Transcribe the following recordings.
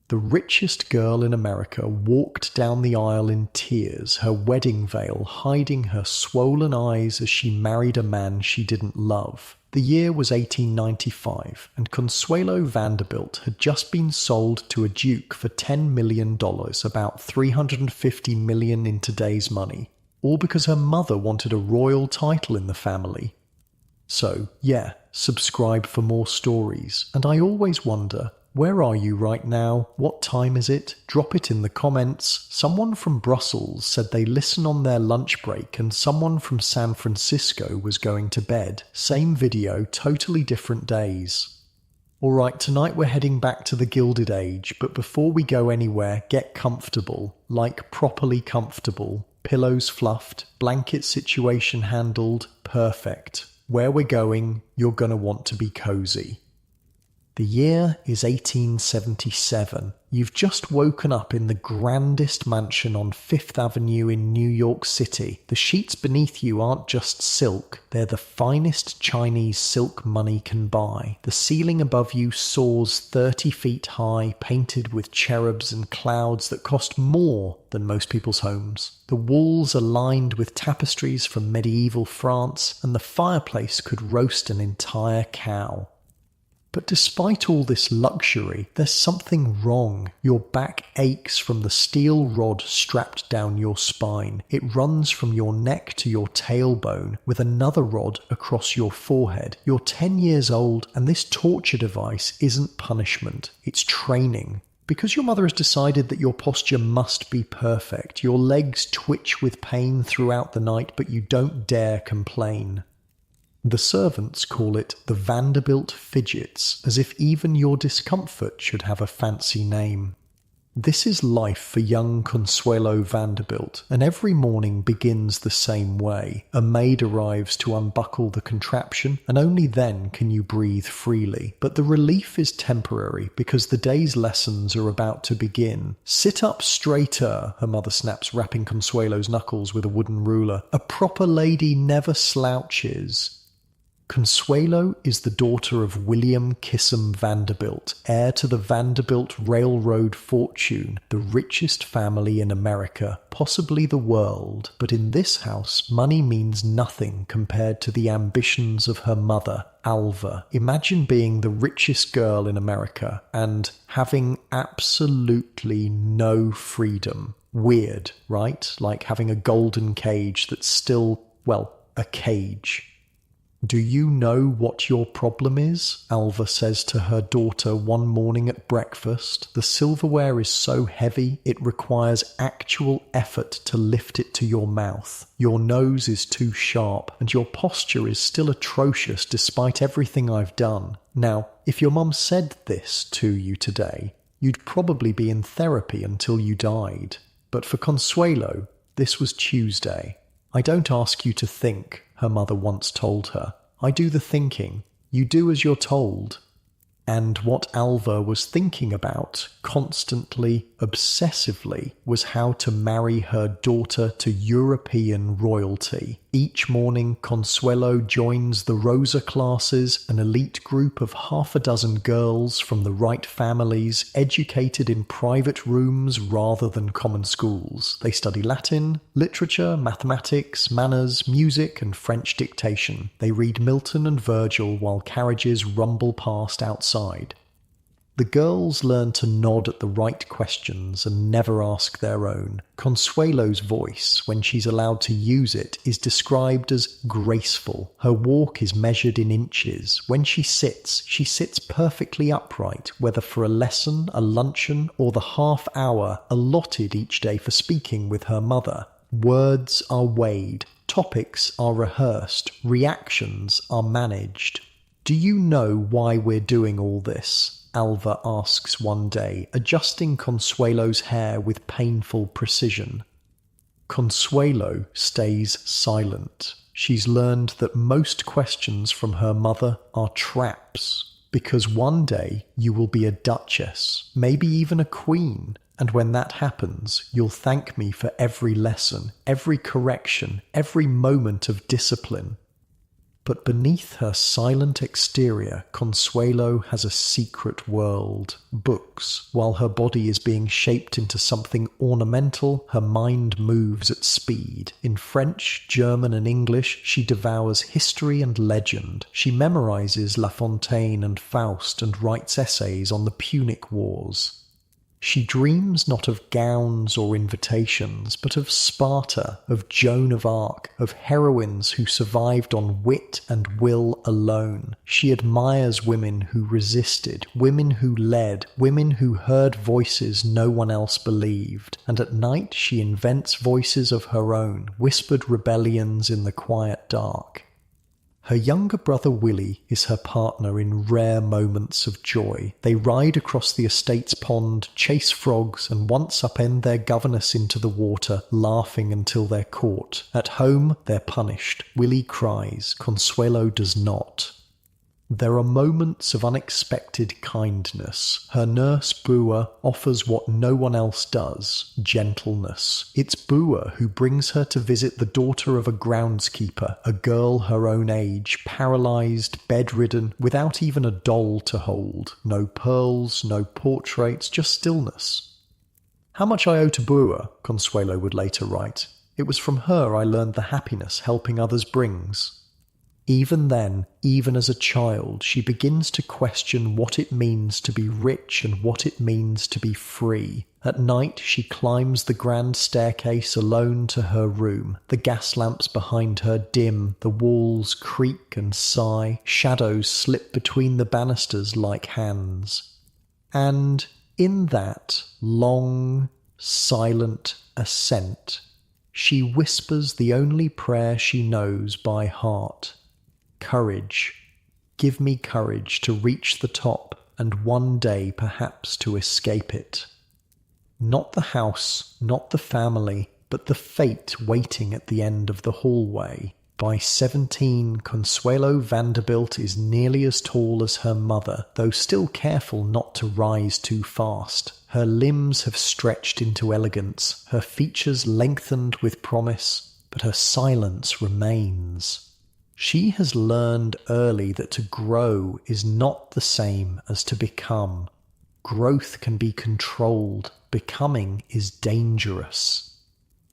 The richest girl in America walked down the aisle in tears, her wedding veil hiding her swollen eyes as she married a man she didn't love. The year was 1895, and Consuelo Vanderbilt had just been sold to a duke for $10 million, about $350 million in today's money, all because her mother wanted a royal title in the family. So, yeah, subscribe for more stories, and I always wonder, where are you right now? What time is it? Drop it in the comments. Someone from Brussels said they listen on their lunch break and someone from San Francisco was going to bed. Same video, totally different days. Alright, tonight we're heading back to the Gilded Age, but before we go anywhere, get comfortable. Like properly comfortable. Pillows fluffed, blanket situation handled, perfect. Where we're going, you're gonna want to be cozy. The year is 1877. You've just woken up in the grandest mansion on Fifth Avenue in New York City. The sheets beneath you aren't just silk, they're the finest Chinese silk money can buy. The ceiling above you soars 30 feet high, painted with cherubs and clouds that cost more than most people's homes. The walls are lined with tapestries from medieval France, and the fireplace could roast an entire cow. But despite all this luxury, there's something wrong. Your back aches from the steel rod strapped down your spine. It runs from your neck to your tailbone with another rod across your forehead. You're 10 years old, and this torture device isn't punishment, it's training. Because your mother has decided that your posture must be perfect, your legs twitch with pain throughout the night, but you don't dare complain. The servants call it the Vanderbilt fidgets, as if even your discomfort should have a fancy name. This is life for young Consuelo Vanderbilt, and every morning begins the same way. A maid arrives to unbuckle the contraption, and only then can you breathe freely. But the relief is temporary, because the day's lessons are about to begin. Sit up straighter, her mother snaps, rapping Consuelo's knuckles with a wooden ruler. A proper lady never slouches. Consuelo is the daughter of William Kissam Vanderbilt, heir to the Vanderbilt Railroad fortune, the richest family in America, possibly the world. But in this house, money means nothing compared to the ambitions of her mother, Alva. Imagine being the richest girl in America and having absolutely no freedom. Weird, right? Like having a golden cage that's still, well, a cage. Do you know what your problem is? Alva says to her daughter one morning at breakfast. The silverware is so heavy it requires actual effort to lift it to your mouth. Your nose is too sharp, and your posture is still atrocious despite everything I've done. Now, if your mum said this to you today, you'd probably be in therapy until you died. But for Consuelo, this was Tuesday. I don't ask you to think, her mother once told her. I do the thinking. You do as you're told. And what Alva was thinking about, constantly, obsessively, was how to marry her daughter to European royalty. Each morning, Consuelo joins the Rosa classes, an elite group of half a dozen girls from the right families, educated in private rooms rather than common schools. They study Latin, literature, mathematics, manners, music, and French dictation. They read Milton and Virgil while carriages rumble past outside. The girls learn to nod at the right questions and never ask their own. Consuelo's voice, when she's allowed to use it, is described as graceful. Her walk is measured in inches. When she sits perfectly upright, whether for a lesson, a luncheon, or the half hour allotted each day for speaking with her mother. Words are weighed, topics are rehearsed, reactions are managed. Do you know why we're doing all this? Alva asks one day, adjusting Consuelo's hair with painful precision. Consuelo stays silent. She's learned that most questions from her mother are traps, because one day you will be a duchess, maybe even a queen, and when that happens, you'll thank me for every lesson, every correction, every moment of discipline. But beneath her silent exterior, Consuelo has a secret world, books. While her body is being shaped into something ornamental, her mind moves at speed. In French, German and English, she devours history and legend. She memorizes La Fontaine and Faust and writes essays on the Punic Wars. She dreams not of gowns or invitations, but of Sparta, of Joan of Arc, of heroines who survived on wit and will alone. She admires women who resisted, women who led, women who heard voices no one else believed. And at night she invents voices of her own, whispered rebellions in the quiet dark. Her younger brother Willie is her partner in rare moments of joy. They ride across the estate's pond, chase frogs, and once upend their governess into the water, laughing until they're caught. At home, they're punished. Willie cries. Consuelo does not. There are moments of unexpected kindness. Her nurse, Bua, offers what no one else does, gentleness. It's Bua who brings her to visit the daughter of a groundskeeper, a girl her own age, paralysed, bedridden, without even a doll to hold. No pearls, no portraits, just stillness. How much I owe to Bua, Consuelo would later write. It was from her I learned the happiness helping others brings. Even then, even as a child, she begins to question what it means to be rich and what it means to be free. At night, she climbs the grand staircase alone to her room. The gas lamps behind her dim, the walls creak and sigh, shadows slip between the banisters like hands. And in that long, silent ascent, she whispers the only prayer she knows by heart. Courage. Give me courage to reach the top and one day perhaps to escape it. Not the house, not the family, but the fate waiting at the end of the hallway. By 17, Consuelo Vanderbilt is nearly as tall as her mother, though still careful not to rise too fast. Her limbs have stretched into elegance, her features lengthened with promise, but her silence remains. She has learned early that to grow is not the same as to become. Growth can be controlled. Becoming is dangerous.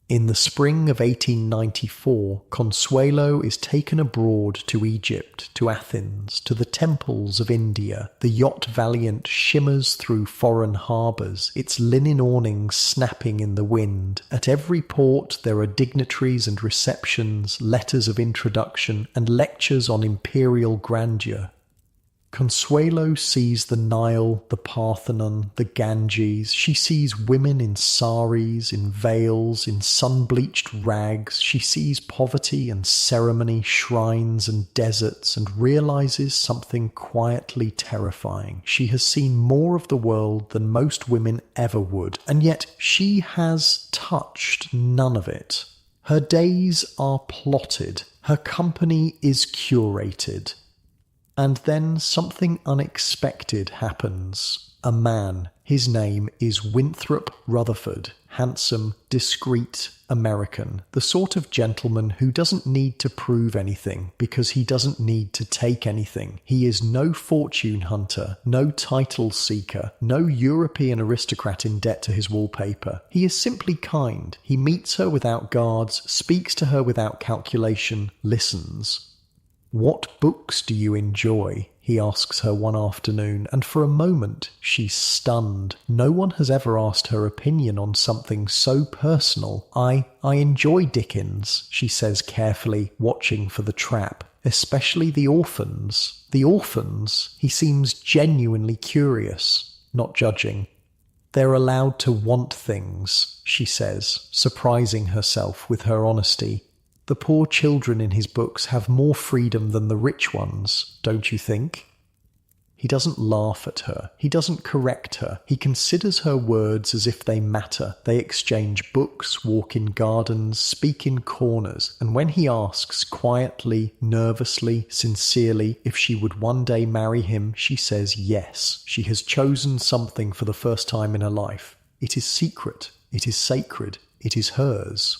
In the spring of 1894, Consuelo is taken abroad to Egypt, to Athens, to the temples of India. The yacht Valiant shimmers through foreign harbours, its linen awnings snapping in the wind. At every port there are dignitaries and receptions, letters of introduction, and lectures on imperial grandeur. Consuelo sees the Nile, the Parthenon, the Ganges. She sees women in saris, in veils, in sun-bleached rags. She sees poverty and ceremony, shrines and deserts, and realizes something quietly terrifying. She has seen more of the world than most women ever would, and yet she has touched none of it. Her days are plotted. Her company is curated. And then something unexpected happens. A man. His name is Winthrop Rutherford. Handsome, discreet, American. The sort of gentleman who doesn't need to prove anything because he doesn't need to take anything. He is no fortune hunter, no title seeker, no European aristocrat in debt to his wallpaper. He is simply kind. He meets her without guards, speaks to her without calculation, listens. "What books do you enjoy?" he asks her one afternoon, and for a moment she's stunned. No one has ever asked her opinion on something so personal. I enjoy Dickens," she says carefully, watching for the trap. "Especially the orphans." "The orphans?" He seems genuinely curious, not judging. "They're allowed to want things," she says, surprising herself with her honesty. "The poor children in his books have more freedom than the rich ones, don't you think?" He doesn't laugh at her. He doesn't correct her. He considers her words as if they matter. They exchange books, walk in gardens, speak in corners, and when he asks quietly, nervously, sincerely if she would one day marry him, she says yes. She has chosen something for the first time in her life. It is secret. It is sacred. It is hers.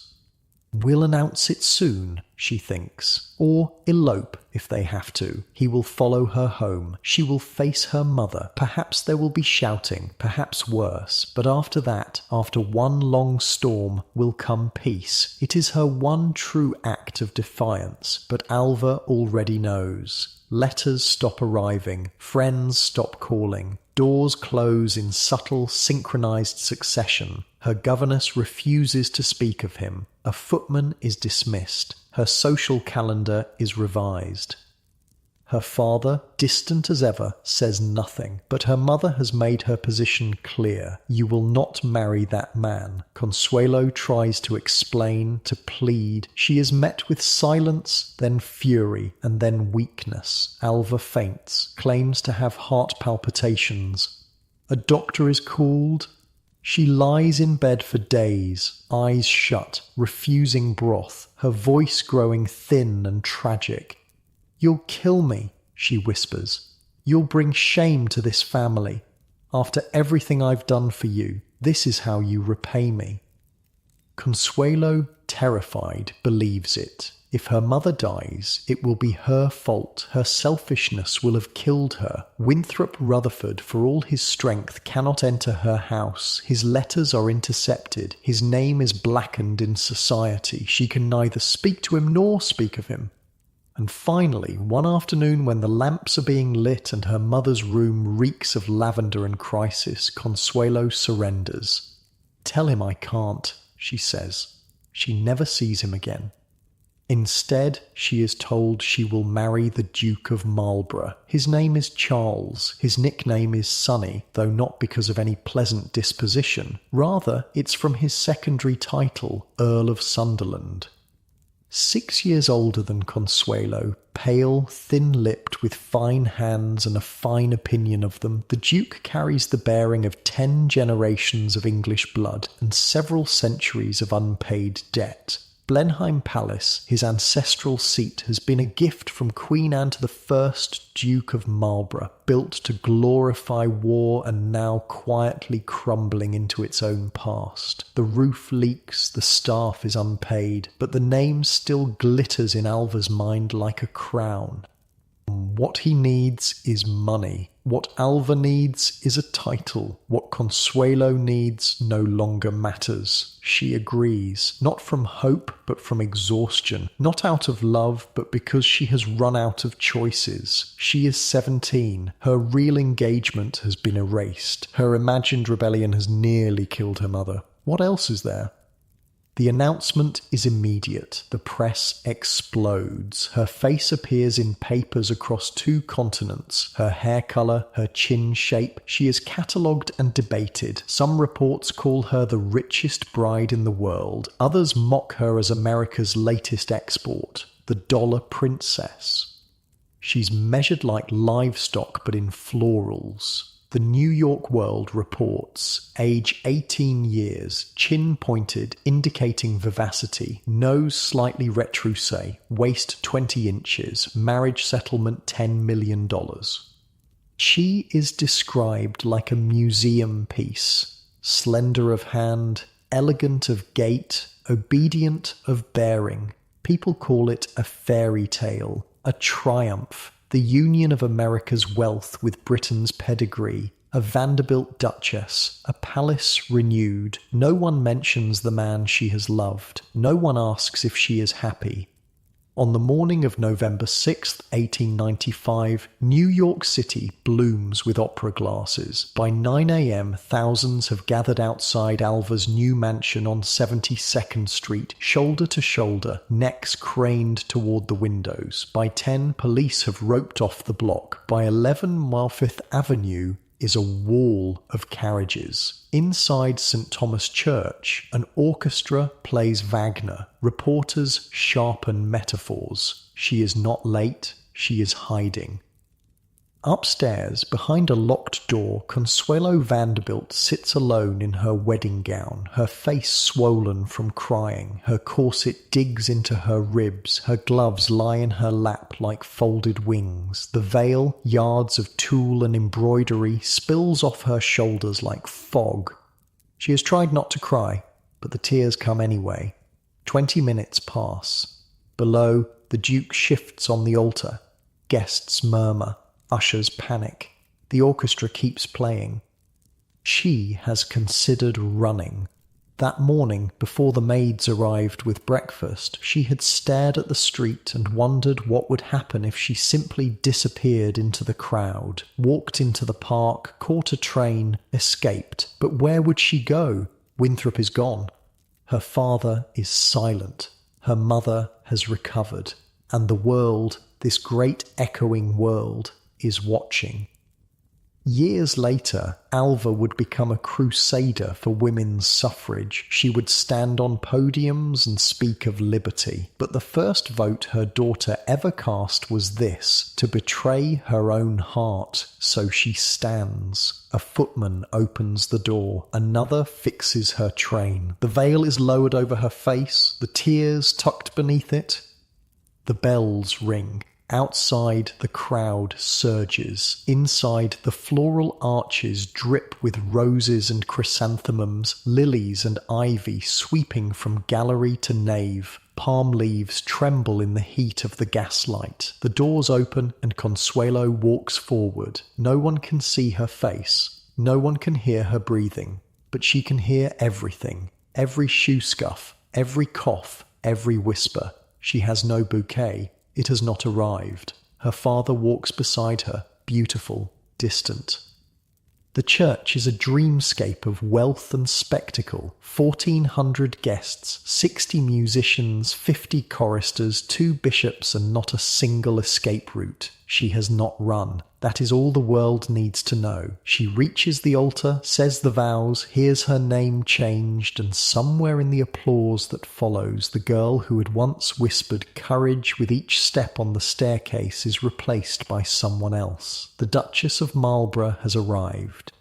We'll announce it soon, she thinks, or elope if they have to. He will follow her home. She will face her mother. Perhaps there will be shouting, perhaps worse. But after that, after one long storm, will come peace. It is her one true act of defiance, but Alva already knows. Letters stop arriving, friends stop calling, doors close in subtle, synchronized succession. Her governess refuses to speak of him. A footman is dismissed. Her social calendar is revised. Her father, distant as ever, says nothing, but her mother has made her position clear. You will not marry that man. Consuelo tries to explain, to plead. She is met with silence, then fury, and then weakness. Alva faints, claims to have heart palpitations. A doctor is called. She lies in bed for days, eyes shut, refusing broth, her voice growing thin and tragic. You'll kill me, she whispers. You'll bring shame to this family. After everything I've done for you, this is how you repay me. Consuelo, terrified, believes it. If her mother dies, it will be her fault. Her selfishness will have killed her. Winthrop Rutherford, for all his strength, cannot enter her house. His letters are intercepted. His name is blackened in society. She can neither speak to him nor speak of him. And finally, one afternoon when the lamps are being lit and her mother's room reeks of lavender and crisis, Consuelo surrenders. Tell him I can't, she says. She never sees him again. Instead, she is told she will marry the Duke of Marlborough. His name is Charles. His nickname is Sonny, though not because of any pleasant disposition. Rather, it's from his secondary title, Earl of Sunderland. 6 years older than Consuelo, pale, thin-lipped, with fine hands and a fine opinion of them, the Duke carries the bearing of 10 generations of English blood and several centuries of unpaid debt. Blenheim Palace, his ancestral seat, has been a gift from Queen Anne to the first Duke of Marlborough, built to glorify war and now quietly crumbling into its own past. The roof leaks, the staff is unpaid, but the name still glitters in Alva's mind like a crown. What he needs is money. What Alva needs is a title. What Consuelo needs no longer matters. She agrees, not from hope but from exhaustion, not out of love but because she has run out of choices. She is 17. Her real engagement has been erased. Her imagined rebellion has nearly killed her mother. What else is there? The announcement is immediate. The press explodes. Her face appears in papers across 2 continents. Her hair colour, her chin shape. She is catalogued and debated. Some reports call her the richest bride in the world. Others mock her as America's latest export, the dollar princess. She's measured like livestock but in florals. The New York World reports, age 18 years, chin pointed, indicating vivacity, nose slightly retroussé, waist 20 inches, marriage settlement $10 million. She is described like a museum piece, slender of hand, elegant of gait, obedient of bearing. People call it a fairy tale, a triumph. The union of America's wealth with Britain's pedigree, a Vanderbilt duchess, a palace renewed. No one mentions the man she has loved. No one asks if she is happy. On the morning of November 6, 1895, New York City blooms with opera glasses. By 9 a.m., thousands have gathered outside Alva's new mansion on 72nd Street, shoulder to shoulder, necks craned toward the windows. By 10, police have roped off the block. By 11, Marfifth Avenue is a wall of carriages. Inside St. Thomas Church, an orchestra plays Wagner. Reporters sharpen metaphors. She is not late, she is hiding. Upstairs, behind a locked door, Consuelo Vanderbilt sits alone in her wedding gown, her face swollen from crying. Her corset digs into her ribs. Her gloves lie in her lap like folded wings. The veil, yards of tulle and embroidery, spills off her shoulders like fog. She has tried not to cry, but the tears come anyway. 20 minutes pass. Below, the Duke shifts on the altar. Guests murmur. Ushers panic. The orchestra keeps playing. She has considered running. That morning, before the maids arrived with breakfast, she had stared at the street and wondered what would happen if she simply disappeared into the crowd, walked into the park, caught a train, escaped. But where would she go? Winthrop is gone. Her father is silent. Her mother has recovered. And the world, this great echoing world, is watching. Years later, Alva would become a crusader for women's suffrage. She would stand on podiums and speak of liberty. But the first vote her daughter ever cast was this: to betray her own heart. So she stands. A footman opens the door. Another fixes her train. The veil is lowered over her face, the tears tucked beneath it. The bells ring. Outside, the crowd surges. Inside, the floral arches drip with roses and chrysanthemums, lilies and ivy sweeping from gallery to nave. Palm leaves tremble in the heat of the gaslight. The doors open and Consuelo walks forward. No one can see her face. No one can hear her breathing. But she can hear everything. Every shoe scuff, every cough, every whisper. She has no bouquet. It has not arrived. Her father walks beside her, beautiful, distant. The church is a dreamscape of wealth and spectacle. 1,400 guests, 60 musicians, 50 choristers, 2 bishops, and not a single escape route. She has not run. That is all the world needs to know. She reaches the altar, says the vows, hears her name changed, and somewhere in the applause that follows, the girl who had once whispered courage with each step on the staircase is replaced by someone else. The Duchess of Marlborough has arrived.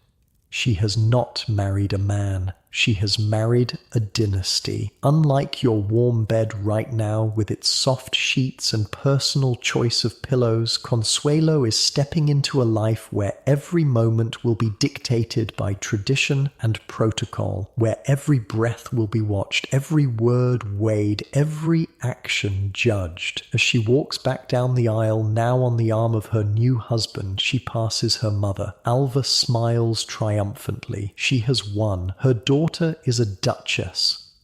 She has not married a man. She has married a dynasty. Unlike your warm bed right now with its soft sheets and personal choice of pillows, Consuelo is stepping into a life where every moment will be dictated by tradition and protocol, where every breath will be watched, every word weighed, every action judged. As she walks back down the aisle, now on the arm of her new husband, she passes her mother. Alva smiles triumphantly. She has won. Her daughter is a duchess.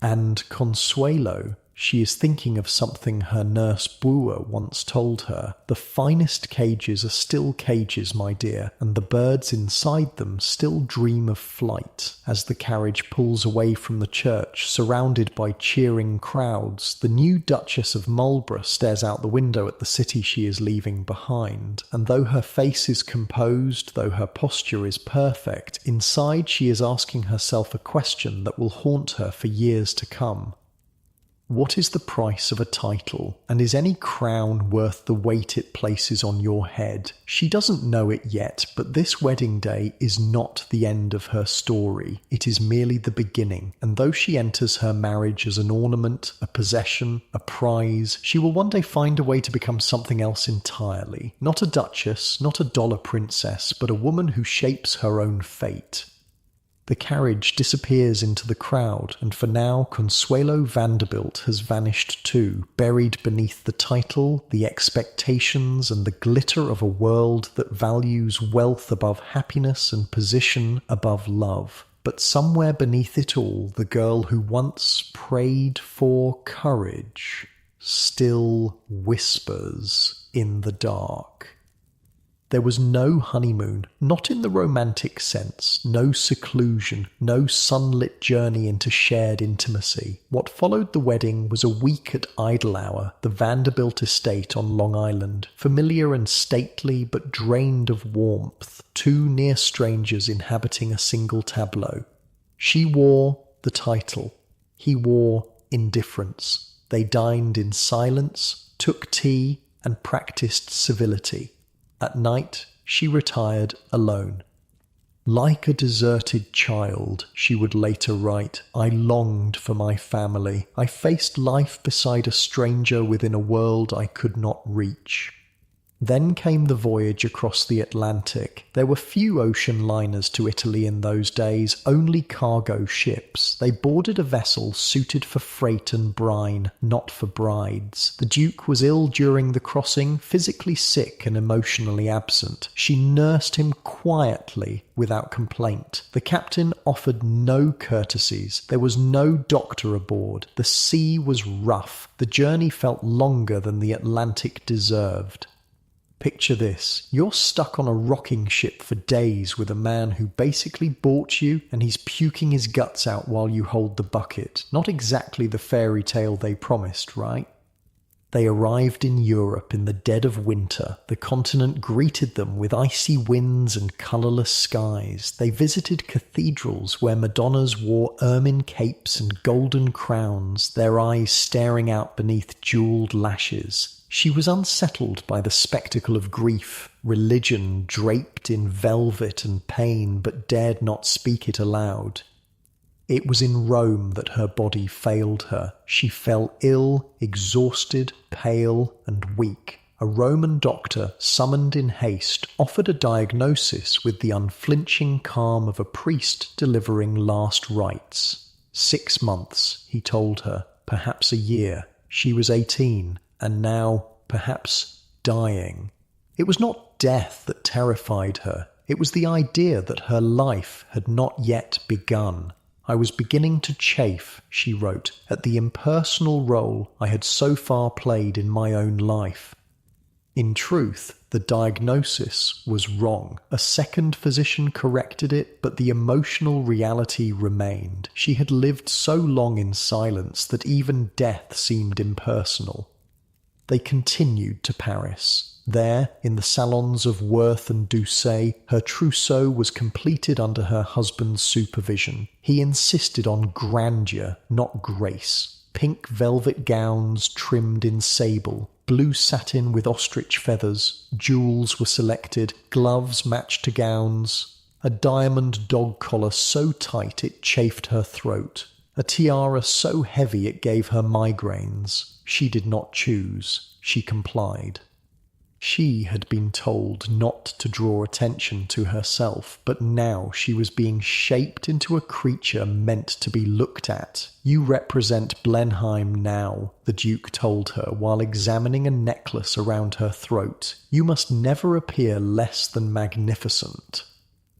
And Consuelo, she is thinking of something her nurse Brewer once told her. The finest cages are still cages, my dear, and the birds inside them still dream of flight. As the carriage pulls away from the church, surrounded by cheering crowds, the new Duchess of Marlborough stares out the window at the city she is leaving behind. And though her face is composed, though her posture is perfect, inside she is asking herself a question that will haunt her for years to come. What is the price of a title, and is any crown worth the weight it places on your head? She doesn't know it yet, but this wedding day is not the end of her story. It is merely the beginning, and though she enters her marriage as an ornament, a possession, a prize, she will one day find a way to become something else entirely. Not a duchess, not a dollar princess, but a woman who shapes her own fate. The carriage disappears into the crowd, and for now Consuelo Vanderbilt has vanished too, buried beneath the title, the expectations, and the glitter of a world that values wealth above happiness and position above love. But somewhere beneath it all, the girl who once prayed for courage still whispers in the dark. There was no honeymoon, not in the romantic sense, no seclusion, no sunlit journey into shared intimacy. What followed the wedding was a week at Idlehour, the Vanderbilt estate on Long Island, familiar and stately but drained of warmth, 2 near strangers inhabiting a single tableau. She wore the title. He wore indifference. They dined in silence, took tea, and practiced civility. At night, she retired alone. Like a deserted child, she would later write, I longed for my family. I faced life beside a stranger within a world I could not reach. Then came the voyage across the Atlantic. There were few ocean liners to Italy in those days, only cargo ships. They boarded a vessel suited for freight and brine, not for brides. The Duke was ill during the crossing, physically sick and emotionally absent. She nursed him quietly, without complaint. The captain offered no courtesies. There was no doctor aboard. The sea was rough. The journey felt longer than the Atlantic deserved. Picture this. You're stuck on a rocking ship for days with a man who basically bought you and he's puking his guts out while you hold the bucket. Not exactly the fairy tale they promised, right? They arrived in Europe in the dead of winter. The continent greeted them with icy winds and colourless skies. They visited cathedrals where Madonnas wore ermine capes and golden crowns, their eyes staring out beneath jewelled lashes. She was unsettled by the spectacle of grief, religion draped in velvet and pain, but dared not speak it aloud. It was in Rome that her body failed her. She fell ill, exhausted, pale, and weak. A Roman doctor, summoned in haste, offered a diagnosis with the unflinching calm of a priest delivering last rites. 6 months, he told her, perhaps a year. She was 18. And now, perhaps, dying. It was not death that terrified her. It was the idea that her life had not yet begun. I was beginning to chafe, she wrote, at the impersonal role I had so far played in my own life. In truth, the diagnosis was wrong. A second physician corrected it, but the emotional reality remained. She had lived so long in silence that even death seemed impersonal. They continued to Paris. There, in the salons of Worth and Doucet, her trousseau was completed under her husband's supervision. He insisted on grandeur, not grace. Pink velvet gowns trimmed in sable, blue satin with ostrich feathers, jewels were selected, gloves matched to gowns, a diamond dog collar so tight it chafed her throat, a tiara so heavy it gave her migraines. She did not choose. She complied. She had been told not to draw attention to herself, but now she was being shaped into a creature meant to be looked at. You represent Blenheim now, the Duke told her while examining a necklace around her throat. You must never appear less than magnificent.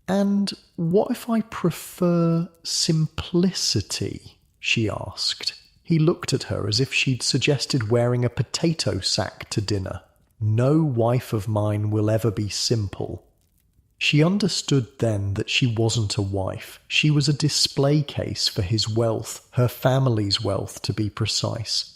And what if I prefer simplicity? She asked. He looked at her as if she'd suggested wearing a potato sack to dinner. No wife of mine will ever be simple. She understood then that she wasn't a wife. She was a display case for his wealth, her family's wealth to be precise.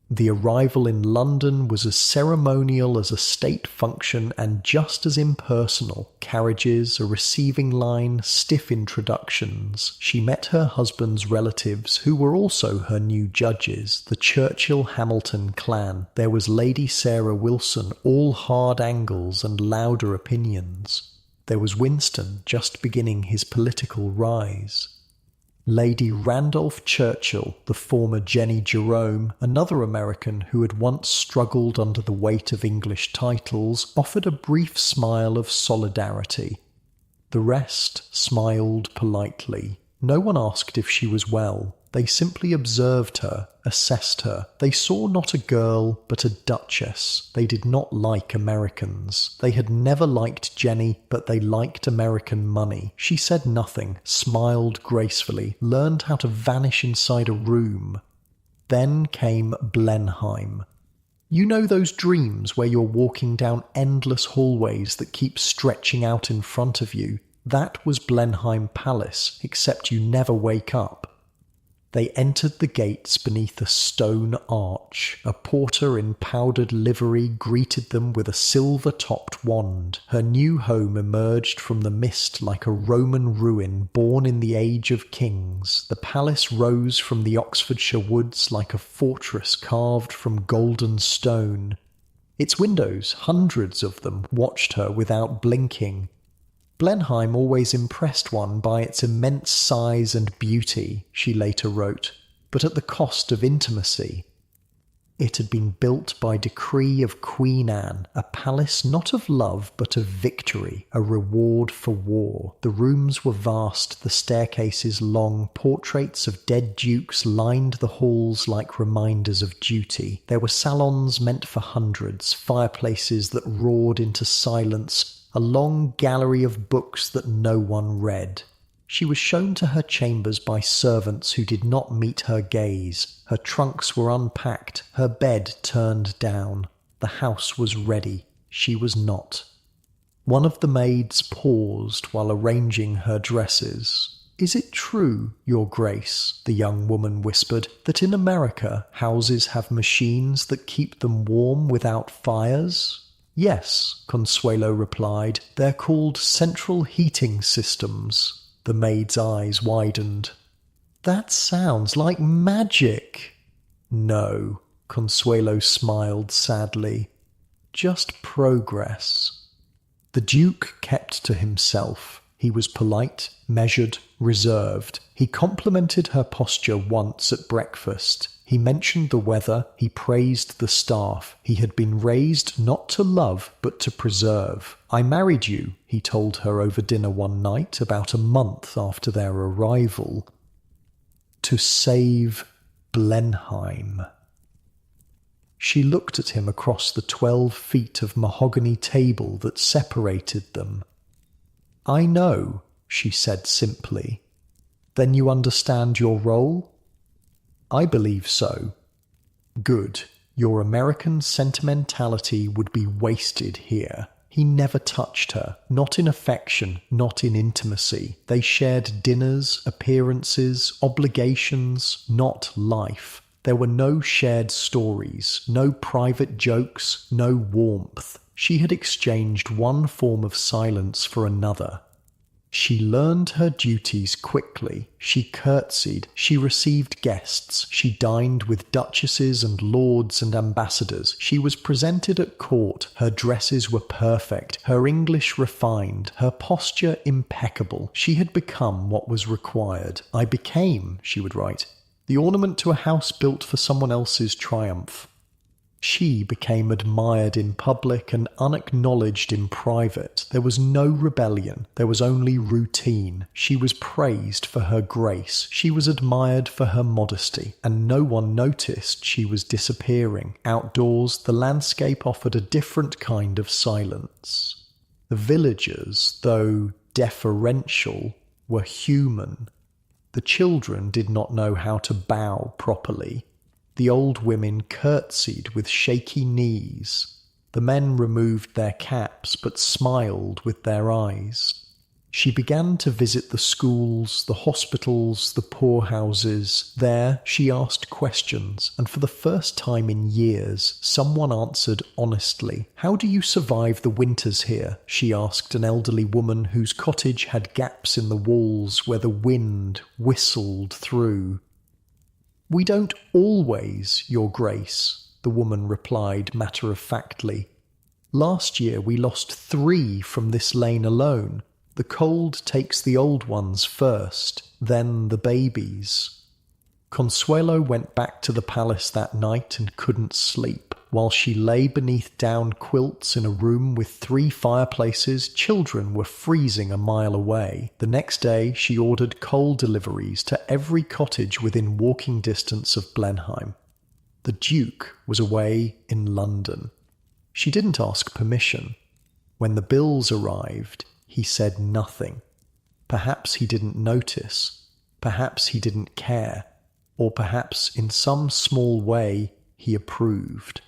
The arrival in London was as ceremonial as a state function and just as impersonal. Carriages, a receiving line, stiff introductions. She met her husband's relatives, who were also her new judges, the Churchill-Hamilton clan. There was Lady Sarah Wilson, all hard angles and louder opinions. There was Winston, just beginning his political rise. Lady Randolph Churchill, the former Jenny Jerome, another American who had once struggled under the weight of English titles, offered a brief smile of solidarity. The rest smiled politely. No one asked if she was well. They simply observed her, assessed her. They saw not a girl, but a duchess. They did not like Americans. They had never liked Jenny, but they liked American money. She said nothing, smiled gracefully, learned how to vanish inside a room. Then came Blenheim. You know those dreams where you're walking down endless hallways that keep stretching out in front of you? That was Blenheim Palace, except you never wake up. They entered the gates beneath a stone arch. A porter in powdered livery greeted them with a silver-topped wand. Her new home emerged from the mist like a Roman ruin born in the age of kings. The palace rose from the Oxfordshire woods like a fortress carved from golden stone. Its windows, hundreds of them, watched her without blinking. Blenheim always impressed one by its immense size and beauty, she later wrote, but at the cost of intimacy. It had been built by decree of Queen Anne, a palace not of love but of victory, a reward for war. The rooms were vast, the staircases long, portraits of dead dukes lined the halls like reminders of duty. There were salons meant for hundreds, fireplaces that roared into silence, a long gallery of books that no one read. She was shown to her chambers by servants who did not meet her gaze. Her trunks were unpacked, her bed turned down. The house was ready. She was not. One of the maids paused while arranging her dresses. "Is it true, Your Grace," the young woman whispered, "that in America houses have machines that keep them warm without fires?" "Yes," Consuelo replied. "They're called central heating systems." The maid's eyes widened. "That sounds like magic." "No," Consuelo smiled sadly. "Just progress." The Duke kept to himself. He was polite, measured, reserved. He complimented her posture once at breakfast. He mentioned the weather, he praised the staff. He had been raised not to love, but to preserve. "I married you," he told her over dinner one night, about a month after their arrival, "to save Blenheim." She looked at him across the 12 feet of mahogany table that separated them. "I know," she said simply. "Then you understand your role?" "I believe so." "Good. Your American sentimentality would be wasted here." He never touched her, not in affection, not in intimacy. They shared dinners, appearances, obligations, not life. There were no shared stories, no private jokes, no warmth. She had exchanged one form of silence for another. She learned her duties quickly. She curtsied. She received guests. She dined with duchesses and lords and ambassadors. She was presented at court. Her dresses were perfect, her English refined, her posture impeccable. She had become what was required. "I became," she would write, "the ornament to a house built for someone else's triumph." She became admired in public and unacknowledged in private. There was no rebellion. There was only routine. She was praised for her grace. She was admired for her modesty. And no one noticed she was disappearing. Outdoors, the landscape offered a different kind of silence. The villagers, though deferential, were human. The children did not know how to bow properly. The old women curtsied with shaky knees. The men removed their caps but smiled with their eyes. She began to visit the schools, the hospitals, the poorhouses. There she asked questions, and for the first time in years, someone answered honestly. "How do you survive the winters here?" she asked an elderly woman whose cottage had gaps in the walls where the wind whistled through. "We don't always, Your Grace," the woman replied matter-of-factly. "Last year we lost 3 from this lane alone. The cold takes the old ones first, then the babies." Consuelo went back to the palace that night and couldn't sleep. While she lay beneath down quilts in a room with 3 fireplaces, children were freezing a mile away. The next day, she ordered coal deliveries to every cottage within walking distance of Blenheim. The Duke was away in London. She didn't ask permission. When the bills arrived, he said nothing. Perhaps he didn't notice. Perhaps he didn't care. Or perhaps in some small way he approved.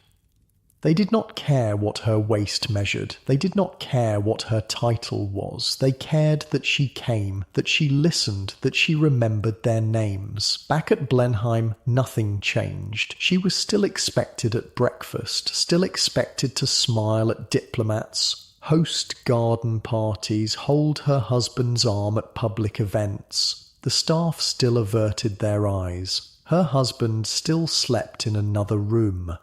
They did not care what her waist measured. They did not care what her title was. They cared that she came, that she listened, that she remembered their names. Back at Blenheim, nothing changed. She was still expected at breakfast, still expected to smile at diplomats, host garden parties, hold her husband's arm at public events. The staff still averted their eyes. Her husband still slept in another room.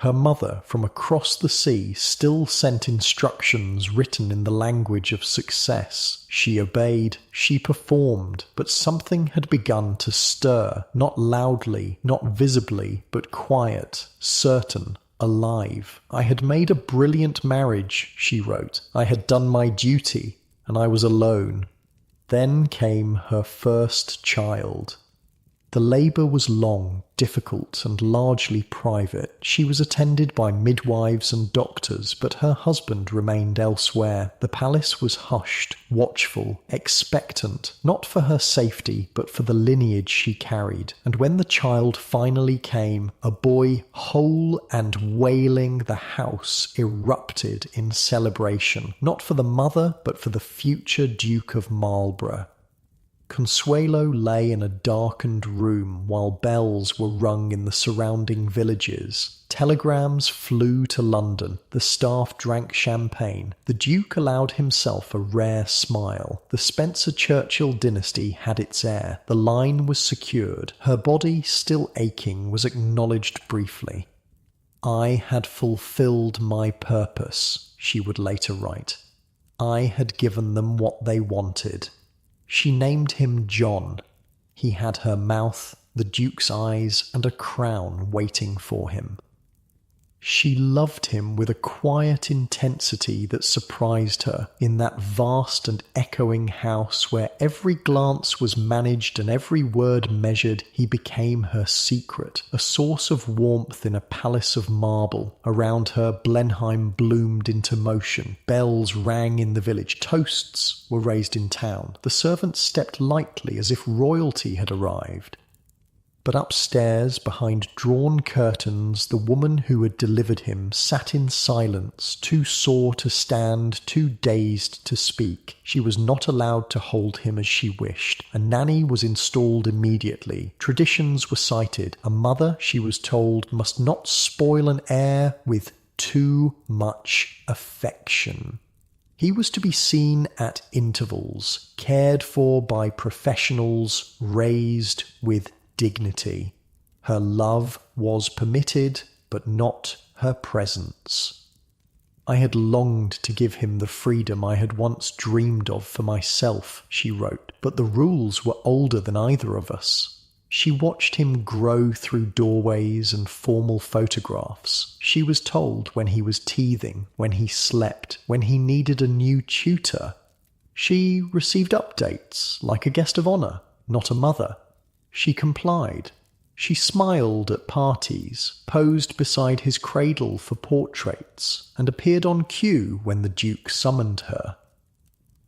Her mother, from across the sea, still sent instructions written in the language of success. She obeyed, she performed, but something had begun to stir, not loudly, not visibly, but quiet, certain, alive. I had made a brilliant marriage, she wrote. I had done my duty, and I was alone. Then came her first child. The labour was long, difficult, and largely private. She was attended by midwives and doctors, but her husband remained elsewhere. The palace was hushed, watchful, expectant, not for her safety, but for the lineage she carried. And when the child finally came, a boy whole and wailing, the house erupted in celebration, not for the mother, but for the future Duke of Marlborough. Consuelo lay in a darkened room while bells were rung in the surrounding villages. Telegrams flew to London. The staff drank champagne. The Duke allowed himself a rare smile. The Spencer-Churchill dynasty had its heir. The line was secured. Her body, still aching, was acknowledged briefly. I had fulfilled my purpose, she would later write. I had given them what they wanted. She named him John. He had her mouth, the Duke's eyes, and a crown waiting for him. She loved him with a quiet intensity that surprised her. In that vast and echoing house where every glance was managed and every word measured, he became her secret, a source of warmth in a palace of marble. Around her, Blenheim bloomed into motion. Bells rang in the village. Toasts were raised in town. The servants stepped lightly as if royalty had arrived. But upstairs, behind drawn curtains, the woman who had delivered him sat in silence, too sore to stand, too dazed to speak. She was not allowed to hold him as she wished. A nanny was installed immediately. Traditions were cited. A mother, she was told, must not spoil an heir with too much affection. He was to be seen at intervals, cared for by professionals, raised with dignity. Her love was permitted, but not her presence. I had longed to give him the freedom I had once dreamed of for myself, she wrote, but the rules were older than either of us. She watched him grow through doorways and formal photographs. She was told when he was teething, when he slept, when he needed a new tutor. She received updates like a guest of honour, not a mother. She complied. She smiled at parties, posed beside his cradle for portraits, and appeared on cue when the Duke summoned her.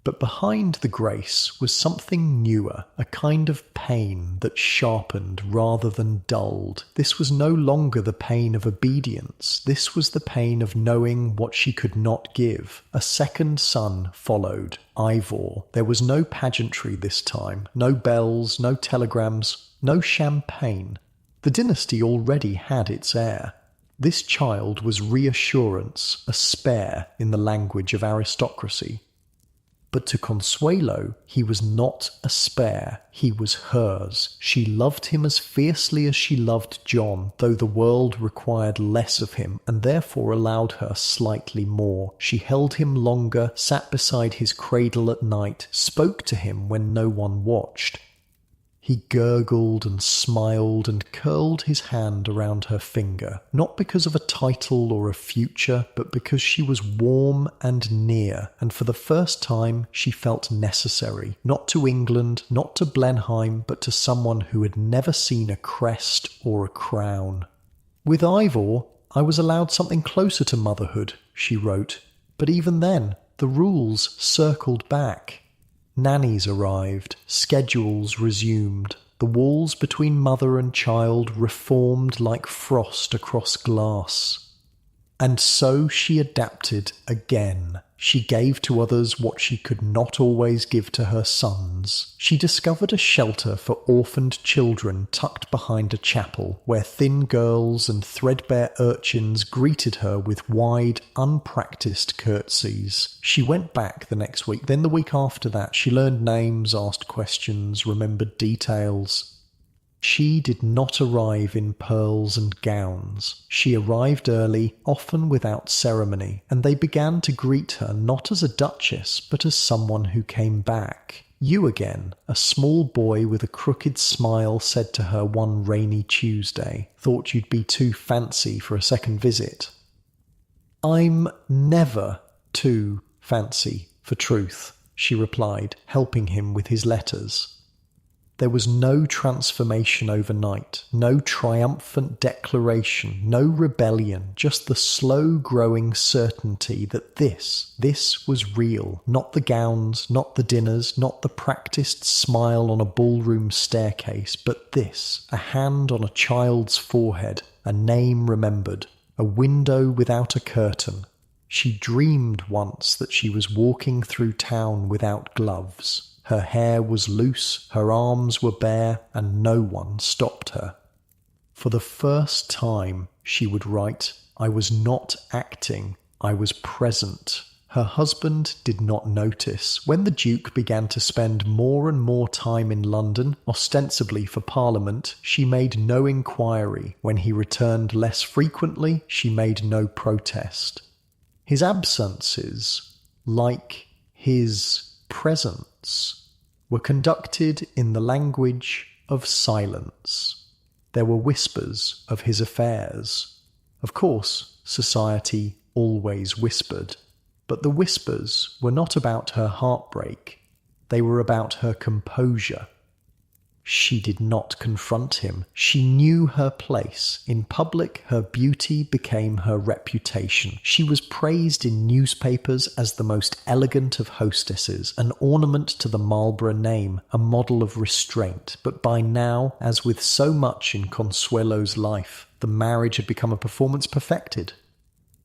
But behind the grace was something newer, a kind of pain that sharpened rather than dulled. This was no longer the pain of obedience. This was the pain of knowing what she could not give. A second son followed, Ivor. There was no pageantry this time, no bells, no telegrams, no champagne. The dynasty already had its heir. This child was reassurance, a spare in the language of aristocracy. But to Consuelo, he was not a spare, he was hers. She loved him as fiercely as she loved John, though the world required less of him, and therefore allowed her slightly more. She held him longer, sat beside his cradle at night, spoke to him when no one watched. He gurgled and smiled and curled his hand around her finger, not because of a title or a future, but because she was warm and near, and for the first time she felt necessary, not to England, not to Blenheim, but to someone who had never seen a crest or a crown. With Ivor, I was allowed something closer to motherhood, she wrote, but even then, the rules circled back. Nannies arrived, schedules resumed, the walls between mother and child reformed like frost across glass. And so she adapted again. She gave to others what she could not always give to her sons. She discovered a shelter for orphaned children tucked behind a chapel, where thin girls and threadbare urchins greeted her with wide, unpracticed curtsies. She went back the next week, then the week after that she learned names, asked questions, remembered details. She did not arrive in pearls and gowns. She arrived early, often without ceremony, and they began to greet her not as a duchess, but as someone who came back. "You again," a small boy with a crooked smile said to her one rainy Tuesday. "Thought you'd be too fancy for a second visit." "I'm never too fancy for truth," she replied, helping him with his letters. There was no transformation overnight, no triumphant declaration, no rebellion, just the slow-growing certainty that this was real. Not the gowns, not the dinners, not the practiced smile on a ballroom staircase, but this, a hand on a child's forehead, a name remembered, a window without a curtain. She dreamed once that she was walking through town without gloves. Her hair was loose, her arms were bare, and no one stopped her. For the first time, she would write, "I was not acting, I was present." Her husband did not notice. When the Duke began to spend more and more time in London, ostensibly for Parliament, she made no inquiry. When he returned less frequently, she made no protest. His absences, like his presence, were conducted in the language of silence. There were whispers of his affairs. Of course, society always whispered, but the whispers were not about her heartbreak. They were about her composure. She did not confront him. She knew her place. In public, her beauty became her reputation. She was praised in newspapers as the most elegant of hostesses, an ornament to the Marlborough name, a model of restraint. But by now, as with so much in Consuelo's life, the marriage had become a performance perfected.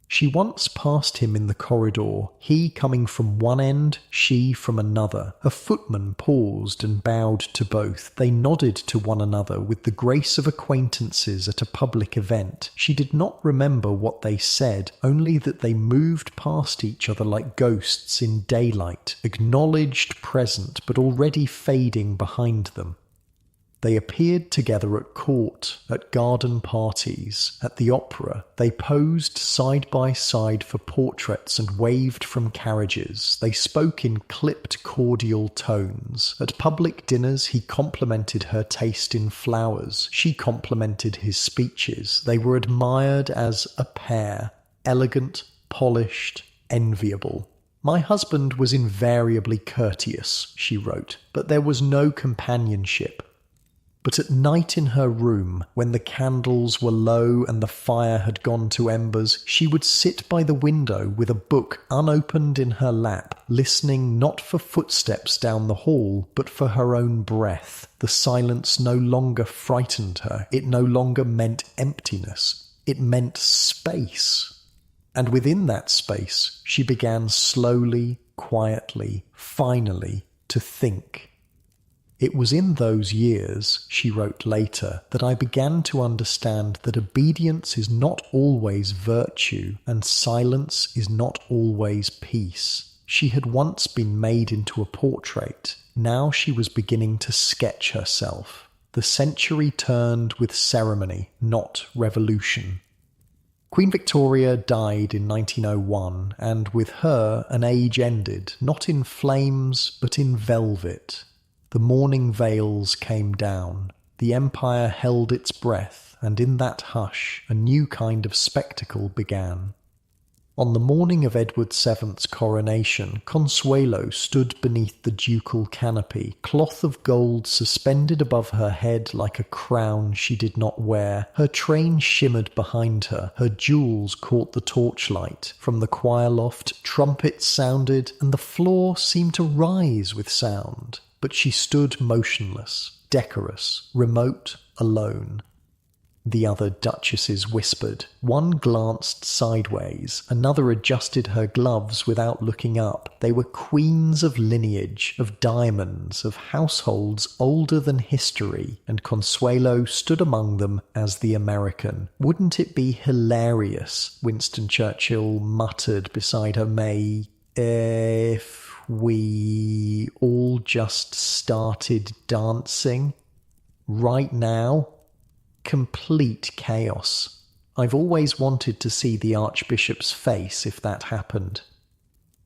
She once passed him in the corridor, he coming from one end, she from another. A footman paused and bowed to both. They nodded to one another with the grace of acquaintances at a public event. She did not remember what they said, only that they moved past each other like ghosts in daylight, acknowledged present but already fading behind them. They appeared together at court, at garden parties, at the opera. They posed side by side for portraits and waved from carriages. They spoke in clipped, cordial tones. At public dinners, he complimented her taste in flowers. She complimented his speeches. They were admired as a pair, elegant, polished, enviable. "My husband was invariably courteous," she wrote, "but there was no companionship." But at night in her room, when the candles were low and the fire had gone to embers, she would sit by the window with a book unopened in her lap, listening not for footsteps down the hall, but for her own breath. The silence no longer frightened her. It no longer meant emptiness. It meant space. And within that space, she began slowly, quietly, finally, to think. "It was in those years," she wrote later, "that I began to understand that obedience is not always virtue and silence is not always peace." She had once been made into a portrait. Now she was beginning to sketch herself. The century turned with ceremony, not revolution. Queen Victoria died in 1901, and with her an age ended, not in flames but in velvet. The mourning veils came down. The empire held its breath, and in that hush a new kind of spectacle began. On the morning of Edward VII's coronation, Consuelo stood beneath the ducal canopy, cloth of gold suspended above her head like a crown she did not wear. Her train shimmered behind her, her jewels caught the torchlight. From the choir loft, trumpets sounded, and the floor seemed to rise with sound. But she stood motionless, decorous, remote, alone. The other duchesses whispered. One glanced sideways, another adjusted her gloves without looking up. They were queens of lineage, of diamonds, of households older than history, and Consuelo stood among them as the American. "Wouldn't it be hilarious," Winston Churchill muttered beside her, "if we all just started dancing?" Right now, complete chaos. I've always wanted to see the Archbishop's face if that happened.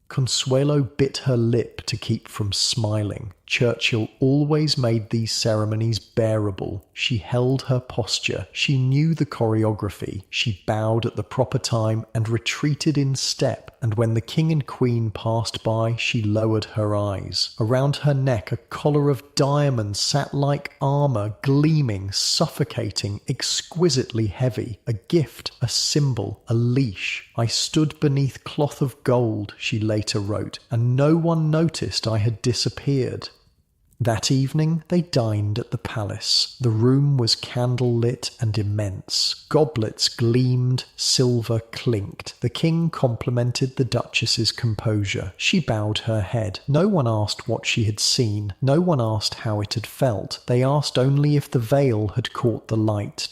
Consuelo bit her lip to keep from smiling. Churchill always made these ceremonies bearable. She held her posture. She knew the choreography. She bowed at the proper time and retreated in step, and when the king and queen passed by, she lowered her eyes. Around her neck a collar of diamonds sat like armour, gleaming, suffocating, exquisitely heavy. A gift, a symbol, a leash. I stood beneath cloth of gold, she later wrote, and no one noticed I had disappeared. That evening they dined at the palace. The room was candle-lit and immense. Goblets gleamed, silver clinked. The king complimented the duchess's composure. She bowed her head. No one asked what she had seen. No one asked how it had felt. They asked only if the veil had caught the light.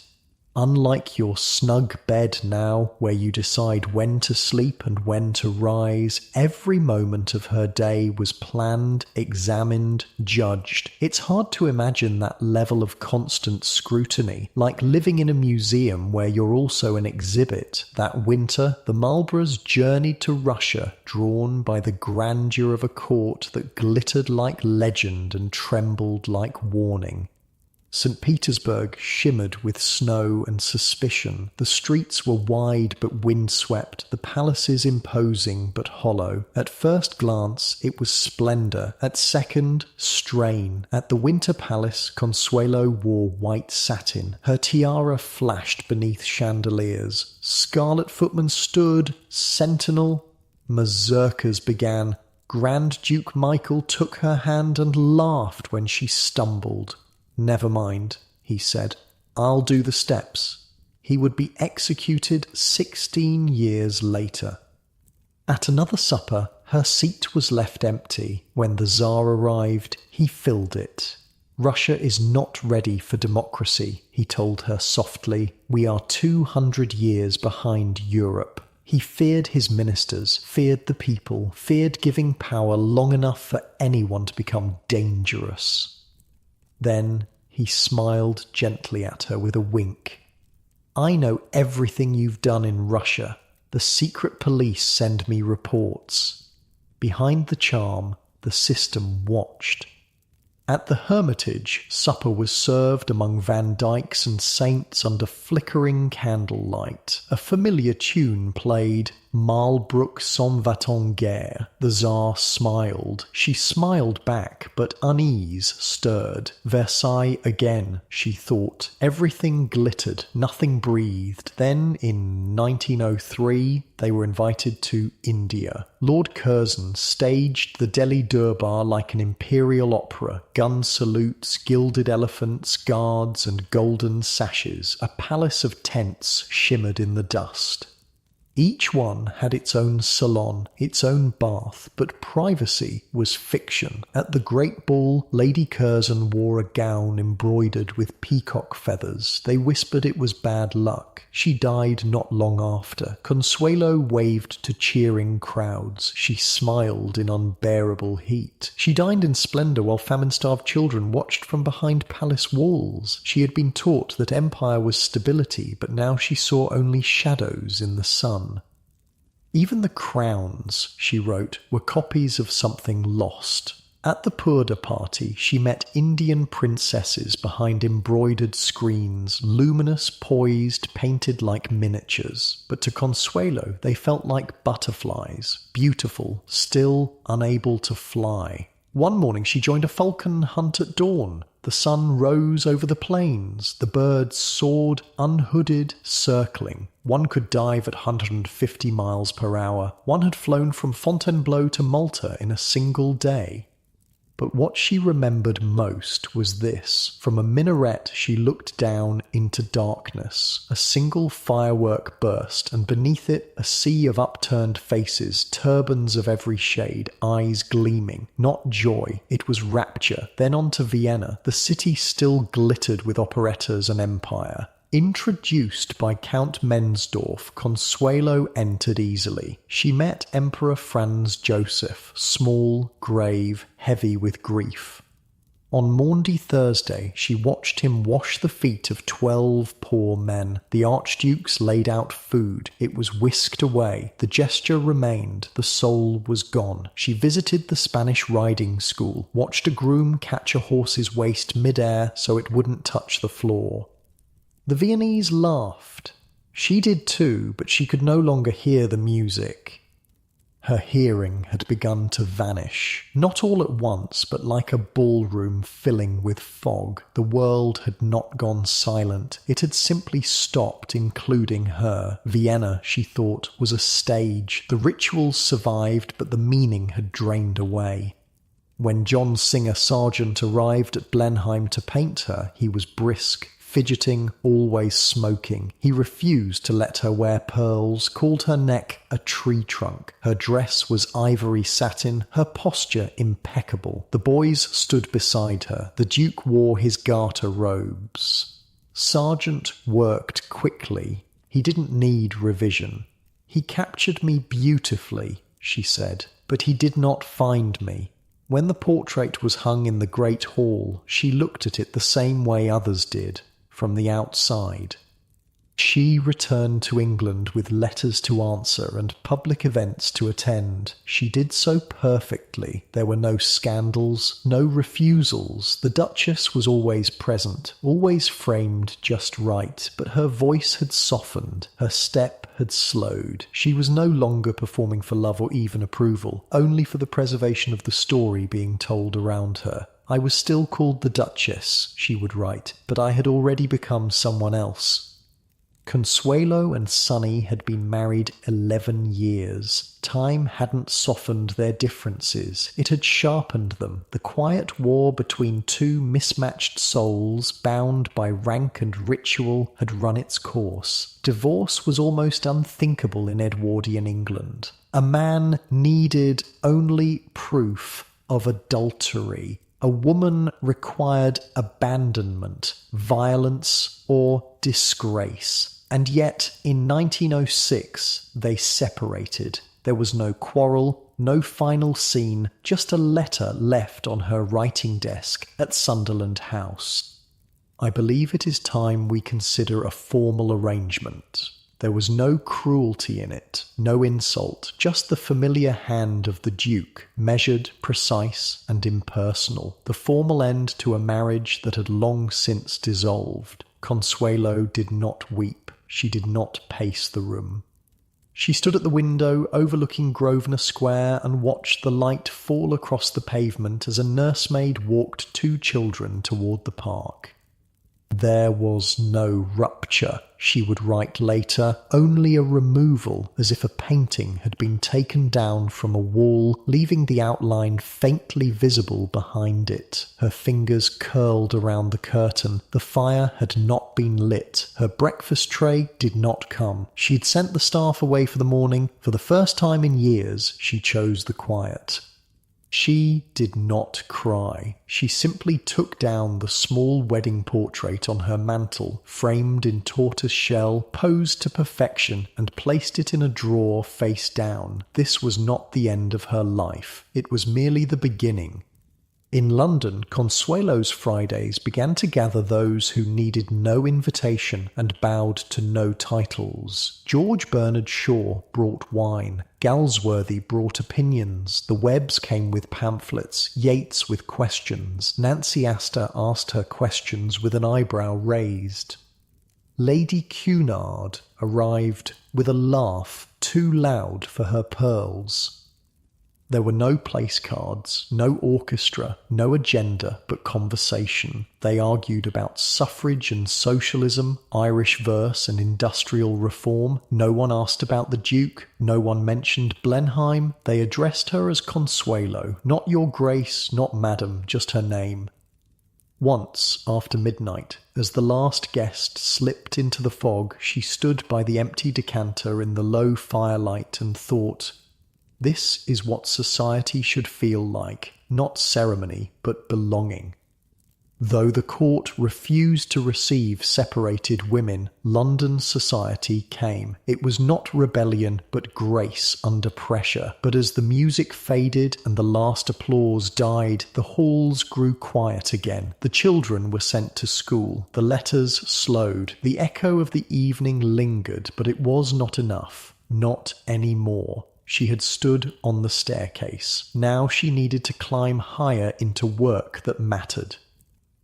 Unlike your snug bed now, where you decide when to sleep and when to rise, every moment of her day was planned, examined, judged. It's hard to imagine that level of constant scrutiny, like living in a museum where you're also an exhibit. That winter, the Marlboroughs journeyed to Russia, drawn by the grandeur of a court that glittered like legend and trembled like warning. St. Petersburg shimmered with snow and suspicion. The streets were wide but windswept, the palaces imposing but hollow. At first glance, it was splendour. At second, strain. At the Winter Palace, Consuelo wore white satin. Her tiara flashed beneath chandeliers. Scarlet footmen stood, sentinel. Mazurkas began. Grand Duke Michael took her hand and laughed when she stumbled. "Never mind," he said. "I'll do the steps." He would be executed 16 years later. At another supper, her seat was left empty. When the Tsar arrived, he filled it. "Russia is not ready for democracy," he told her softly. "We are 200 years behind Europe." He feared his ministers, feared the people, feared giving power long enough for anyone to become dangerous. Then he smiled gently at her with a wink. "I know everything you've done in Russia. The secret police send me reports." Behind the charm, the system watched. At the Hermitage, supper was served among Van Dycks and saints under flickering candlelight. A familiar tune played, "Marlbrook s'en va-t-en guerre." The Tsar smiled. She smiled back, but unease stirred. Versailles again, she thought. Everything glittered, nothing breathed. Then, in 1903, they were invited to India. Lord Curzon staged the Delhi Durbar like an imperial opera. Gun salutes, gilded elephants, guards, and golden sashes. A palace of tents shimmered in the dust. Each one had its own salon, its own bath, but privacy was fiction. At the great ball, Lady Curzon wore a gown embroidered with peacock feathers. They whispered it was bad luck. She died not long after. Consuelo waved to cheering crowds. She smiled in unbearable heat. She dined in splendour while famine-starved children watched from behind palace walls. She had been taught that empire was stability, but now she saw only shadows in the sun. Even the crowns, she wrote, were copies of something lost. At the Purda party, she met Indian princesses behind embroidered screens, luminous, poised, painted like miniatures. But to Consuelo, they felt like butterflies, beautiful, still unable to fly. One morning she joined a falcon hunt at dawn. The sun rose over the plains. The birds soared, unhooded, circling. One could dive at 150 miles per hour. One had flown from Fontainebleau to Malta in a single day. But what she remembered most was this. From a minaret she looked down into darkness. A single firework burst, and beneath it a sea of upturned faces, turbans of every shade, eyes gleaming. Not joy, it was rapture. Then on to Vienna. The city still glittered with operettas and empire. Introduced by Count Mensdorff, Consuelo entered easily. She met Emperor Franz Joseph, small, grave, heavy with grief. On Maundy Thursday, she watched him wash the feet of 12 poor men. The Archduke's laid out food. It was whisked away. The gesture remained. The soul was gone. She visited the Spanish riding school, watched a groom catch a horse's waist mid-air so it wouldn't touch the floor. The Viennese laughed. She did too, but she could no longer hear the music. Her hearing had begun to vanish, not all at once, but like a ballroom filling with fog. The world had not gone silent. It had simply stopped, including her. Vienna, she thought, was a stage. The rituals survived, but the meaning had drained away. When John Singer Sargent arrived at Blenheim to paint her, he was brisk, fidgeting, always smoking. He refused to let her wear pearls, called her neck a tree trunk. Her dress was ivory satin, her posture impeccable. The boys stood beside her. The Duke wore his garter robes. Sargent worked quickly. He didn't need revision. "He captured me beautifully," she said, "but he did not find me." When the portrait was hung in the Great Hall, she looked at it the same way others did, from the outside. She returned to England with letters to answer and public events to attend. She did so perfectly. There were no scandals, no refusals. The Duchess was always present, always framed just right, but her voice had softened, her step had slowed. She was no longer performing for love or even approval, only for the preservation of the story being told around her. "I was still called the Duchess," she would write, "but I had already become someone else." Consuelo and Sonny had been married 11 years. Time hadn't softened their differences. It had sharpened them. The quiet war between two mismatched souls, bound by rank and ritual, had run its course. Divorce was almost unthinkable in Edwardian England. A man needed only proof of adultery. A woman required abandonment, violence, or disgrace. And yet, in 1906, they separated. There was no quarrel, no final scene, just a letter left on her writing desk at Sunderland House. "I believe it is time we consider a formal arrangement." There was no cruelty in it, no insult, just the familiar hand of the Duke, measured, precise, and impersonal. The formal end to a marriage that had long since dissolved. Consuelo did not weep. She did not pace the room. She stood at the window overlooking Grosvenor Square and watched the light fall across the pavement as a nursemaid walked two children toward the park. There was no rupture, she would write later, only a removal, as if a painting had been taken down from a wall, leaving the outline faintly visible behind it. Her fingers curled around the curtain. The fire had not been lit. Her breakfast tray did not come. She'd sent the staff away for the morning. For the first time in years, she chose the quiet. She did not cry. She simply took down the small wedding portrait on her mantel, framed in tortoise shell, posed to perfection, and placed it in a drawer face down. This was not the end of her life. It was merely the beginning. In London, Consuelo's Fridays began to gather those who needed no invitation and bowed to no titles. George Bernard Shaw brought wine. Galsworthy brought opinions. The Webbs came with pamphlets. Yeats with questions. Nancy Astor asked her questions with an eyebrow raised. Lady Cunard arrived with a laugh too loud for her pearls. There were no place cards, no orchestra, no agenda, but conversation. They argued about suffrage and socialism, Irish verse and industrial reform. No one asked about the Duke. No one mentioned Blenheim. They addressed her as Consuelo, not Your Grace, not Madam, just her name. Once, after midnight, as the last guest slipped into the fog, she stood by the empty decanter in the low firelight and thought, "This is what society should feel like, not ceremony, but belonging." Though the court refused to receive separated women, London society came. It was not rebellion, but grace under pressure. But as the music faded and the last applause died, the halls grew quiet again. The children were sent to school. The letters slowed. The echo of the evening lingered, but it was not enough. Not any more. She had stood on the staircase. Now she needed to climb higher into work that mattered.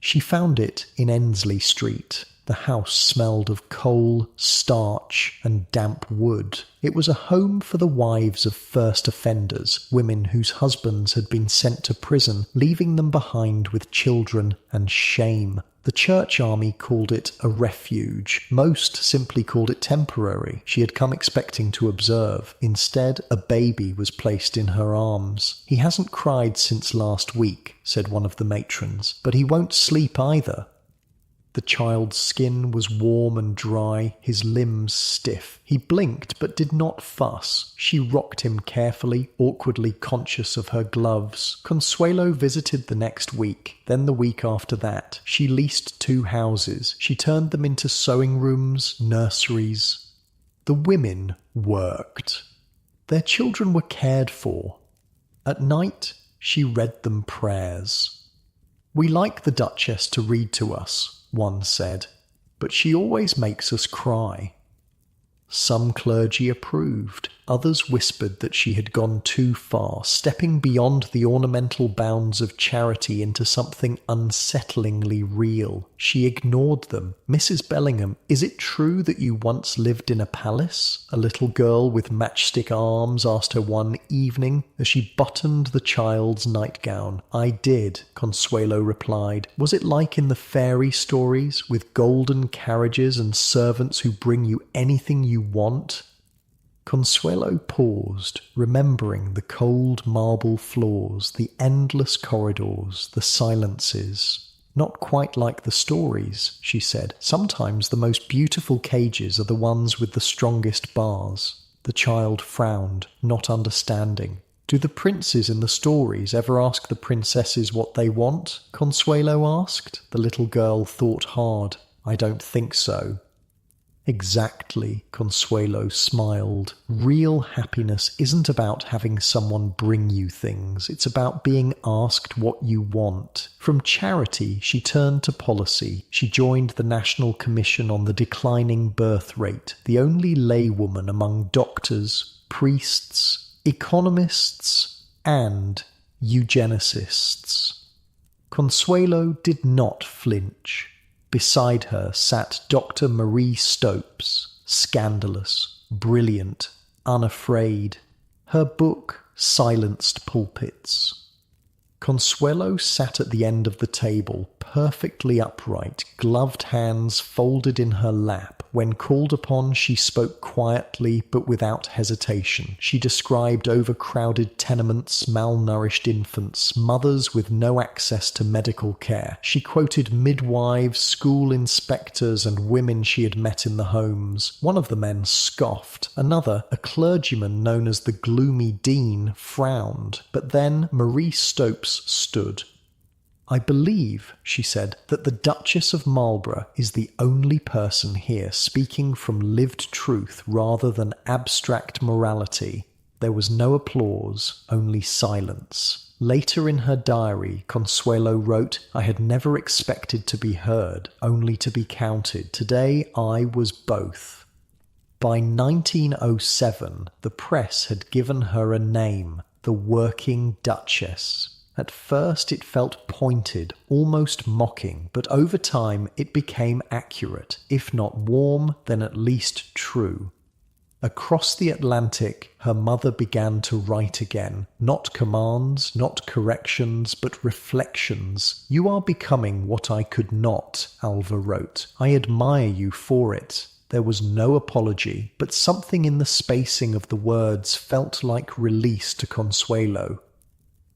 She found it in Ensley Street. The house smelled of coal, starch, and damp wood. It was a home for the wives of first offenders, women whose husbands had been sent to prison, leaving them behind with children and shame. The church army called it a refuge. Most simply called it temporary. She had come expecting to observe. Instead, a baby was placed in her arms. "He hasn't cried since last week," said one of the matrons, "but he won't sleep either." The child's skin was warm and dry, his limbs stiff. He blinked but did not fuss. She rocked him carefully, awkwardly conscious of her gloves. Consuelo visited the next week, then the week after that. She leased 2 houses. She turned them into sewing rooms, nurseries. The women worked. Their children were cared for. At night, she read them prayers. "We like the Duchess to read to us," one said, "but she always makes us cry." Some clergy approved. Others whispered that she had gone too far, stepping beyond the ornamental bounds of charity into something unsettlingly real. She ignored them. "Mrs. Bellingham, is it true that you once lived in a palace?" a little girl with matchstick arms asked her one evening as she buttoned the child's nightgown. "I did," Consuelo replied. "Was it like in the fairy stories, with golden carriages and servants who bring you anything you want?" Consuelo paused, remembering the cold marble floors, the endless corridors, the silences. "Not quite like the stories," she said. "Sometimes the most beautiful cages are the ones with the strongest bars." The child frowned, not understanding. "Do the princes in the stories ever ask the princesses what they want?" Consuelo asked. The little girl thought hard. "I don't think so." "Exactly," Consuelo smiled. "Real happiness isn't about having someone bring you things. It's about being asked what you want." From charity, she turned to policy. She joined the National Commission on the Declining Birth Rate, the only laywoman among doctors, priests, economists, and eugenicists. Consuelo did not flinch. Beside her sat Dr. Marie Stopes, scandalous, brilliant, unafraid. Her book silenced pulpits. Consuelo sat at the end of the table, perfectly upright, gloved hands folded in her lap. When called upon, she spoke quietly but without hesitation. She described overcrowded tenements, malnourished infants, mothers with no access to medical care. She quoted midwives, school inspectors, and women she had met in the homes. One of the men scoffed. Another, a clergyman known as the Gloomy Dean, frowned. But then Marie Stopes stood. "I believe," she said, "that the Duchess of Marlborough is the only person here speaking from lived truth rather than abstract morality." There was no applause, only silence. Later in her diary, Consuelo wrote, "I had never expected to be heard, only to be counted. Today I was both." By 1907, the press had given her a name, the Working Duchess. At first it felt pointed, almost mocking, but over time it became accurate. If not warm, then at least true. Across the Atlantic, her mother began to write again. Not commands, not corrections, but reflections. "You are becoming what I could not," Alva wrote. "I admire you for it." There was no apology, but something in the spacing of the words felt like release to Consuelo.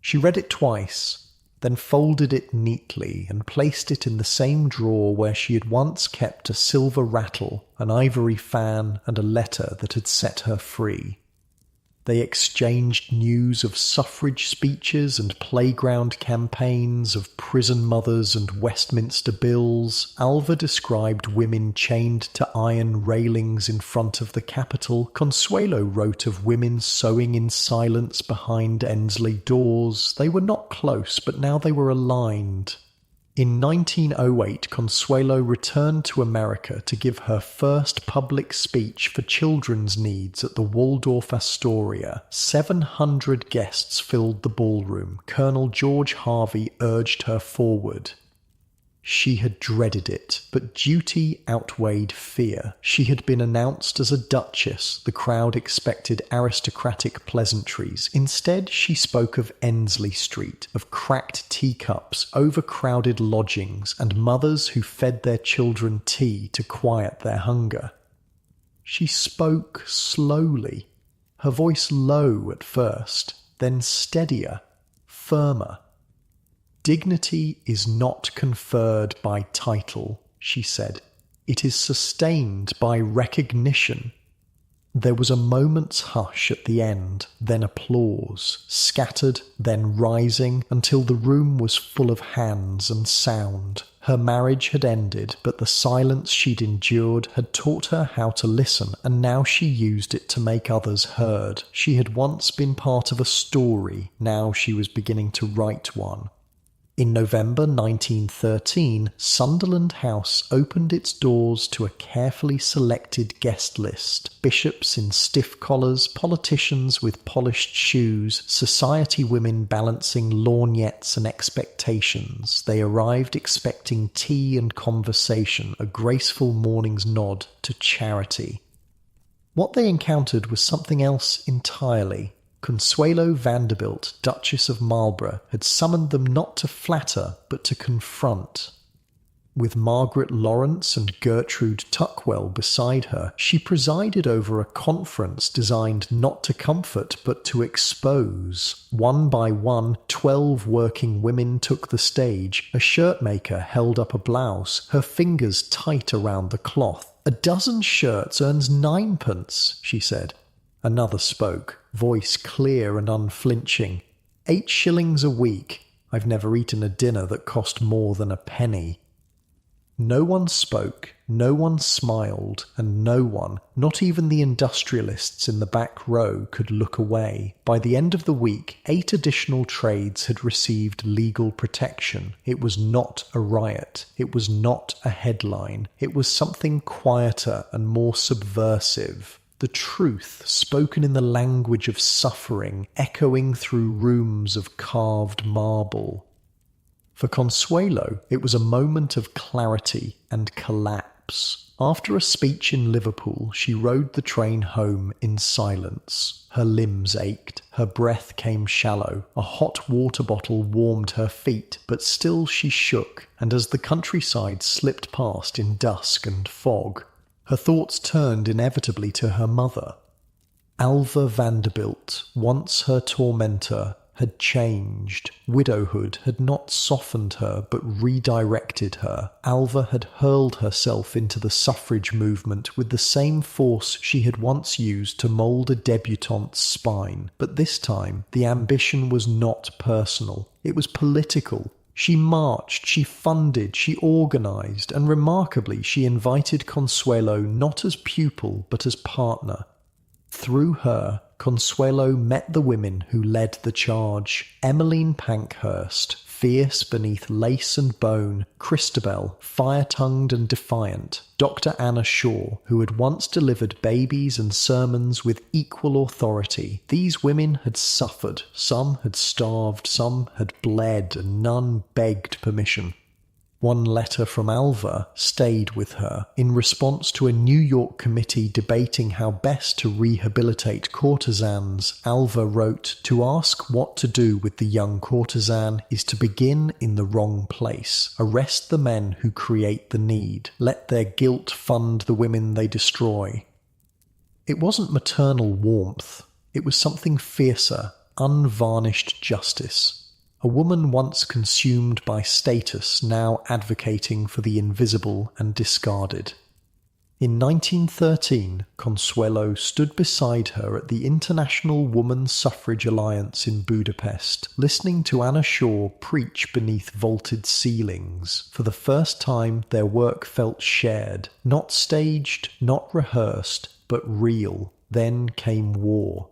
She read it twice, then folded it neatly and placed it in the same drawer where she had once kept a silver rattle, an ivory fan, and a letter that had set her free. They exchanged news of suffrage speeches and playground campaigns, of prison mothers and Westminster bills. Alva described women chained to iron railings in front of the Capitol. Consuelo wrote of women sewing in silence behind Ensley doors. They were not close, but now they were aligned. In 1908, Consuelo returned to America to give her first public speech for children's needs at the Waldorf Astoria. 700 guests filled the ballroom. Colonel George Harvey urged her forward. She had dreaded it, but duty outweighed fear. She had been announced as a duchess. The crowd expected aristocratic pleasantries. Instead, she spoke of Ensley Street, of cracked teacups, overcrowded lodgings, and mothers who fed their children tea to quiet their hunger. She spoke slowly, her voice low at first, then steadier, firmer. "Dignity is not conferred by title," she said. "It is sustained by recognition." There was a moment's hush at the end, then applause, scattered, then rising, until the room was full of hands and sound. Her marriage had ended, but the silence she'd endured had taught her how to listen, and now she used it to make others heard. She had once been part of a story, now she was beginning to write one. In November 1913, Sunderland House opened its doors to a carefully selected guest list. Bishops in stiff collars, politicians with polished shoes, society women balancing lorgnettes and expectations. They arrived expecting tea and conversation, a graceful morning's nod to charity. What they encountered was something else entirely. Consuelo Vanderbilt, Duchess of Marlborough, had summoned them not to flatter, but to confront. With Margaret Lawrence and Gertrude Tuckwell beside her, she presided over a conference designed not to comfort, but to expose. One by one, 12 working women took the stage. A shirtmaker held up a blouse, her fingers tight around the cloth. "A dozen shirts earns 9p," she said. Another spoke, voice clear and unflinching. 8 shillings a week. I've never eaten a dinner that cost more than a penny." No one spoke, no one smiled, and no one, not even the industrialists in the back row, could look away. By the end of the week, 8 additional trades had received legal protection. It was not a riot. It was not a headline. It was something quieter and more subversive. The truth, spoken in the language of suffering, echoing through rooms of carved marble. For Consuelo, it was a moment of clarity and collapse. After a speech in Liverpool, she rode the train home in silence. Her limbs ached, her breath came shallow, a hot water bottle warmed her feet, but still she shook, and as the countryside slipped past in dusk and fog, her thoughts turned inevitably to her mother. Alva Vanderbilt, once her tormentor, had changed. Widowhood had not softened her, but redirected her. Alva had hurled herself into the suffrage movement with the same force she had once used to mould a debutante's spine. But this time, the ambition was not personal. It was political. She marched, she funded, she organised, and remarkably she invited Consuelo not as pupil but as partner. Through her, Consuelo met the women who led the charge. Emmeline Pankhurst, fierce beneath lace and bone, Christabel, fire-tongued and defiant, Dr. Anna Shaw, who had once delivered babies and sermons with equal authority. These women had suffered, some had starved, some had bled, and none begged permission. One letter from Alva stayed with her. In response to a New York committee debating how best to rehabilitate courtesans, Alva wrote, "To ask what to do with the young courtesan is to begin in the wrong place. Arrest the men who create the need. Let their guilt fund the women they destroy." It wasn't maternal warmth. It was something fiercer, unvarnished justice. A woman once consumed by status, now advocating for the invisible and discarded. In 1913, Consuelo stood beside her at the International Woman Suffrage Alliance in Budapest, listening to Anna Shaw preach beneath vaulted ceilings. For the first time, their work felt shared, not staged, not rehearsed, but real. Then came war.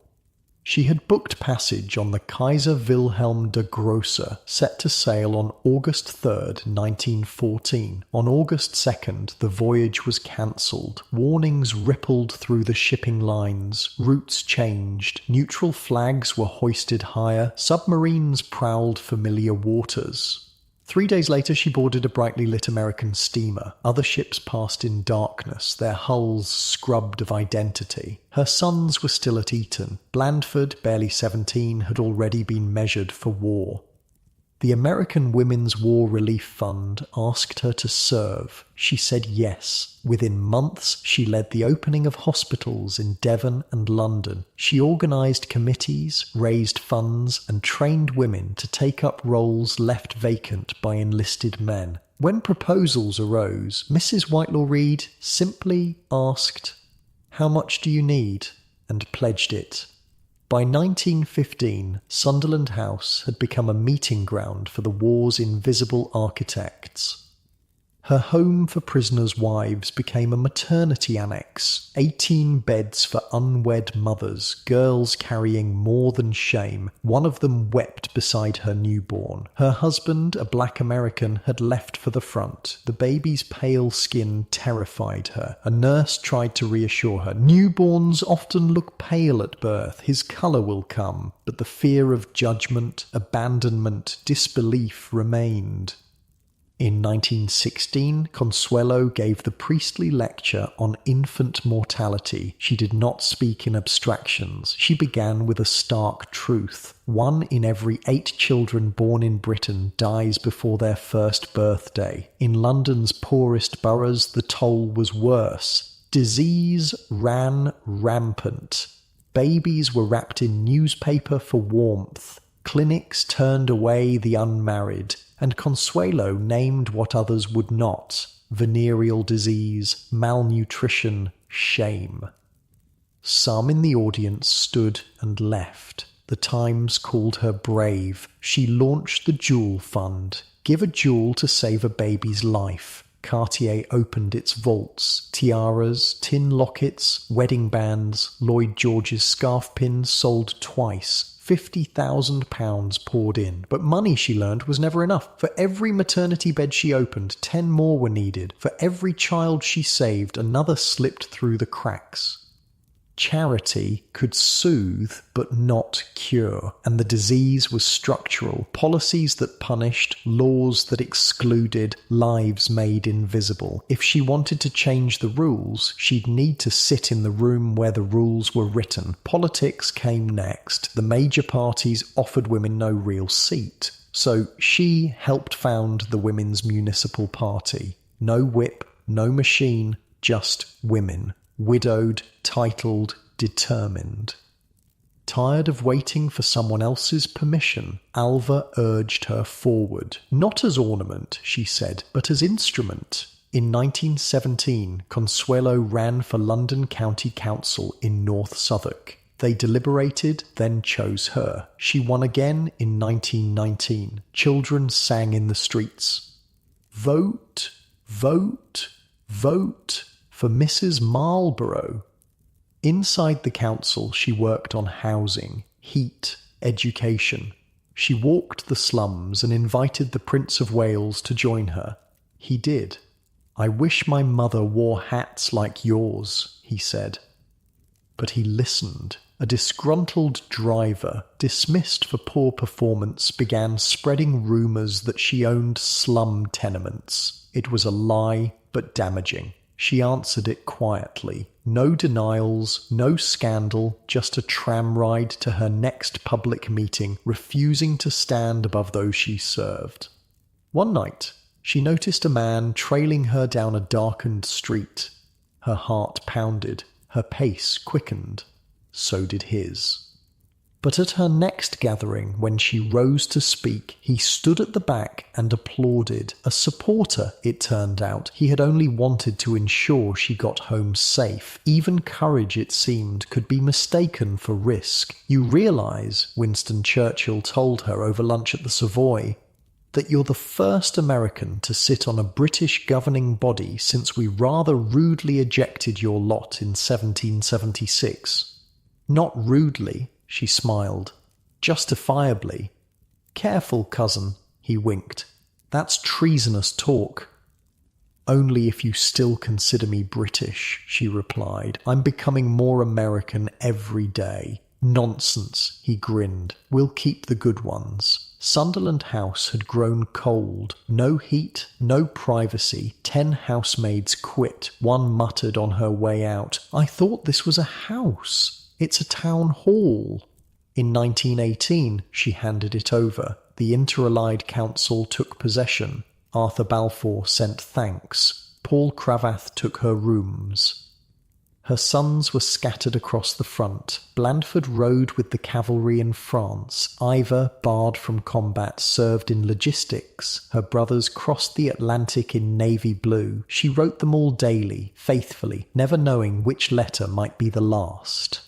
She had booked passage on the Kaiser Wilhelm der Grosse, set to sail on August 3rd, 1914. On August 2nd, the voyage was cancelled. Warnings rippled through the shipping lines. Routes changed. Neutral flags were hoisted higher. Submarines prowled familiar waters. 3 days later, she boarded a brightly lit American steamer. Other ships passed in darkness, their hulls scrubbed of identity. Her sons were still at Eton. Blandford, barely 17, had already been measured for war. The American Women's War Relief Fund asked her to serve. She said yes. Within months, she led the opening of hospitals in Devon and London. She organised committees, raised funds, and trained women to take up roles left vacant by enlisted men. When proposals arose, Mrs. Whitelaw Reid simply asked, "How much do you need?" and pledged it. By 1915, Sunderland House had become a meeting ground for the war's invisible architects. Her home for prisoners' wives became a maternity annex, 18 beds for unwed mothers, girls carrying more than shame. One of them wept beside her newborn. Her husband, a black American, had left for the front. The baby's pale skin terrified her. A nurse tried to reassure her. Newborns often look pale at birth. His colour will come. But the fear of judgment, abandonment, disbelief remained. In 1916, Consuelo gave the priestly lecture on infant mortality. She did not speak in abstractions. She began with a stark truth. 1 in every 8 children born in Britain dies before their first birthday. In London's poorest boroughs, the toll was worse. Disease ran rampant. Babies were wrapped in newspaper for warmth. Clinics turned away the unmarried. And Consuelo named what others would not: venereal disease, malnutrition, shame. Some in the audience stood and left. The Times called her brave. She launched the Jewel Fund. Give a jewel to save a baby's life. Cartier opened its vaults. Tiaras, tin lockets, wedding bands, Lloyd George's scarf pins sold twice. £50,000 poured in. But money, she learned, was never enough. For every maternity bed she opened, 10 more were needed. For every child she saved, another slipped through the cracks. Charity could soothe but not cure, and the disease was structural. Policies that punished, laws that excluded, lives made invisible. If she wanted to change the rules, she'd need to sit in the room where the rules were written. Politics came next. The major parties offered women no real seat. So she helped found the Women's Municipal Party. No whip, no machine, just women. Widowed, titled, determined. Tired of waiting for someone else's permission, Alva urged her forward. Not as ornament, she said, but as instrument. In 1917, Consuelo ran for London County Council in North Southwark. They deliberated, then chose her. She won again in 1919. Children sang in the streets. Vote, vote, vote for Mrs. Marlborough. Inside the council, she worked on housing, heat, education. She walked the slums and invited the Prince of Wales to join her. He did. "I wish my mother wore hats like yours," he said. But he listened. A disgruntled driver, dismissed for poor performance, began spreading rumours that she owned slum tenements. It was a lie, but damaging. She answered it quietly. No denials, no scandal, just a tram ride to her next public meeting, refusing to stand above those she served. One night, she noticed a man trailing her down a darkened street. Her heart pounded. Her pace quickened. So did his. But at her next gathering, when she rose to speak, he stood at the back and applauded. A supporter, it turned out. He had only wanted to ensure she got home safe. Even courage, it seemed, could be mistaken for risk. "You realise," Winston Churchill told her over lunch at the Savoy, "that you're the first American to sit on a British governing body since we rather rudely ejected your lot in 1776. "Not rudely," she smiled. "Justifiably." "Careful, cousin," he winked. "That's treasonous talk." "Only if you still consider me British," she replied. "I'm becoming more American every day." "Nonsense," he grinned. "We'll keep the good ones." Sunderland House had grown cold. No heat, no privacy. 10 housemaids quit. One muttered on her way out, "I thought this was a house. It's a town hall." In 1918, she handed it over. The Inter-Allied Council took possession. Arthur Balfour sent thanks. Paul Cravath took her rooms. Her sons were scattered across the front. Blandford rode with the cavalry in France. Ivor, barred from combat, served in logistics. Her brothers crossed the Atlantic in navy blue. She wrote them all daily, faithfully, never knowing which letter might be the last.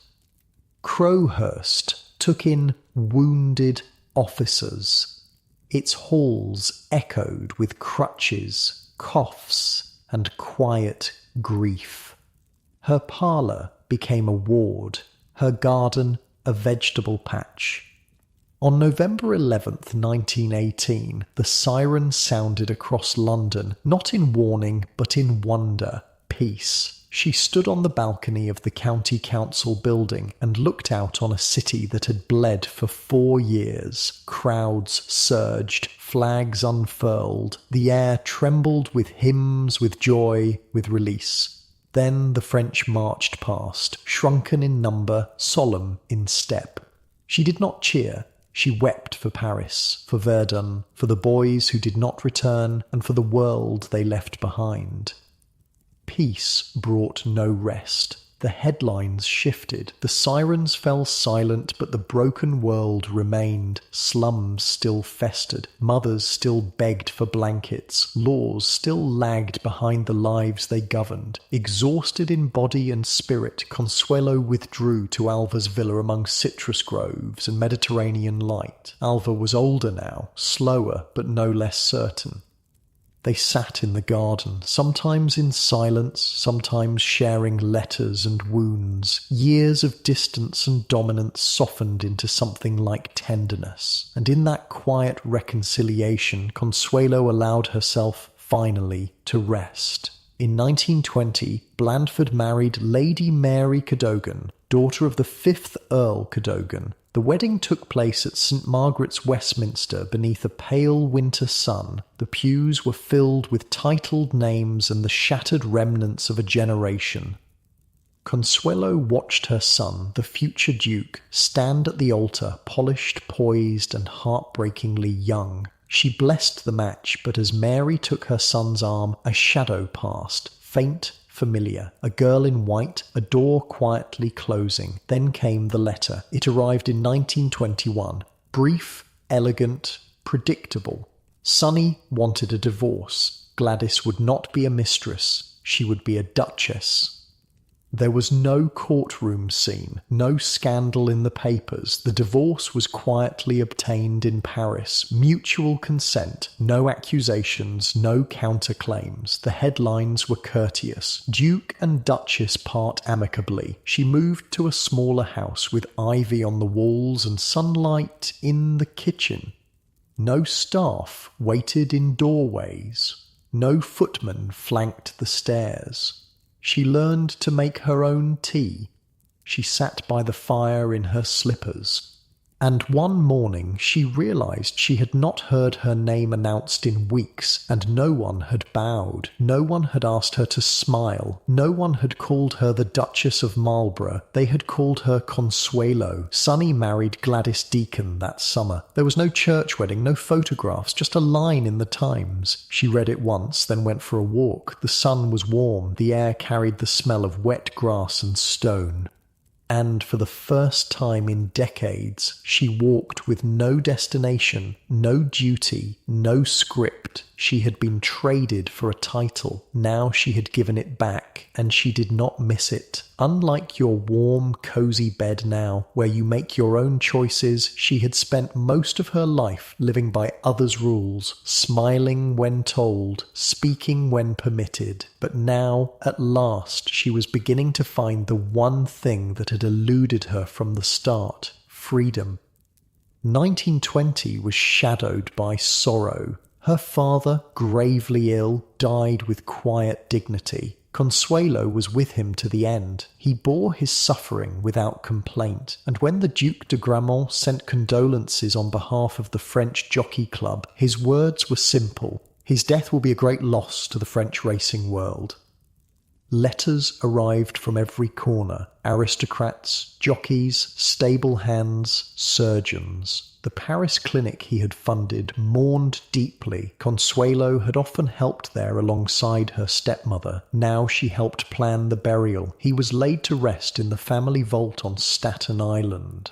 Crowhurst took in wounded officers. Its halls echoed with crutches, coughs, and quiet grief. Her parlour became a ward, her garden a vegetable patch. On November 11th, 1918, the siren sounded across London, not in warning, but in wonder. Peace. She stood on the balcony of the County Council building and looked out on a city that had bled for 4 years. Crowds surged, flags unfurled. The air trembled with hymns, with joy, with release. Then the French marched past, shrunken in number, solemn in step. She did not cheer. She wept for Paris, for Verdun, for the boys who did not return, and for the world they left behind. Peace brought no rest. The headlines shifted. The sirens fell silent, but the broken world remained. Slums still festered. Mothers still begged for blankets. Laws still lagged behind the lives they governed. Exhausted in body and spirit, Consuelo withdrew to Alva's villa among citrus groves and Mediterranean light. Alva was older now, slower but no less certain. They sat in the garden, sometimes in silence, sometimes sharing letters and wounds. Years of distance and dominance softened into something like tenderness, and in that quiet reconciliation, Consuelo allowed herself, finally, to rest. In 1920, Blandford married Lady Mary Cadogan, daughter of the 5th Earl Cadogan. The wedding took place at St. Margaret's, Westminster, beneath a pale winter sun. The pews were filled with titled names and the shattered remnants of a generation. Consuelo watched her son, the future Duke, stand at the altar, polished, poised, and heartbreakingly young. She blessed the match, but as Mary took her son's arm, a shadow passed, faint, familiar. A girl in white, a door quietly closing. Then came the letter. It arrived in 1921. Brief, elegant, predictable. Sonny wanted a divorce. Gladys would not be a mistress. She would be a duchess. There was no courtroom scene, no scandal in the papers. The divorce was quietly obtained in Paris. Mutual consent, no accusations, no counterclaims. The headlines were courteous. Duke and Duchess part amicably. She moved to a smaller house with ivy on the walls and sunlight in the kitchen. No staff waited in doorways. No footman flanked the stairs. She learned to make her own tea. She sat by the fire in her slippers. And one morning she realized she had not heard her name announced in weeks, and no one had bowed. No one had asked her to smile. No one had called her the Duchess of Marlborough. They had called her Consuelo. Sonny married Gladys Deacon that summer. There was no church wedding, no photographs, just a line in the Times. She read it once, then went for a walk. The sun was warm. The air carried the smell of wet grass and stone. and for the first time in decades, she walked with no destination, no duty, no script. She had been traded for a title. Now she had given it back, and she did not miss it. Unlike your warm, cozy bed now, where you make your own choices, she had spent most of her life living by others' rules, smiling when told, speaking when permitted. But now, at last, she was beginning to find the one thing that had eluded her from the start: freedom. 1920 was shadowed by sorrow. Her father, gravely ill, died with quiet dignity. Consuelo was with him to the end. He bore his suffering without complaint, and when the Duc de Gramont sent condolences on behalf of the French Jockey Club, his words were simple: his death will be a great loss to the French racing world. Letters arrived from every corner: aristocrats, jockeys, stable hands, surgeons. The Paris clinic he had funded mourned deeply. Consuelo had often helped there alongside her stepmother. Now she helped plan the burial. He was laid to rest in the family vault on Staten Island.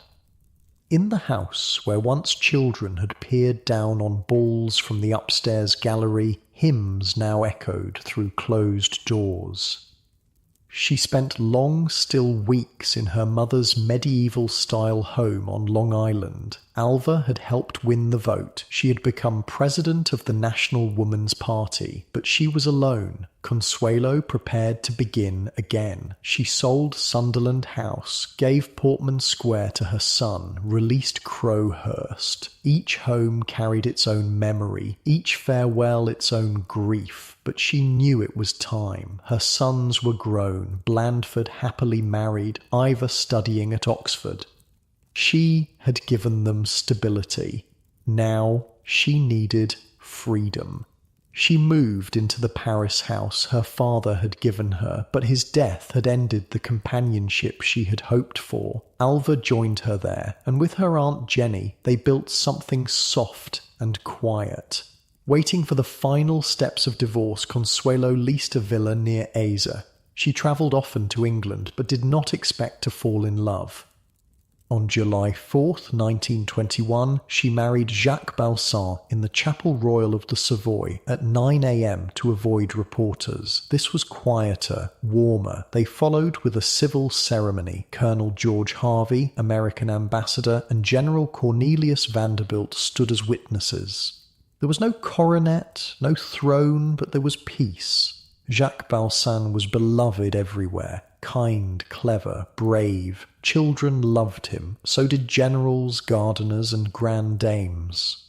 In the house where once children had peered down on balls from the upstairs gallery, hymns now echoed through closed doors. She spent long, still weeks in her mother's medieval-style home on Long Island. Alva had helped win the vote. She had become president of the National Woman's Party, but she was alone. Consuelo prepared to begin again. She sold Sunderland House, gave Portman Square to her son, released Crowhurst. Each home carried its own memory, each farewell its own grief, but she knew it was time. Her sons were grown, Blandford happily married, Ivor studying at Oxford. She had given them stability. Now she needed freedom. She moved into the Paris house her father had given her, but his death had ended the companionship she had hoped for. Alva joined her there, and with her Aunt Jenny, they built something soft and quiet. Waiting for the final steps of divorce, Consuelo leased a villa near Aza. She travelled often to England, but did not expect to fall in love. On July 4th, 1921, she married Jacques Balsan in the Chapel Royal of the Savoy at 9 a.m. to avoid reporters. This was quieter, warmer. They followed with a civil ceremony. Colonel George Harvey, American ambassador, and General Cornelius Vanderbilt stood as witnesses. There was no coronet, no throne, but there was peace. Jacques Balsan was beloved everywhere. Kind, clever, brave. Children loved him. So did generals, gardeners, and grand dames.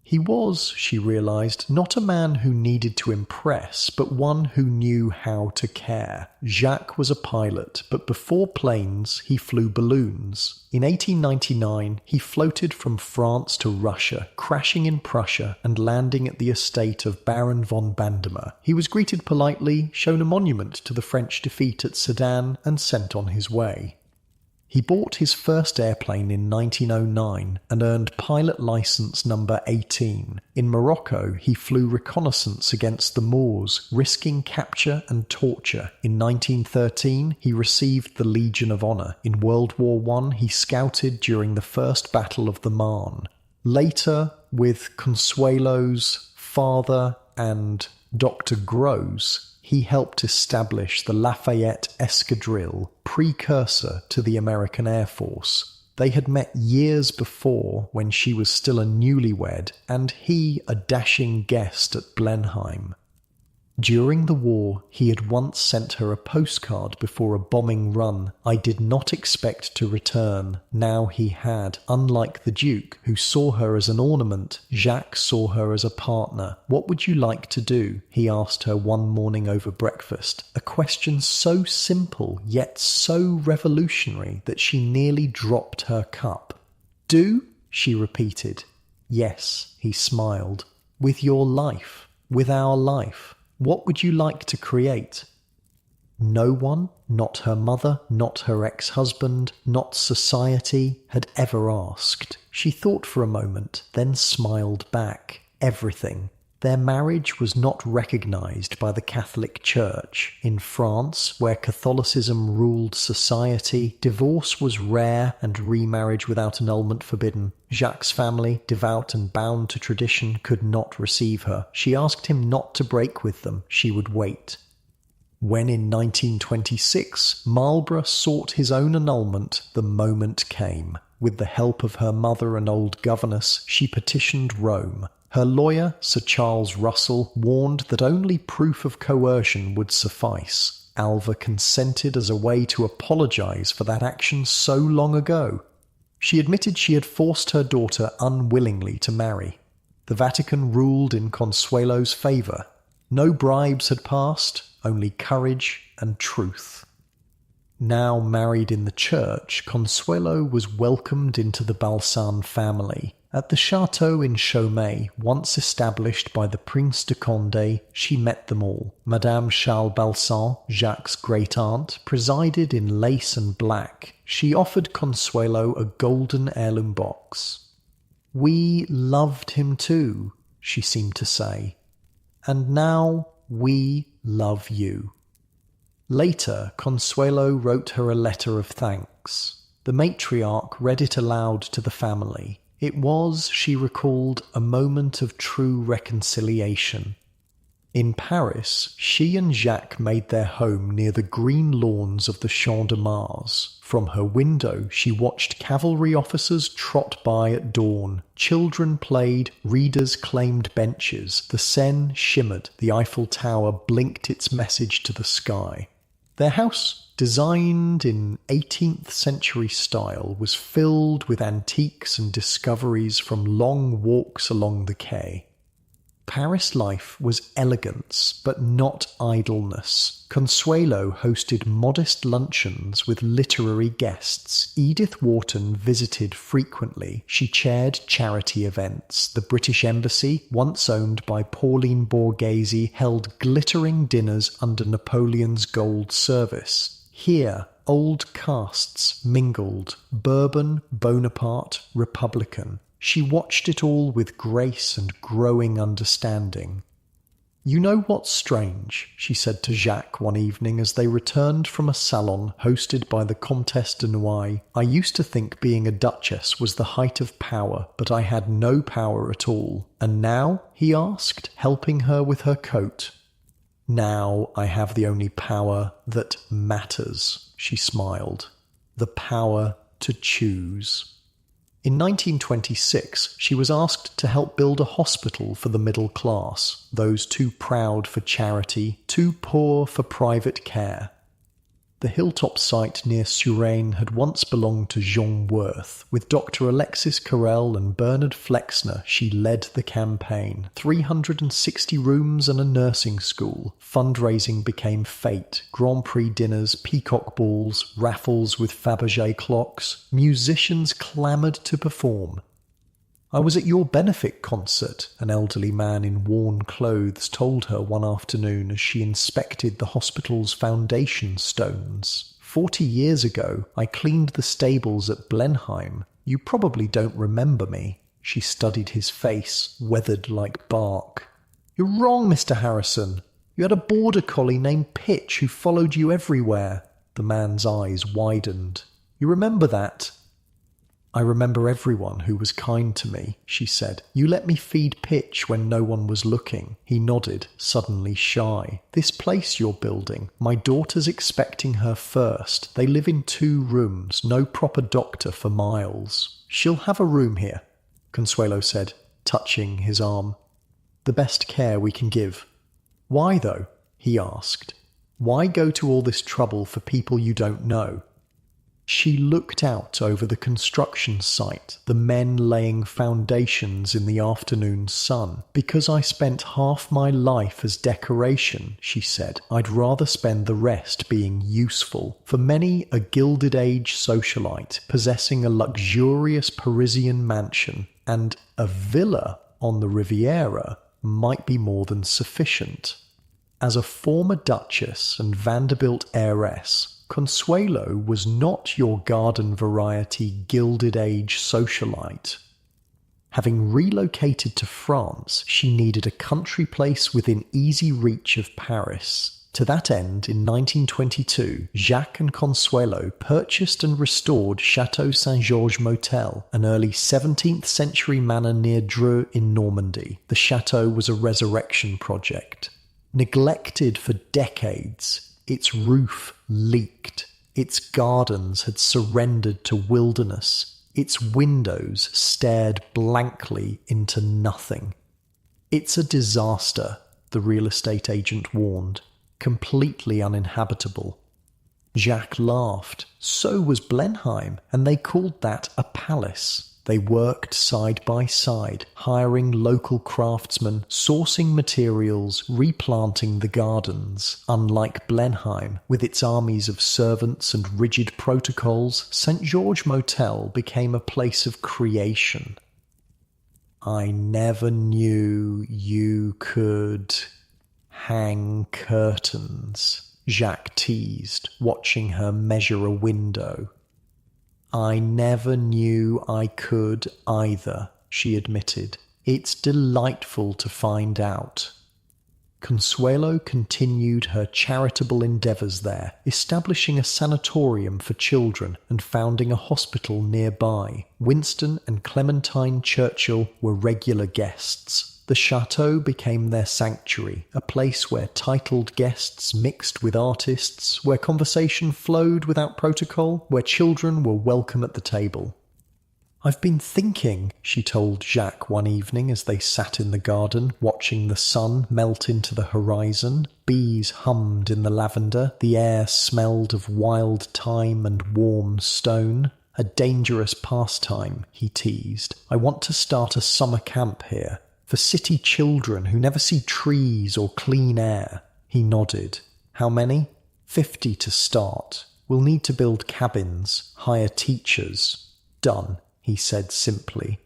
He was, she realised, not a man who needed to impress, but one who knew how to care. Jacques was a pilot, but before planes, he flew balloons. In 1899, he floated from France to Russia, crashing in Prussia and landing at the estate of Baron von Bandemer. He was greeted politely, shown a monument to the French defeat at Sedan, and sent on his way. He bought his first airplane in 1909 and earned pilot license number 18. In Morocco, he flew reconnaissance against the Moors, risking capture and torture. In 1913, he received the Legion of Honor. In World War I, he scouted during the First Battle of the Marne. Later, with Consuelo's father and Dr. Gros, he helped establish the Lafayette Escadrille, precursor to the American Air Force. They had met years before when she was still a newlywed and he a dashing guest at Blenheim. During the war, he had once sent her a postcard before a bombing run. I did not expect to return. Now he had. Unlike the Duke, who saw her as an ornament, Jacques saw her as a partner. What would you like to do? He asked her one morning over breakfast. A question so simple, yet so revolutionary that she nearly dropped her cup. Do? She repeated. Yes, he smiled. With your life. With our life. What would you like to create? No one, not her mother, not her ex-husband, not society, had ever asked. She thought for a moment, then smiled back. Everything. Their marriage was not recognized by the Catholic Church. In France, where Catholicism ruled society, divorce was rare and remarriage without annulment forbidden. Jacques' family, devout and bound to tradition, could not receive her. She asked him not to break with them. She would wait. When in 1926 Marlborough sought his own annulment, the moment came. With the help of her mother and old governess, she petitioned Rome. Her lawyer, Sir Charles Russell, warned that only proof of coercion would suffice. Alva consented as a way to apologise for that action so long ago. She admitted she had forced her daughter unwillingly to marry. The Vatican ruled in Consuelo's favour. No bribes had passed, only courage and truth. Now married in the church, Consuelo was welcomed into the Balsan family. At the chateau in Chaumet, once established by the Prince de Condé, she met them all. Madame Charles Balsan, Jacques' great-aunt, presided in lace and black. She offered Consuelo a golden heirloom box. "We loved him too," she seemed to say. "And now we love you." Later, Consuelo wrote her a letter of thanks. The matriarch read it aloud to the family. It was, she recalled, a moment of true reconciliation. In Paris, she and Jacques made their home near the green lawns of the Champ de Mars. From her window, she watched cavalry officers trot by at dawn. Children played, readers claimed benches. The Seine shimmered, the Eiffel Tower blinked its message to the sky. Their house, designed in 18th century style, was filled with antiques and discoveries from long walks along the quay. Paris life was elegance, but not idleness. Consuelo hosted modest luncheons with literary guests. Edith Wharton visited frequently. She chaired charity events. The British Embassy, once owned by Pauline Borghese, held glittering dinners under Napoleon's gold service. Here, old castes mingled, Bourbon, Bonaparte, Republican. She watched it all with grace and growing understanding. "You know what's strange?" she said to Jacques one evening as they returned from a salon hosted by the Comtesse de Noailles. "I used to think being a duchess was the height of power, but I had no power at all. And now?" he asked, helping her with her coat. "Now I have the only power that matters," she smiled. "The power to choose." In 1926, she was asked to help build a hospital for the middle class, those too proud for charity, too poor for private care. The hilltop site near Suresnes had once belonged to Jean Worth. With Dr. Alexis Carrel and Bernard Flexner, she led the campaign. 360 rooms and a nursing school. Fundraising became fate. Grand Prix dinners, peacock balls, raffles with Fabergé clocks. Musicians clamoured to perform. "I was at your benefit concert," an elderly man in worn clothes told her one afternoon as she inspected the hospital's foundation stones. 40 years ago, I cleaned the stables at Blenheim. You probably don't remember me." She studied his face, weathered like bark. "You're wrong, Mr. Harrison. You had a border collie named Pitch who followed you everywhere." The man's eyes widened. "You remember that?" "I remember everyone who was kind to me," she said. "You let me feed Pitch when no one was looking." He nodded, suddenly shy. "This place you're building, my daughter's expecting her first. They live in 2 rooms, no proper doctor for miles." "She'll have a room here," Consuelo said, touching his arm. "The best care we can give." "Why, though?" he asked. "Why go to all this trouble for people you don't know?" She looked out over the construction site, the men laying foundations in the afternoon sun. "Because I spent half my life as decoration," she said. "I'd rather spend the rest being useful." For many, a Gilded Age socialite, possessing a luxurious Parisian mansion and a villa on the Riviera might be more than sufficient. As a former duchess and Vanderbilt heiress, Consuelo was not your garden variety Gilded Age socialite. Having relocated to France, she needed a country place within easy reach of Paris. To that end, in 1922, Jacques and Consuelo purchased and restored Château Saint-Georges Motel, an early 17th century manor near Dreux in Normandy. The chateau was a resurrection project. Neglected for decades, its roof leaked. Its gardens had surrendered to wilderness. Its windows stared blankly into nothing. "It's a disaster," the real estate agent warned. "Completely uninhabitable." Jacques laughed. So was Blenheim, and they called that a palace. They worked side by side, hiring local craftsmen, sourcing materials, replanting the gardens. Unlike Blenheim, with its armies of servants and rigid protocols, St. George Motel became a place of creation. "I never knew you could hang curtains," Jacques teased, watching her measure a window. "I never knew I could either," she admitted. "It's delightful to find out." Consuelo continued her charitable endeavours there, establishing a sanatorium for children and founding a hospital nearby. Winston and Clementine Churchill were regular guests. The chateau became their sanctuary, a place where titled guests mixed with artists, where conversation flowed without protocol, where children were welcome at the table. "I've been thinking," she told Jacques one evening as they sat in the garden, watching the sun melt into the horizon. Bees hummed in the lavender, the air smelled of wild thyme and warm stone. "A dangerous pastime," he teased. "I want to start a summer camp here. For city children who never see trees or clean air." He nodded. "How many?" 50 to start. We'll need to build cabins, hire teachers." "Done," he said simply.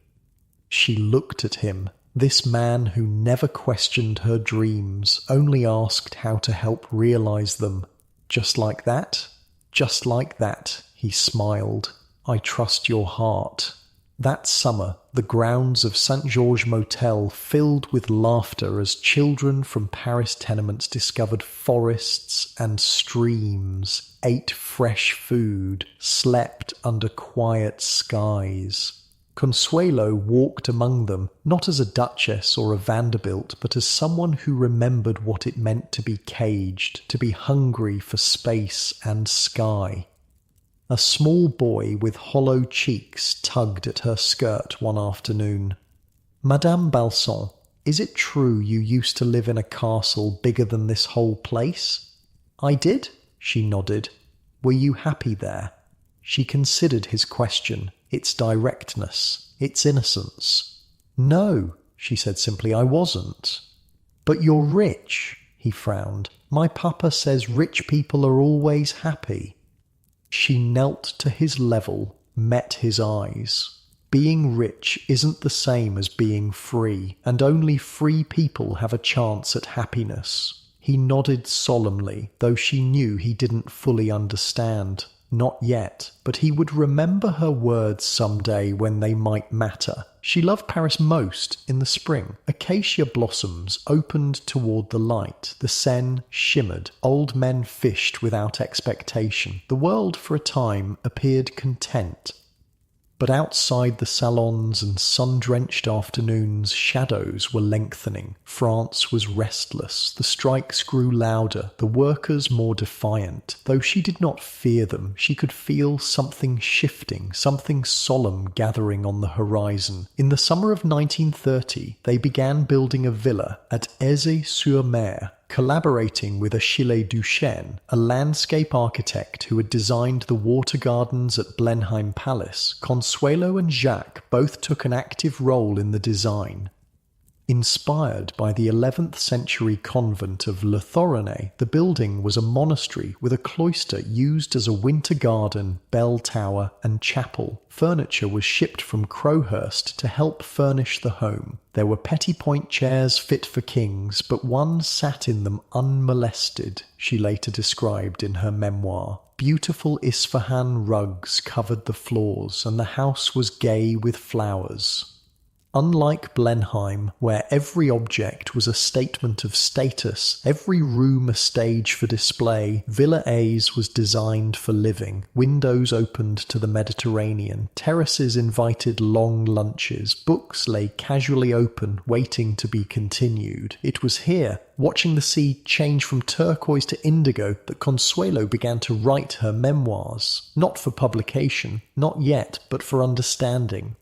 She looked at him, this man who never questioned her dreams, only asked how to help realize them. "Just like that?" "Just like that," he smiled. "I trust your heart." That summer, the grounds of St. Georges Motel filled with laughter as children from Paris tenements discovered forests and streams, ate fresh food, slept under quiet skies. Consuelo walked among them, not as a duchess or a Vanderbilt, but as someone who remembered what it meant to be caged, to be hungry for space and sky. A small boy with hollow cheeks tugged at her skirt one afternoon. "Madame Balsan, is it true you used to live in a castle bigger than this whole place?" "I did," she nodded. "Were you happy there?" She considered his question, its directness, its innocence. "No," she said simply, "I wasn't." "But you're rich," he frowned. "My papa says rich people are always happy." She knelt to his level, met his eyes. Being rich isn't the same as being free, and only free people have a chance at happiness. He nodded solemnly, though she knew he didn't fully understand. Not yet, but he would remember her words someday when they might matter. She loved Paris most in the spring. Acacia blossoms opened toward the light. The Seine shimmered. Old men fished without expectation. The world for a time appeared content. But outside the salons and sun-drenched afternoons, shadows were lengthening. France was restless. The strikes grew louder, the workers more defiant. Though she did not fear them, she could feel something shifting, something solemn gathering on the horizon. In the summer of 1930, they began building a villa at Aisy-sur-Mer, collaborating with Achille Duchesne, a landscape architect who had designed the water gardens at Blenheim Palace. Consuelo and Jacques both took an active role in the design. Inspired by the 11th century convent of Le Thoronay, the building was a monastery with a cloister used as a winter garden, bell tower, and chapel. Furniture was shipped from Crowhurst to help furnish the home. There were petit-point chairs fit for kings, but one sat in them unmolested, she later described in her memoir. Beautiful Isfahan rugs covered the floors, and the house was gay with flowers. Unlike Blenheim, where every object was a statement of status, every room a stage for display, Villa A's was designed for living. Windows opened to the Mediterranean, terraces invited long lunches, books lay casually open, waiting to be continued. It was here, watching the sea change from turquoise to indigo, that Consuelo began to write her memoirs. Not for publication, not yet, but for understanding.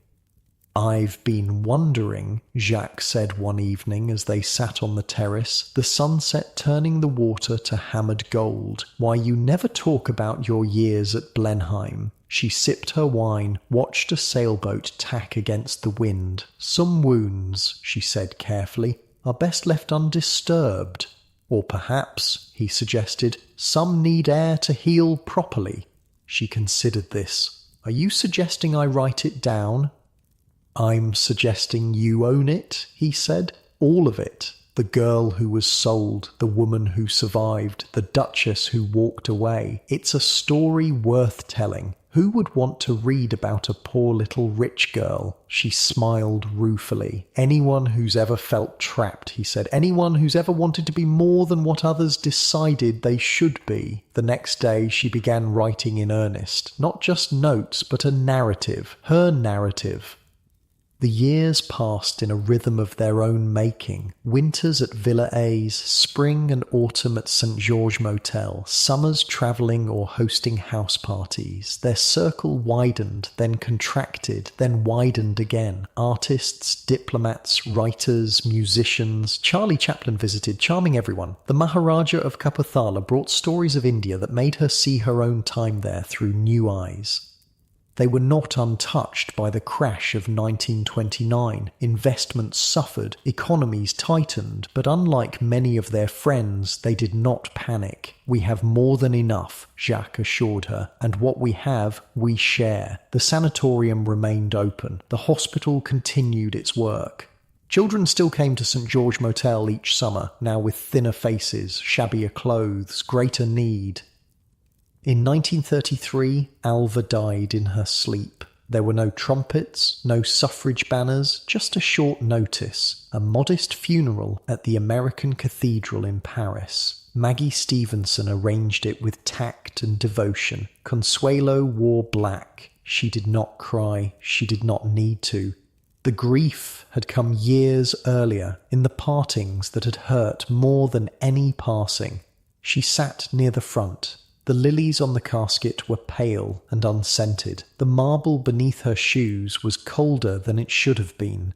"I've been wondering," Jacques said one evening as they sat on the terrace, the sunset turning the water to hammered gold, "why you never talk about your years at Blenheim." She sipped her wine, watched a sailboat tack against the wind. "Some wounds," she said carefully, "are best left undisturbed. Or perhaps," he suggested, "some need air to heal properly." She considered this. "Are you suggesting I write it down?" "I'm suggesting you own it," he said. "All of it. The girl who was sold, the woman who survived, the duchess who walked away. It's a story worth telling. Who would want to read about a poor little rich girl?" She smiled ruefully. "Anyone who's ever felt trapped," he said. "Anyone who's ever wanted to be more than what others decided they should be." The next day she began writing in earnest. Not just notes, but a narrative. Her narrative. The years passed in a rhythm of their own making. Winters at Villa A's, spring and autumn at St. George Motel, summers travelling or hosting house parties. Their circle widened, then contracted, then widened again. Artists, diplomats, writers, musicians. Charlie Chaplin visited, charming everyone. The Maharaja of Kapurthala brought stories of India that made her see her own time there through new eyes. They were not untouched by the crash of 1929. Investments suffered, economies tightened, but unlike many of their friends, they did not panic. "We have more than enough," Jacques assured her, "and what we have, we share." The sanatorium remained open. The hospital continued its work. Children still came to St. George Motel each summer, now with thinner faces, shabbier clothes, greater need. In 1933, Alva died in her sleep. There were no trumpets, no suffrage banners, just a short notice. A modest funeral at the American Cathedral in Paris. Maggie Stevenson arranged it with tact and devotion. Consuelo wore black. She did not cry. She did not need to. The grief had come years earlier, in the partings that had hurt more than any passing. She sat near the front. The lilies on the casket were pale and unscented. The marble beneath her shoes was colder than it should have been.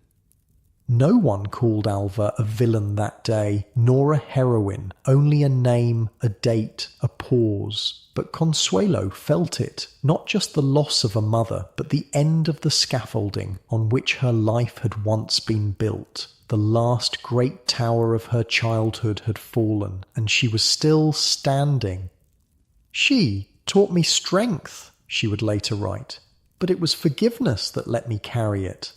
No one called Alva a villain that day, nor a heroine, only a name, a date, a pause. But Consuelo felt it, not just the loss of a mother, but the end of the scaffolding on which her life had once been built. The last great tower of her childhood had fallen, and she was still standing. "She taught me strength," she would later write, "but it was forgiveness that let me carry it."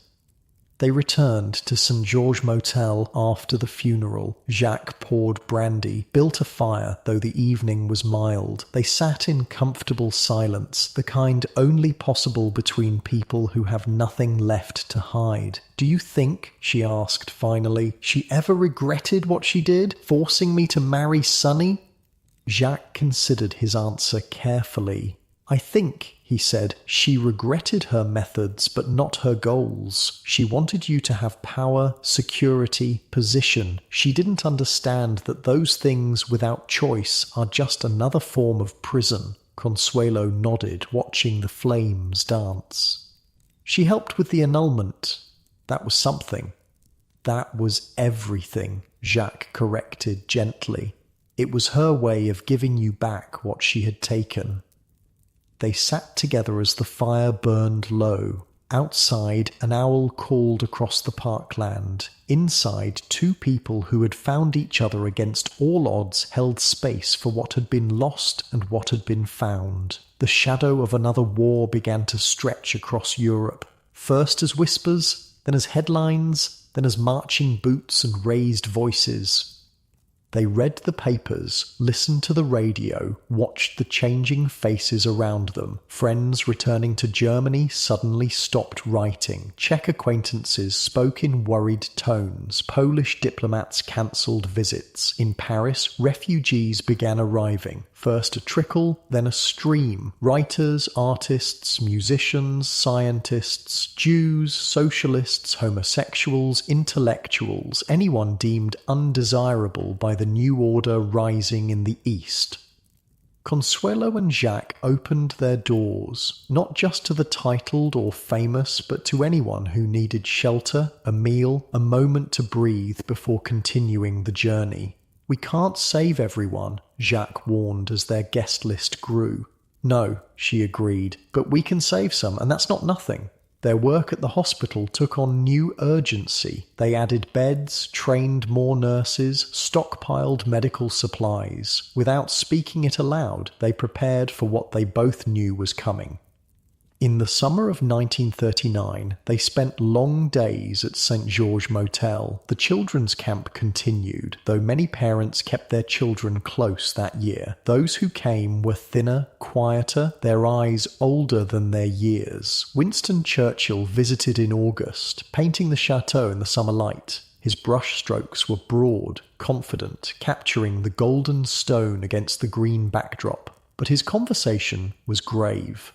They returned to St. George Motel after the funeral. Jacques poured brandy, built a fire, though the evening was mild. They sat in comfortable silence, the kind only possible between people who have nothing left to hide. "Do you think," she asked finally, "she ever regretted what she did, forcing me to marry Sonny?" Jacques considered his answer carefully. "I think," he said, "she regretted her methods but not her goals. She wanted you to have power, security, position. She didn't understand that those things without choice are just another form of prison." Consuelo nodded, watching the flames dance. "She helped with the annulment. That was something." "That was everything," Jacques corrected gently. "It was her way of giving you back what she had taken." They sat together as the fire burned low. Outside, an owl called across the parkland. Inside, two people who had found each other against all odds held space for what had been lost and what had been found. The shadow of another war began to stretch across Europe, first as whispers, then as headlines, then as marching boots and raised voices. They read the papers, listened to the radio, watched the changing faces around them. Friends returning to Germany suddenly stopped writing. Czech acquaintances spoke in worried tones. Polish diplomats cancelled visits. In Paris, refugees began arriving. First a trickle, then a stream. Writers, artists, musicians, scientists, Jews, socialists, homosexuals, intellectuals, anyone deemed undesirable by the new order rising in the East. Consuelo and Jacques opened their doors, not just to the titled or famous, but to anyone who needed shelter, a meal, a moment to breathe before continuing the journey. "We can't save everyone," Jacques warned as their guest list grew. "No," she agreed, "but we can save some, and that's not nothing." Their work at the hospital took on new urgency. They added beds, trained more nurses, stockpiled medical supplies. Without speaking it aloud, they prepared for what they both knew was coming. In the summer of 1939, they spent long days at St. George Motel. The children's camp continued, though many parents kept their children close that year. Those who came were thinner, quieter, their eyes older than their years. Winston Churchill visited in August, painting the chateau in the summer light. His brushstrokes were broad, confident, capturing the golden stone against the green backdrop. But his conversation was grave.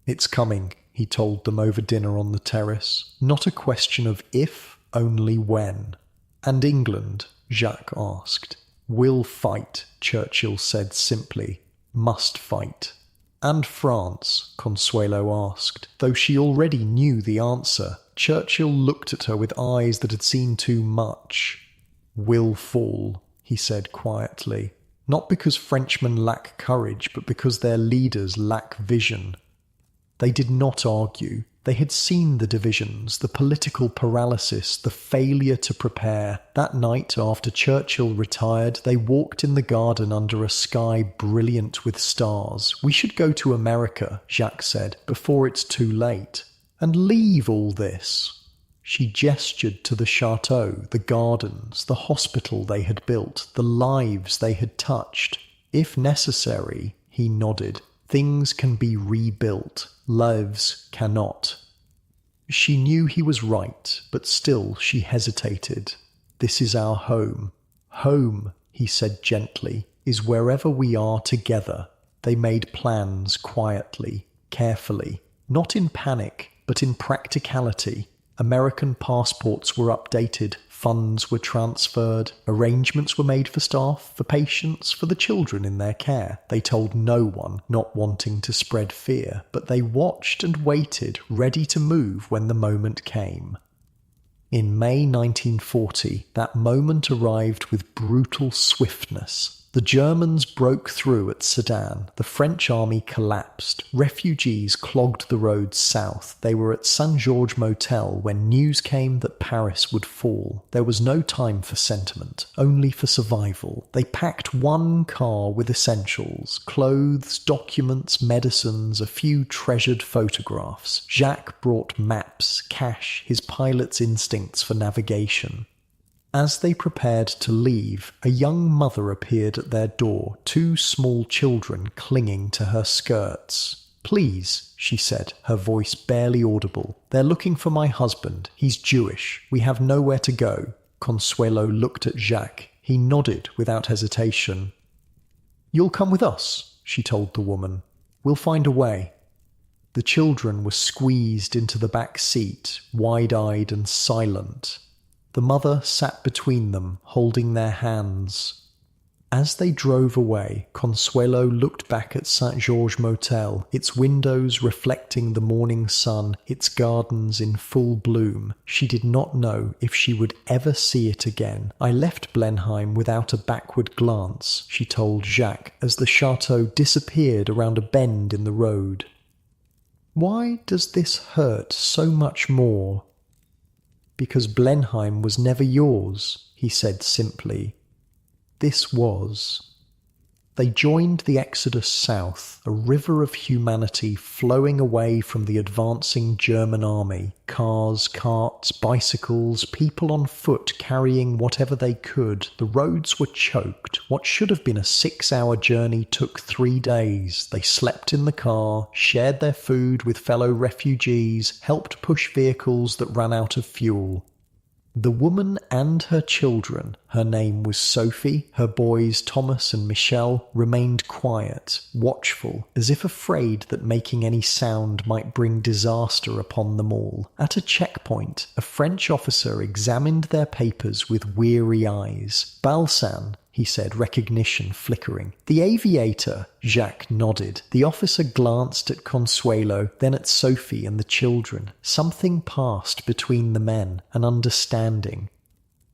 "It's coming," he told them over dinner on the terrace. "Not a question of if, only when." "And England?" Jacques asked. "Will fight," Churchill said simply. "Must fight." "And France?" Consuelo asked. Though she already knew the answer, Churchill looked at her with eyes that had seen too much. "Will fall," he said quietly. "Not because Frenchmen lack courage, but because their leaders lack vision." They did not argue. They had seen the divisions, the political paralysis, the failure to prepare. That night, after Churchill retired, they walked in the garden under a sky brilliant with stars. "We should go to America," Jacques said, "before it's too late. And leave all this." She gestured to the chateau, the gardens, the hospital they had built, the lives they had touched. "If necessary," he nodded. "Things can be rebuilt. Lives cannot." She knew he was right, but still she hesitated. "This is our home." "Home," he said gently, "is wherever we are together." They made plans quietly, carefully, not in panic, but in practicality. American passports were updated, funds were transferred, arrangements were made for staff, for patients, for the children in their care. They told no one, not wanting to spread fear, but they watched and waited, ready to move when the moment came. In May 1940, that moment arrived with brutal swiftness. The Germans broke through at Sedan. The French army collapsed. Refugees clogged the roads south. They were at St. George Motel when news came that Paris would fall. There was no time for sentiment, only for survival. They packed one car with essentials, clothes, documents, medicines, a few treasured photographs. Jacques brought maps, cash, his pilot's instincts for navigation. As they prepared to leave, a young mother appeared at their door, two small children clinging to her skirts. "Please," she said, her voice barely audible. "They're looking for my husband. He's Jewish. We have nowhere to go." Consuelo looked at Jacques. He nodded without hesitation. "You'll come with us," she told the woman. "We'll find a way." The children were squeezed into the back seat, wide-eyed and silent. The mother sat between them, holding their hands. As they drove away, Consuelo looked back at St. George Motel, its windows reflecting the morning sun, its gardens in full bloom. She did not know if she would ever see it again. "I left Blenheim without a backward glance," she told Jacques as the chateau disappeared around a bend in the road. "Why does this hurt so much more?" "Because Blenheim was never yours," he said simply. "This was." They joined the exodus south, a river of humanity flowing away from the advancing German army. Cars, carts, bicycles, people on foot carrying whatever they could. The roads were choked. What should have been a 6-hour journey took 3 days. They slept in the car, shared their food with fellow refugees, helped push vehicles that ran out of fuel. The woman and her children, her name was Sophie, her boys Thomas and Michelle, remained quiet, watchful, as if afraid that making any sound might bring disaster upon them all. At a checkpoint, a French officer examined their papers with weary eyes. "Balsan," he said, recognition flickering. "The aviator," Jacques nodded. The officer glanced at Consuelo, then at Sophie and the children. Something passed between the men, an understanding.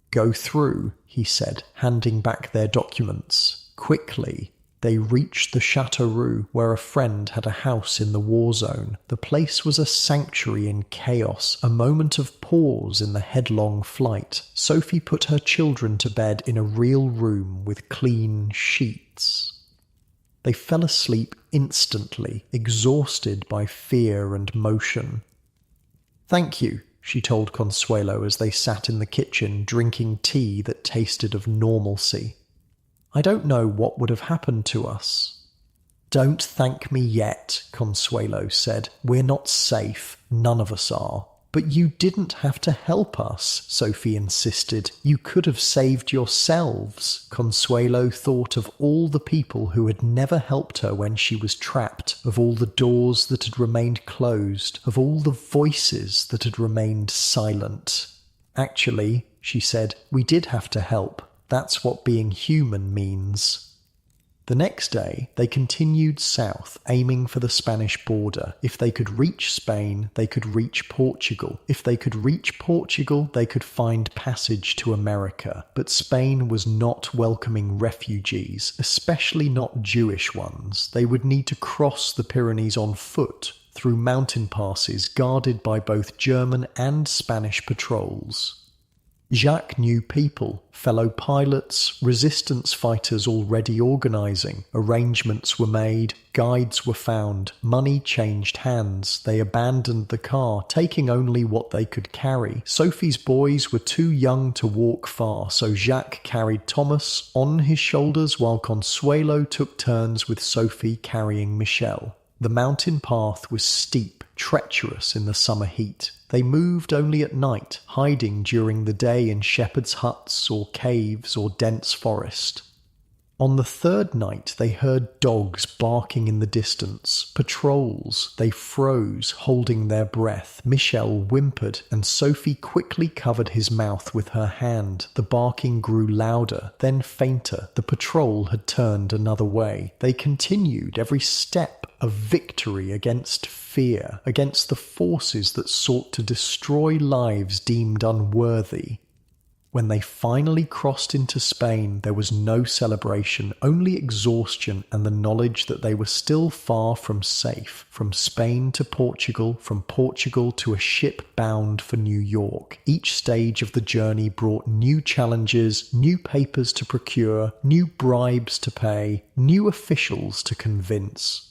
"Go through," he said, handing back their documents. Quickly, they reached the Châteauroux, where a friend had a house in the war zone. The place was a sanctuary in chaos, a moment of pause in the headlong flight. Sophie put her children to bed in a real room with clean sheets. They fell asleep instantly, exhausted by fear and motion. "Thank you," she told Consuelo as they sat in the kitchen drinking tea that tasted of normalcy. "I don't know what would have happened to us." "Don't thank me yet," Consuelo said. "We're not safe. None of us are." "But you didn't have to help us," Sophie insisted. "You could have saved yourselves." Consuelo thought of all the people who had never helped her when she was trapped, of all the doors that had remained closed, of all the voices that had remained silent. "Actually," she said, "we did have to help. That's what being human means." The next day, they continued south, aiming for the Spanish border. If they could reach Spain, they could reach Portugal. If they could reach Portugal, they could find passage to America. But Spain was not welcoming refugees, especially not Jewish ones. They would need to cross the Pyrenees on foot, through mountain passes guarded by both German and Spanish patrols. Jacques knew people, fellow pilots, resistance fighters already organising. Arrangements were made, guides were found, money changed hands. They abandoned the car, taking only what they could carry. Sophie's boys were too young to walk far, so Jacques carried Thomas on his shoulders while Consuelo took turns with Sophie carrying Michelle. The mountain path was steep, treacherous in the summer heat. They moved only at night, hiding during the day in shepherds' huts or caves or dense forest. On the third night, they heard dogs barking in the distance. Patrols. They froze, holding their breath. Michelle whimpered, and Sophie quickly covered his mouth with her hand. The barking grew louder, then fainter. The patrol had turned another way. They continued, every step a victory against fear, against the forces that sought to destroy lives deemed unworthy. When they finally crossed into Spain, there was no celebration, only exhaustion and the knowledge that they were still far from safe. From Spain to Portugal, from Portugal to a ship bound for New York. Each stage of the journey brought new challenges, new papers to procure, new bribes to pay, new officials to convince.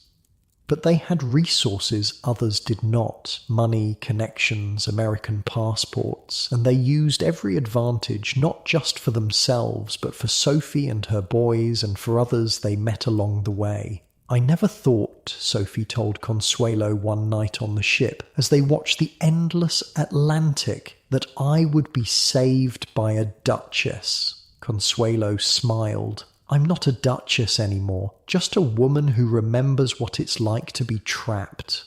But they had resources others did not, money, connections, American passports, and they used every advantage not just for themselves, but for Sophie and her boys and for others they met along the way. "I never thought," Sophie told Consuelo one night on the ship, as they watched the endless Atlantic, "that I would be saved by a duchess." Consuelo smiled. "I'm not a duchess anymore, just a woman who remembers what it's like to be trapped."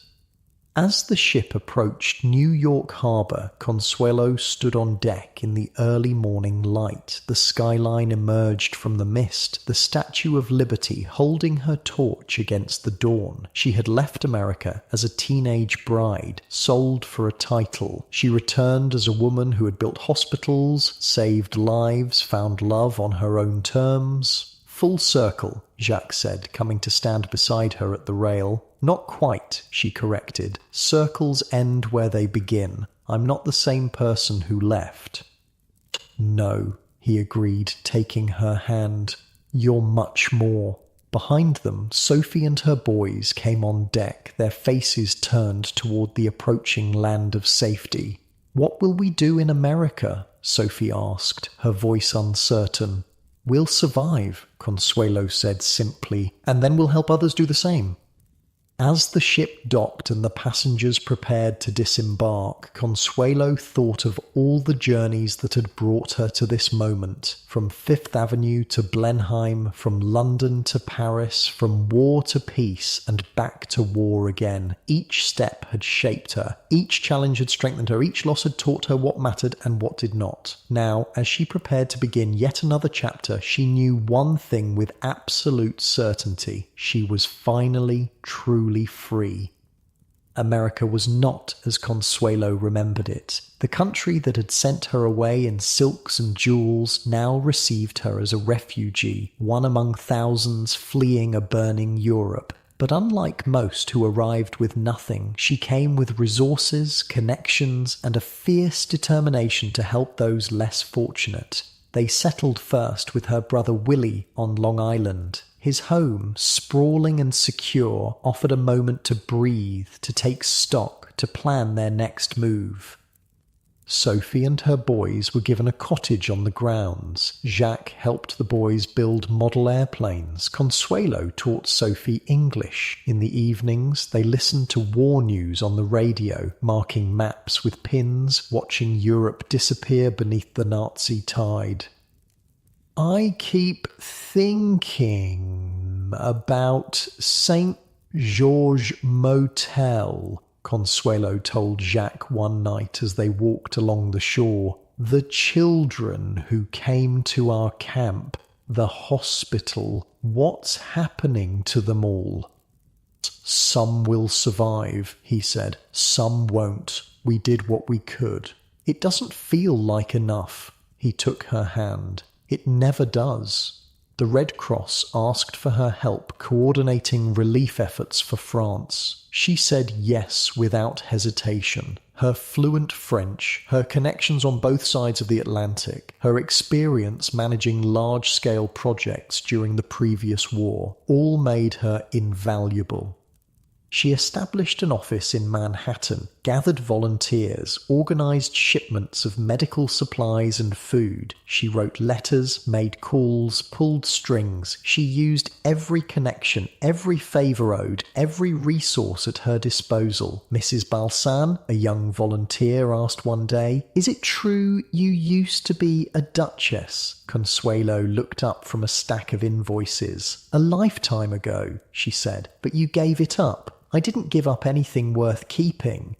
As the ship approached New York Harbor, Consuelo stood on deck in the early morning light. The skyline emerged from the mist, the Statue of Liberty holding her torch against the dawn. She had left America as a teenage bride, sold for a title. She returned as a woman who had built hospitals, saved lives, found love on her own terms. "Full circle," Jacques said, coming to stand beside her at the rail. "Not quite," she corrected. "Circles end where they begin. I'm not the same person who left." "No," he agreed, taking her hand. "You're much more." Behind them, Sophie and her boys came on deck, their faces turned toward the approaching land of safety. "What will we do in America?" Sophie asked, her voice uncertain. "We'll survive," Consuelo said simply, "and then we'll help others do the same." As the ship docked and the passengers prepared to disembark, Consuelo thought of all the journeys that had brought her to this moment, from Fifth Avenue to Blenheim, from London to Paris, from war to peace, and back to war again. Each step had shaped her, each challenge had strengthened her, each loss had taught her what mattered and what did not. Now, as she prepared to begin yet another chapter, she knew one thing with absolute certainty: she was finally, truly free. America was not as Consuelo remembered it. The country that had sent her away in silks and jewels now received her as a refugee, one among thousands fleeing a burning Europe. But unlike most who arrived with nothing, she came with resources, connections, and a fierce determination to help those less fortunate. They settled first with her brother Willie on Long Island. His home, sprawling and secure, offered a moment to breathe, to take stock, to plan their next move. Sophie and her boys were given a cottage on the grounds. Jacques helped the boys build model airplanes. Consuelo taught Sophie English. In the evenings, they listened to war news on the radio, marking maps with pins, watching Europe disappear beneath the Nazi tide. "I keep thinking about St. George Motel," Consuelo told Jacques one night as they walked along the shore. "The children who came to our camp, the hospital, what's happening to them all?" "Some will survive," he said. "Some won't. We did what we could." "It doesn't feel like enough." He took her hand. "It never does." The Red Cross asked for her help coordinating relief efforts for France. She said yes without hesitation. Her fluent French, her connections on both sides of the Atlantic, her experience managing large-scale projects during the previous war, all made her invaluable. She established an office in Manhattan, gathered volunteers, organized shipments of medical supplies and food. She wrote letters, made calls, pulled strings. She used every connection, every favor owed, every resource at her disposal. "Mrs. Balsan," a young volunteer asked one day, "is it true you used to be a duchess?" Consuelo looked up from a stack of invoices. "A lifetime ago," she said, "but you gave it up." "I didn't give up anything worth keeping."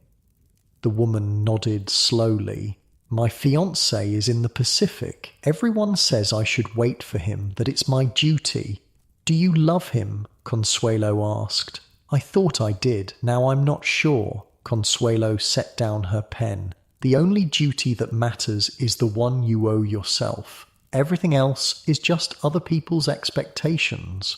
The woman nodded slowly. "My fiancé is in the Pacific. Everyone says I should wait for him, that it's my duty." "Do you love him?" Consuelo asked. "I thought I did. Now I'm not sure." Consuelo set down her pen. "The only duty that matters is the one you owe yourself. Everything else is just other people's expectations."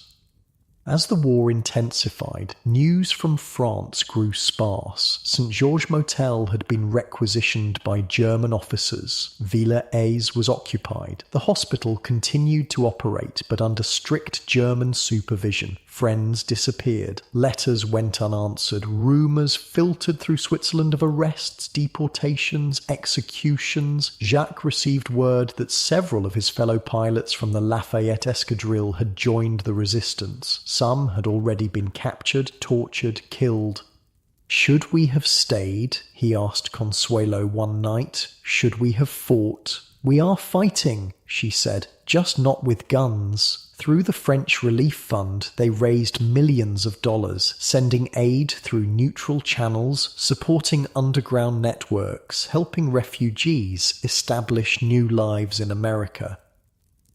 As the war intensified, news from France grew sparse. St. George Motel had been requisitioned by German officers. Villa Aise was occupied. The hospital continued to operate, but under strict German supervision. Friends disappeared. Letters went unanswered. Rumours filtered through Switzerland of arrests, deportations, executions. Jacques received word that several of his fellow pilots from the Lafayette Escadrille had joined the resistance. Some had already been captured, tortured, killed. "Should we have stayed?" he asked Consuelo one night. "Should we have fought?" "We are fighting," she said, "just not with guns." Through the French Relief Fund, they raised millions of dollars, sending aid through neutral channels, supporting underground networks, helping refugees establish new lives in America.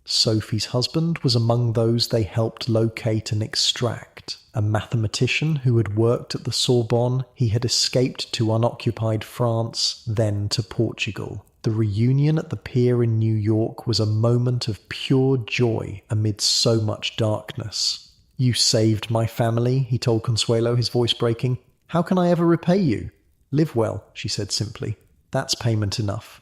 Sophie's husband was among those they helped locate and extract. A mathematician who had worked at the Sorbonne, he had escaped to unoccupied France, then to Portugal. The reunion at the pier in New York was a moment of pure joy amid so much darkness. "You saved my family," he told Consuelo, his voice breaking. "How can I ever repay you?" "Live well," she said simply. "That's payment enough."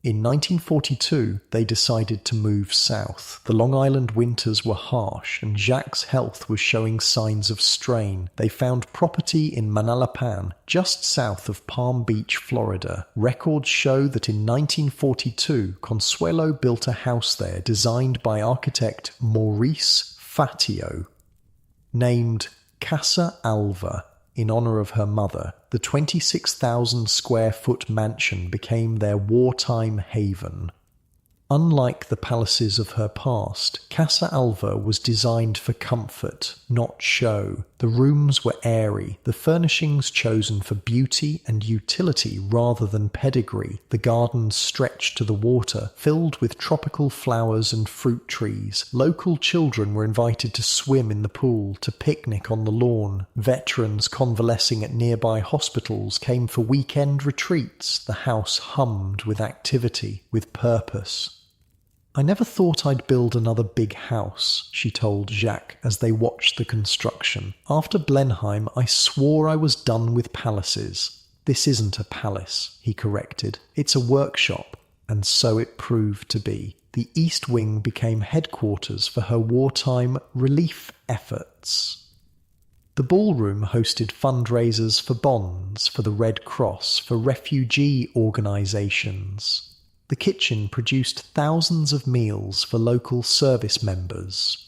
In 1942, they decided to move south. The Long Island winters were harsh, and Jacques' health was showing signs of strain. They found property in Manalapan, just south of Palm Beach, Florida. Records show that in 1942, Consuelo built a house there designed by architect Maurice Fatio. Named Casa Alva, in honor of her mother, the 26,000 square foot mansion became their wartime haven. Unlike the palaces of her past, Casa Alva was designed for comfort, not show. The rooms were airy, the furnishings chosen for beauty and utility rather than pedigree. The gardens stretched to the water, filled with tropical flowers and fruit trees. Local children were invited to swim in the pool, to picnic on the lawn. Veterans convalescing at nearby hospitals came for weekend retreats. The house hummed with activity, with purpose. "I never thought I'd build another big house," she told Jacques as they watched the construction. "After Blenheim, I swore I was done with palaces." "This isn't a palace," he corrected. "It's a workshop." And so it proved to be. The East Wing became headquarters for her wartime relief efforts. The ballroom hosted fundraisers for bonds, for the Red Cross, for refugee organizations. The kitchen produced thousands of meals for local service members.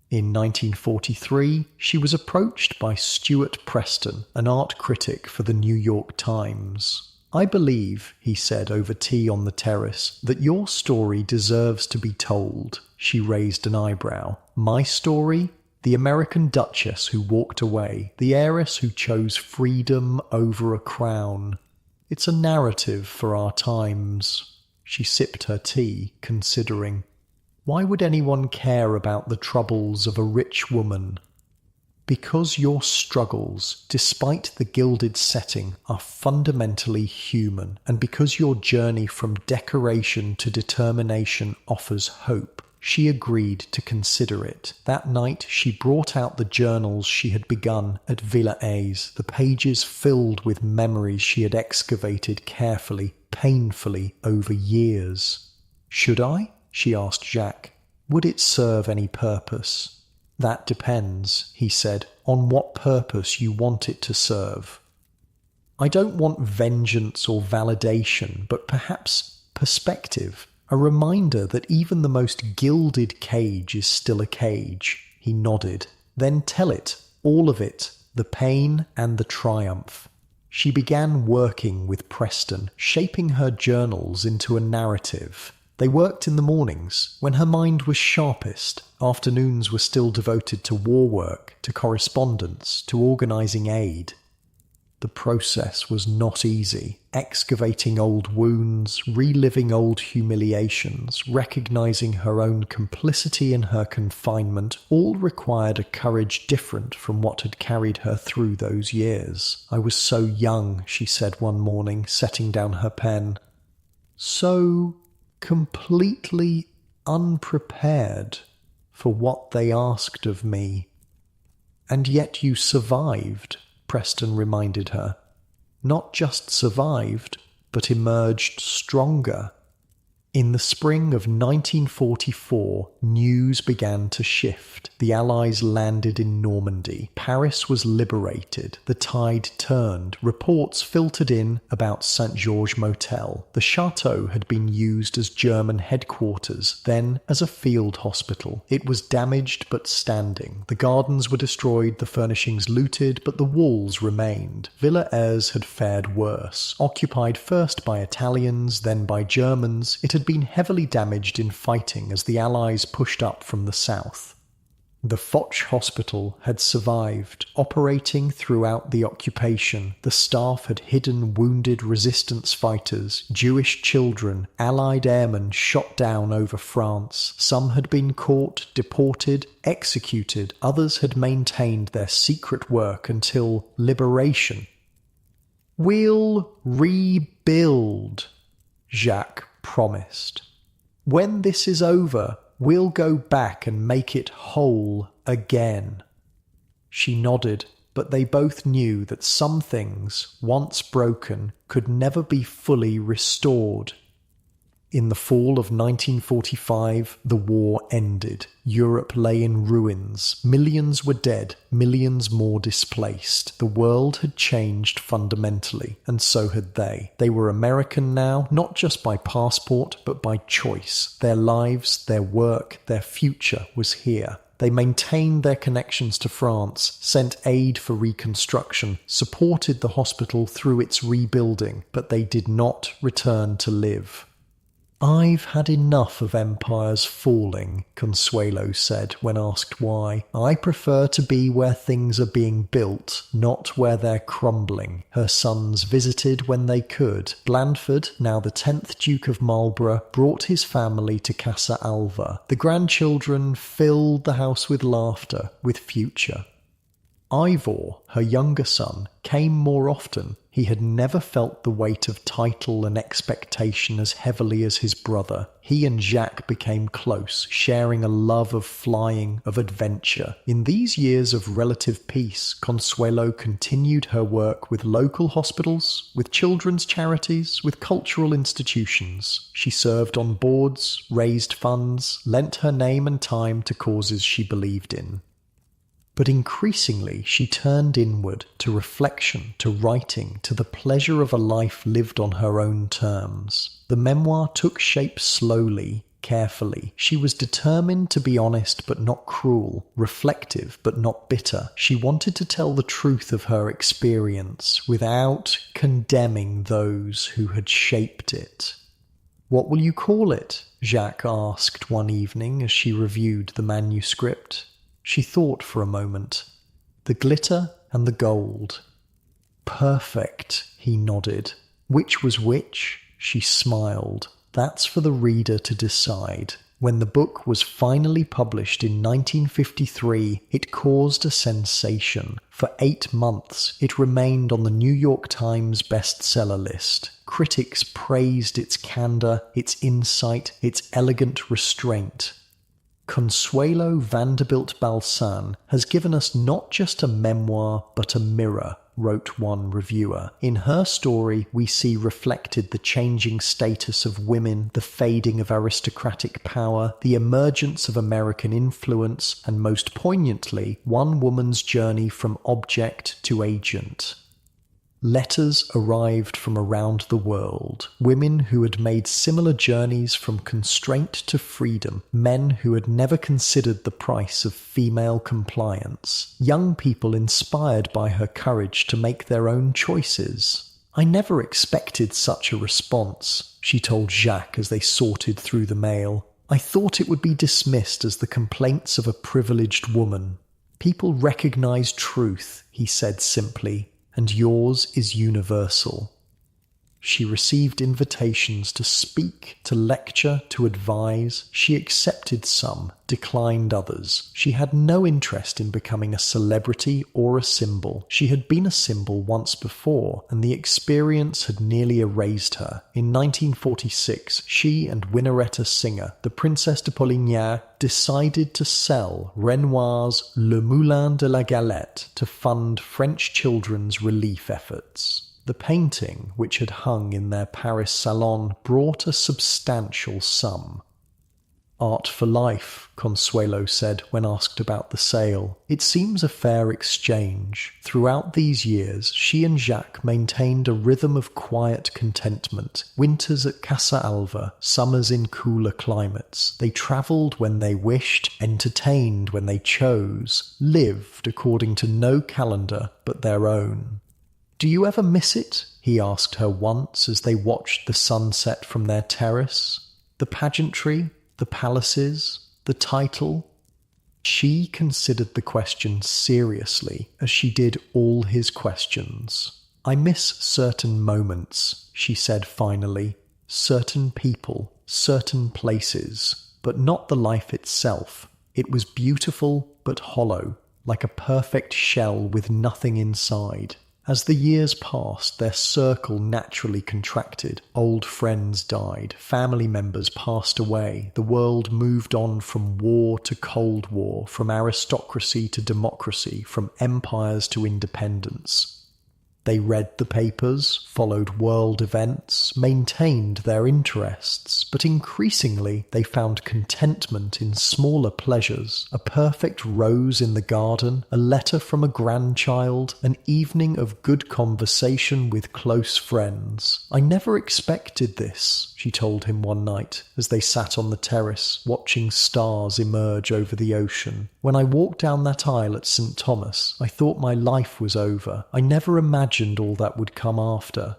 In 1943, she was approached by Stuart Preston, an art critic for the New York Times. "I believe," he said over tea on the terrace, "that your story deserves to be told." She raised an eyebrow. "My story? The American duchess who walked away, the heiress who chose freedom over a crown. It's a narrative for our times." She sipped her tea, considering. Why would anyone care about the troubles of a rich woman? Because your struggles, despite the gilded setting, are fundamentally human, and because your journey from decoration to determination offers hope. She agreed to consider it. That night she brought out the journals she had begun at Villa A's, the pages filled with memories she had excavated carefully, painfully over years. "Should I?" she asked Jacques. "Would it serve any purpose?" "That depends," he said, "on what purpose you want it to serve." "I don't want vengeance or validation, but perhaps perspective. A reminder that even the most gilded cage is still a cage." He nodded. "Then tell it, all of it, the pain and the triumph." She began working with Preston, shaping her journals into a narrative. They worked in the mornings, when her mind was sharpest. Afternoons were still devoted to war work, to correspondence, to organising aid. The process was not easy. Excavating old wounds, reliving old humiliations, recognising her own complicity in her confinement, all required a courage different from what had carried her through those years. "I was so young," she said one morning, setting down her pen. "So completely unprepared for what they asked of me. And yet you survived," Preston reminded her. "Not just survived, but emerged stronger." In the spring of 1944, news began to shift. The Allies landed in Normandy. Paris was liberated. The tide turned. Reports filtered in about St. Georges Motel. The chateau had been used as German headquarters, then as a field hospital. It was damaged but standing. The gardens were destroyed, the furnishings looted, but the walls remained. Villa Heiress had fared worse. Occupied first by Italians, then by Germans, it had been heavily damaged in fighting as the Allies pushed up from the south. The Foch Hospital had survived, operating throughout the occupation. The staff had hidden wounded resistance fighters, Jewish children, Allied airmen shot down over France. Some had been caught, deported, executed. Others had maintained their secret work until liberation. "We'll rebuild," Jacques promised. "When this is over, we'll go back and make it whole again." She nodded, but they both knew that some things, once broken, could never be fully restored. In the fall of 1945, the war ended. Europe lay in ruins. Millions were dead, millions more displaced. The world had changed fundamentally, and so had they. They were American now, not just by passport, but by choice. Their lives, their work, their future was here. They maintained their connections to France, sent aid for reconstruction, supported the hospital through its rebuilding, but they did not return to live. "I've had enough of empires falling," Consuelo said when asked why. "I prefer to be where things are being built, not where they're crumbling." Her sons visited when they could. Blandford, now the 10th Duke of Marlborough, brought his family to Casa Alva. The grandchildren filled the house with laughter, with future. Ivor, her younger son, came more often. He had never felt the weight of title and expectation as heavily as his brother. He and Jacques became close, sharing a love of flying, of adventure. In these years of relative peace, Consuelo continued her work with local hospitals, with children's charities, with cultural institutions. She served on boards, raised funds, lent her name and time to causes she believed in. But increasingly she turned inward, to reflection, to writing, to the pleasure of a life lived on her own terms. The memoir took shape slowly, carefully. She was determined to be honest but not cruel, reflective but not bitter. She wanted to tell the truth of her experience without condemning those who had shaped it. "What will you call it?" Jacques asked one evening as she reviewed the manuscript. She thought for a moment. "The glitter and the gold." "Perfect," he nodded. "Which was which?" She smiled. "That's for the reader to decide." When the book was finally published in 1953, it caused a sensation. For 8 months, it remained on the New York Times bestseller list. Critics praised its candor, its insight, its elegant restraint. Consuelo Vanderbilt Balsan has given us not just a memoir, but a mirror, wrote one reviewer. In her story, we see reflected the changing status of women, the fading of aristocratic power, the emergence of American influence, and most poignantly, one woman's journey from object to agent. Letters arrived from around the world, women who had made similar journeys from constraint to freedom, men who had never considered the price of female compliance, young people inspired by her courage to make their own choices. "I never expected such a response," she told Jacques as they sorted through the mail. "I thought it would be dismissed as the complaints of a privileged woman." "People recognize truth," he said simply. "And yours is universal." She received invitations to speak, to lecture, to advise. She accepted some, declined others. She had no interest in becoming a celebrity or a symbol. She had been a symbol once before, and the experience had nearly erased her. In 1946, she and Winnaretta Singer, the Princesse de Polignac, decided to sell Renoir's Le Moulin de la Galette to fund French children's relief efforts. The painting, which had hung in their Paris salon, brought a substantial sum. "Art for life," Consuelo said when asked about the sale. "It seems a fair exchange." Throughout these years, she and Jacques maintained a rhythm of quiet contentment. Winters at Casa Alva, summers in cooler climates. They travelled when they wished, entertained when they chose, lived according to no calendar but their own. "Do you ever miss it?" he asked her once as they watched the sunset from their terrace. "The pageantry, the palaces, the title?" She considered the question seriously, as she did all his questions. "I miss certain moments," she said finally, "certain people, certain places, but not the life itself. It was beautiful but hollow, like a perfect shell with nothing inside." As the years passed, their circle naturally contracted. Old friends died, family members passed away, the world moved on from war to Cold War, from aristocracy to democracy, from empires to independence. They read the papers, followed world events, maintained their interests, but increasingly they found contentment in smaller pleasures, a perfect rose in the garden, a letter from a grandchild, an evening of good conversation with close friends. "I never expected this," she told him one night, as they sat on the terrace, watching stars emerge over the ocean. "When I walked down that aisle at St. Thomas, I thought my life was over. I never imagined all that would come after."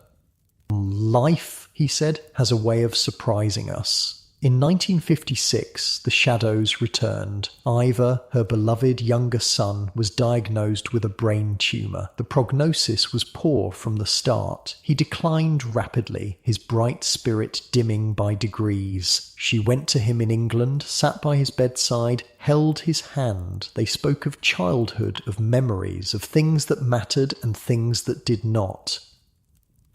Life, he said, has a way of surprising us. In 1956, the shadows returned. Ivor, her beloved younger son, was diagnosed with a brain tumour. The prognosis was poor from the start. He declined rapidly, his bright spirit dimming by degrees. She went to him in England, sat by his bedside, held his hand. They spoke of childhood, of memories, of things that mattered and things that did not.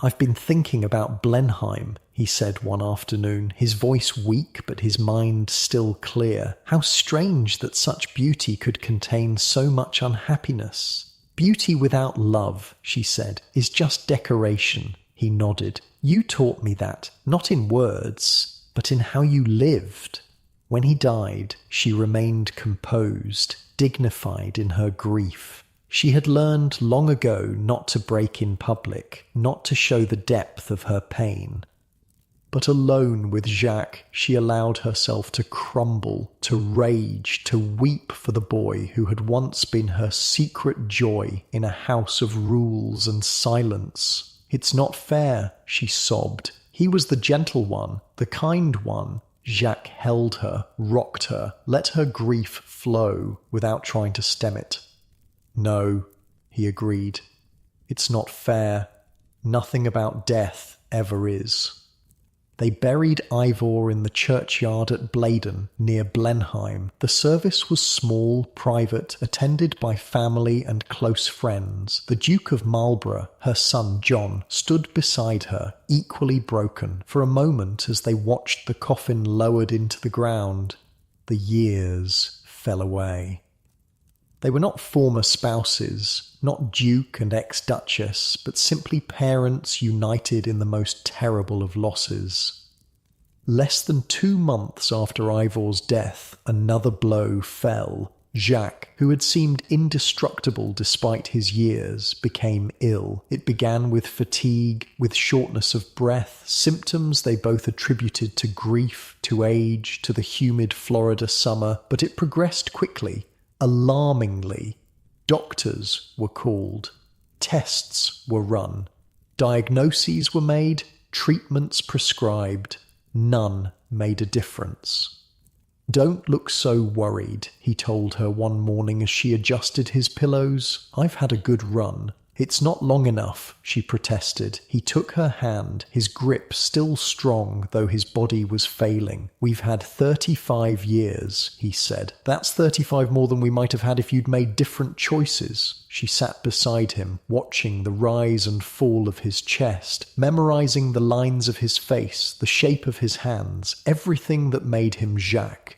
"I've been thinking about Blenheim," he said one afternoon, his voice weak but his mind still clear. "How strange that such beauty could contain so much unhappiness." "Beauty without love," she said, "is just decoration." He nodded. "You taught me that, not in words, but in how you lived." When he died, she remained composed, dignified in her grief. She had learned long ago not to break in public, not to show the depth of her pain. But alone with Jacques, she allowed herself to crumble, to rage, to weep for the boy who had once been her secret joy in a house of rules and silence. "It's not fair," she sobbed. "He was the gentle one, the kind one." Jacques held her, rocked her, let her grief flow without trying to stem it. "No," he agreed. "It's not fair. Nothing about death ever is." They buried Ivor in the churchyard at Bladen, near Blenheim. The service was small, private, attended by family and close friends. The Duke of Marlborough, her son John, stood beside her, equally broken, for a moment as they watched the coffin lowered into the ground. The years fell away. They were not former spouses, not Duke and ex-Duchess, but simply parents united in the most terrible of losses. Less than 2 months after Ivor's death, another blow fell. Jacques, who had seemed indestructible despite his years, became ill. It began with fatigue, with shortness of breath, symptoms they both attributed to grief, to age, to the humid Florida summer, but it progressed quickly. Alarmingly, doctors were called, tests were run, diagnoses were made, treatments prescribed. None made a difference. "Don't look so worried," he told her one morning as she adjusted his pillows. "I've had a good run." "It's not long enough," she protested. He took her hand, his grip still strong, though his body was failing. "We've had 35 years, he said. "That's 35 more than we might have had if you'd made different choices." She sat beside him, watching the rise and fall of his chest, memorizing the lines of his face, the shape of his hands, everything that made him Jacques.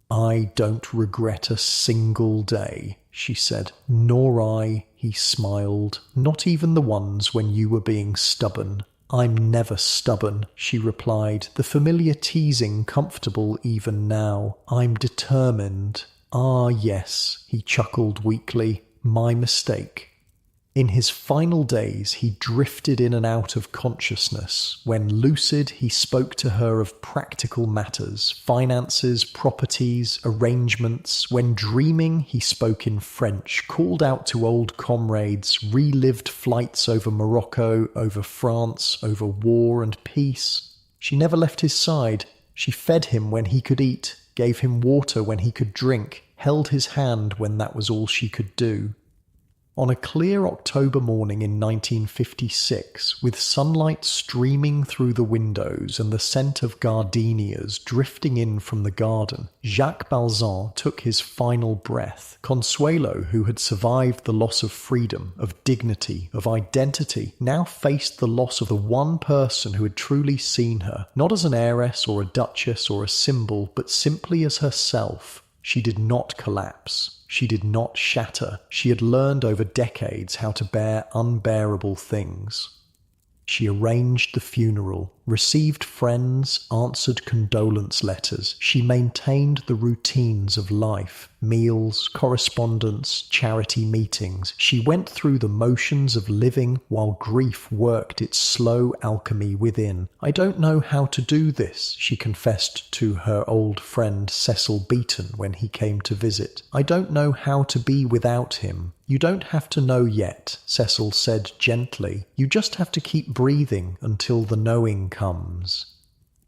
"I don't regret a single day," she said. "Nor I," he smiled. "Not even the ones when you were being stubborn." "I'm never stubborn," she replied, the familiar teasing comfortable even now. "I'm determined." "Ah, yes," he chuckled weakly. "My mistake." In his final days, he drifted in and out of consciousness. When lucid, he spoke to her of practical matters, finances, properties, arrangements. When dreaming, he spoke in French, called out to old comrades, relived flights over Morocco, over France, over war and peace. She never left his side. She fed him when he could eat, gave him water when he could drink, held his hand when that was all she could do. On a clear October morning in 1956, with sunlight streaming through the windows and the scent of gardenias drifting in from the garden, Jacques Balzan took his final breath. Consuelo, who had survived the loss of freedom, of dignity, of identity, now faced the loss of the one person who had truly seen her, not as an heiress or a duchess or a symbol, but simply as herself. She did not collapse. She did not shatter. She had learned over decades how to bear unbearable things. She arranged the funeral, received friends, answered condolence letters. She maintained the routines of life, meals, correspondence, charity meetings. She went through the motions of living while grief worked its slow alchemy within. "I don't know how to do this," she confessed to her old friend Cecil Beaton when he came to visit. "I don't know how to be without him." "You don't have to know yet," Cecil said gently. "You just have to keep breathing until the knowing comes."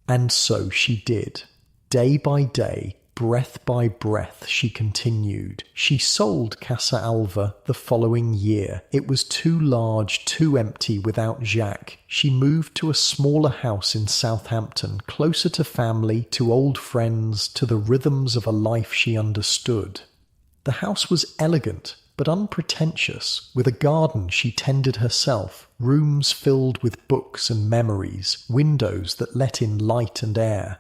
And so she did. Day by day, breath by breath, she continued. She sold Casa Alva the following year. It was too large, too empty without Jacques. She moved to a smaller house in Southampton, closer to family, to old friends, to the rhythms of a life she understood. The house was elegant, but unpretentious, with a garden she tended herself, rooms filled with books and memories, windows that let in light and air.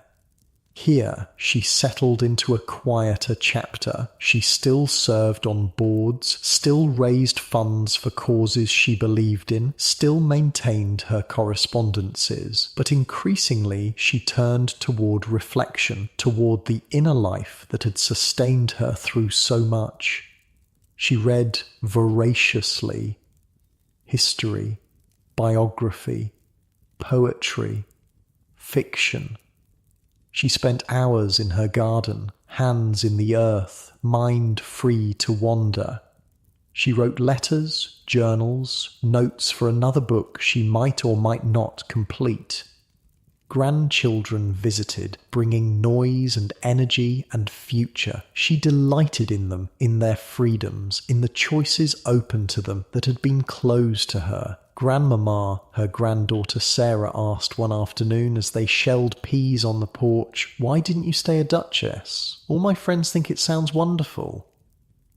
Here she settled into a quieter chapter. She still served on boards, still raised funds for causes she believed in, still maintained her correspondences, but increasingly she turned toward reflection, toward the inner life that had sustained her through so much. She read voraciously: history, biography, poetry, fiction. She spent hours in her garden, hands in the earth, mind free to wander. She wrote letters, journals, notes for another book she might or might not complete. Grandchildren visited, bringing noise and energy and future. She delighted in them, in their freedoms, in the choices open to them that had been closed to her. "Grandmama," her granddaughter Sarah asked one afternoon as they shelled peas on the porch, "why didn't you stay a duchess? All my friends think it sounds wonderful."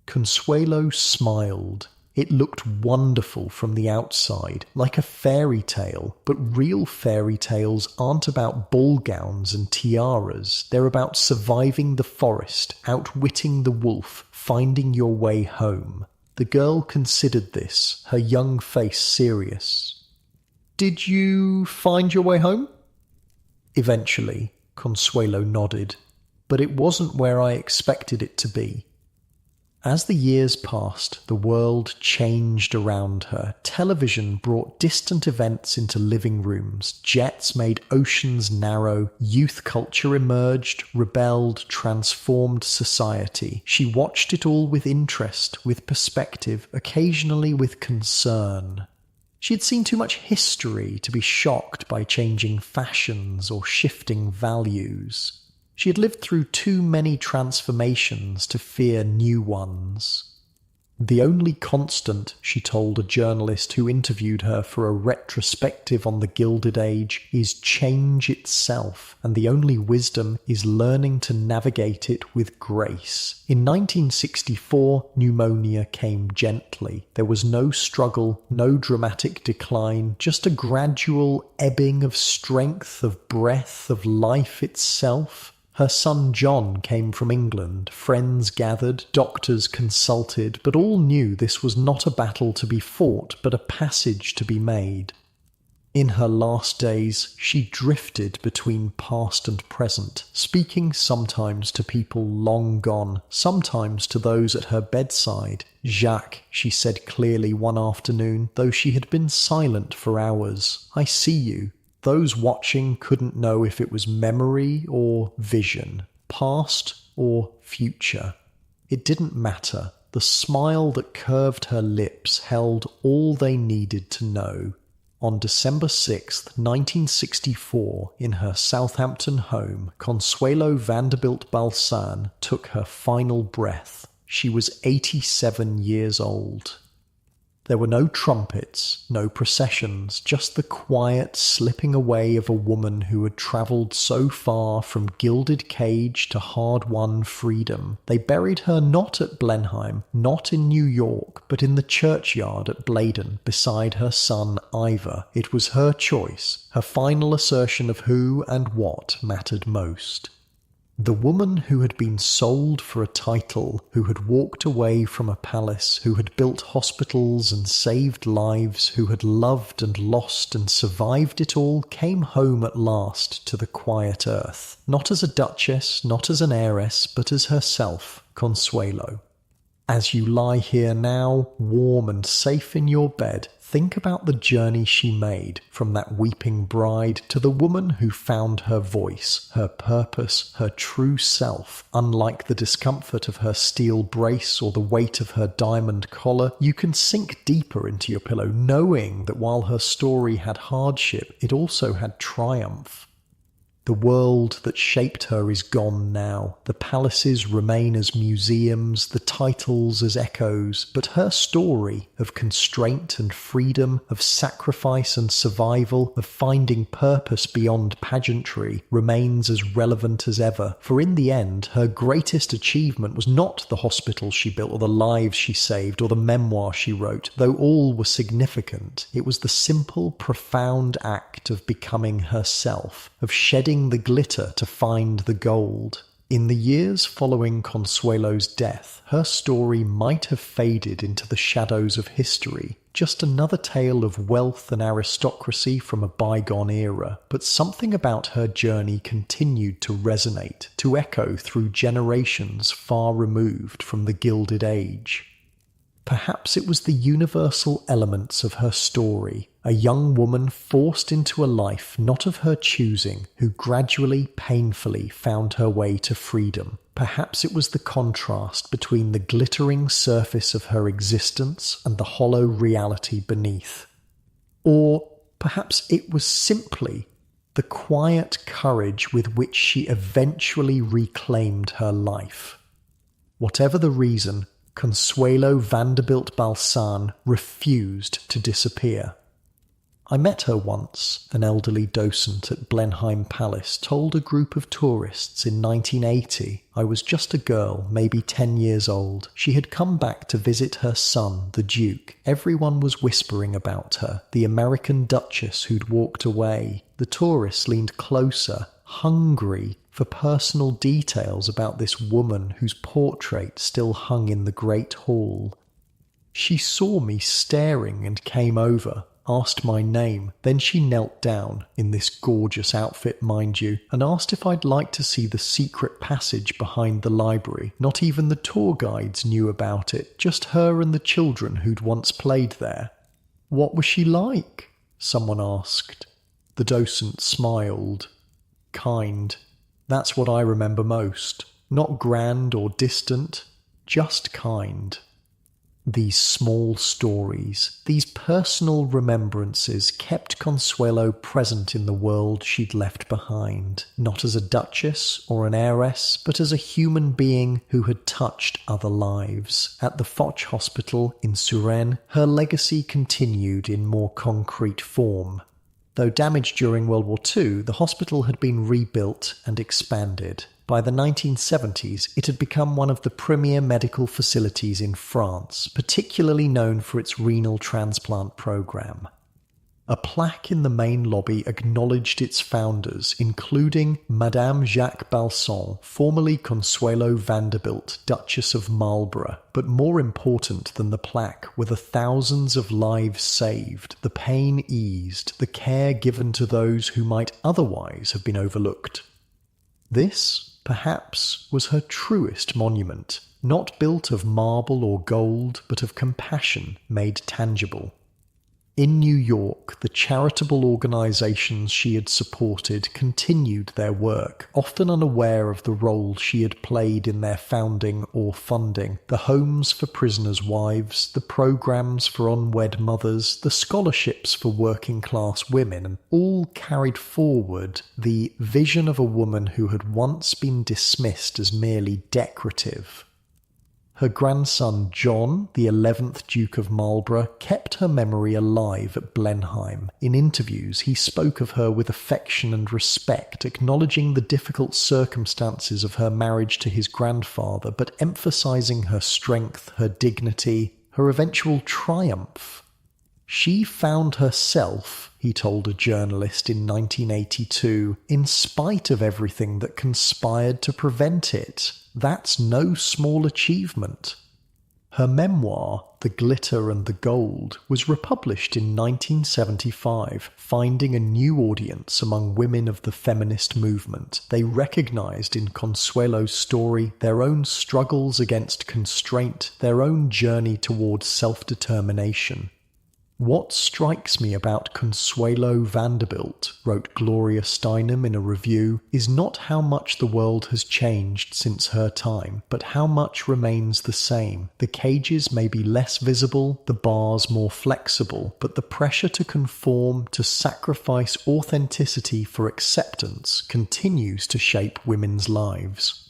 Consuelo smiled. It looked wonderful from the outside, like a fairy tale, but real fairy tales aren't about ball gowns and tiaras. They're about surviving the forest, outwitting the wolf, finding your way home. The girl considered this, her young face serious. "Did you find your way home?" "Eventually," Consuelo nodded, "but it wasn't where I expected it to be." As the years passed, the world changed around her. Television brought distant events into living rooms. Jets made oceans narrow. Youth culture emerged, rebelled, transformed society. She watched it all with interest, with perspective, occasionally with concern. She had seen too much history to be shocked by changing fashions or shifting values. She had lived through too many transformations to fear new ones. The only constant, she told a journalist who interviewed her for a retrospective on the Gilded Age, is change itself, and the only wisdom is learning to navigate it with grace. In 1964, pneumonia came gently. There was no struggle, no dramatic decline, just a gradual ebbing of strength, of breath, of life itself. Her son John came from England, friends gathered, doctors consulted, but all knew this was not a battle to be fought, but a passage to be made. In her last days, she drifted between past and present, speaking sometimes to people long gone, sometimes to those at her bedside. "Jacques," she said clearly one afternoon, though she had been silent for hours, "I see you." Those watching couldn't know if it was memory or vision, past or future. It didn't matter. The smile that curved her lips held all they needed to know. On December 6th, 1964, in her Southampton home, Consuelo Vanderbilt Balsan took her final breath. She was 87 years old. There were no trumpets, no processions, just the quiet slipping away of a woman who had travelled so far from gilded cage to hard-won freedom. They buried her not at Blenheim, not in New York, but in the churchyard at Bladen, beside her son Ivor. It was her choice, her final assertion of who and what mattered most. The woman who had been sold for a title, who had walked away from a palace, who had built hospitals and saved lives, who had loved and lost and survived it all, came home at last to the quiet earth. Not as a duchess, not as an heiress, but as herself, Consuelo. As you lie here now, warm and safe in your bed, think about the journey she made from that weeping bride to the woman who found her voice, her purpose, her true self. Unlike the discomfort of her steel brace or the weight of her diamond collar, you can sink deeper into your pillow, knowing that while her story had hardship, it also had triumph. The world that shaped her is gone now. The palaces remain as museums, the titles as echoes, but her story of constraint and freedom, of sacrifice and survival, of finding purpose beyond pageantry, remains as relevant as ever. For in the end, her greatest achievement was not the hospital she built, or the lives she saved, or the memoir she wrote, though all were significant. It was the simple, profound act of becoming herself, of shedding the glitter to find the gold. In the years following Consuelo's death, her story might have faded into the shadows of history, just another tale of wealth and aristocracy from a bygone era, but something about her journey continued to resonate, to echo through generations far removed from the Gilded Age. Perhaps it was the universal elements of her story, a young woman forced into a life not of her choosing, who gradually, painfully found her way to freedom. Perhaps it was the contrast between the glittering surface of her existence and the hollow reality beneath. Or perhaps it was simply the quiet courage with which she eventually reclaimed her life. Whatever the reason, Consuelo Vanderbilt Balsan refused to disappear. I met her once, an elderly docent at Blenheim Palace told a group of tourists in 1980. I was just a girl, maybe 10 years old. She had come back to visit her son, the Duke. Everyone was whispering about her, the American Duchess who'd walked away. The tourists leaned closer, hungry for personal details about this woman whose portrait still hung in the Great Hall. She saw me staring and came over, asked my name. Then she knelt down, in this gorgeous outfit mind you, and asked if I'd like to see the secret passage behind the library. Not even the tour guides knew about it, just her and the children who'd once played there. What was she like? Someone asked. The docent smiled. Kind. That's what I remember most. Not grand or distant, just kind. These small stories, these personal remembrances kept Consuelo present in the world she'd left behind, not as a duchess or an heiress, but as a human being who had touched other lives. At the Foch Hospital in Suresnes, her legacy continued in more concrete form. Though damaged during World War II, the hospital had been rebuilt and expanded. By the 1970s, it had become one of the premier medical facilities in France, particularly known for its renal transplant program. A plaque in the main lobby acknowledged its founders, including Madame Jacques Balsan, formerly Consuelo Vanderbilt, Duchess of Marlborough. But more important than the plaque were the thousands of lives saved, the pain eased, the care given to those who might otherwise have been overlooked. This, perhaps, was her truest monument, not built of marble or gold, but of compassion made tangible. In New York, the charitable organizations she had supported continued their work, often unaware of the role she had played in their founding or funding. The homes for prisoners' wives, the programs for unwed mothers, the scholarships for working-class women, all carried forward the vision of a woman who had once been dismissed as merely decorative. Her grandson John, the 11th Duke of Marlborough, kept her memory alive at Blenheim. In interviews, he spoke of her with affection and respect, acknowledging the difficult circumstances of her marriage to his grandfather, but emphasizing her strength, her dignity, her eventual triumph. She found herself, he told a journalist in 1982, in spite of everything that conspired to prevent it. That's no small achievement. Her memoir, The Glitter and the Gold, was republished in 1975, finding a new audience among women of the feminist movement. They recognized in Consuelo's story their own struggles against constraint, their own journey towards self-determination. "What strikes me about Consuelo Vanderbilt," wrote Gloria Steinem in a review, "is not how much the world has changed since her time, but how much remains the same. The cages may be less visible, the bars more flexible, but the pressure to conform, to sacrifice authenticity for acceptance continues to shape women's lives."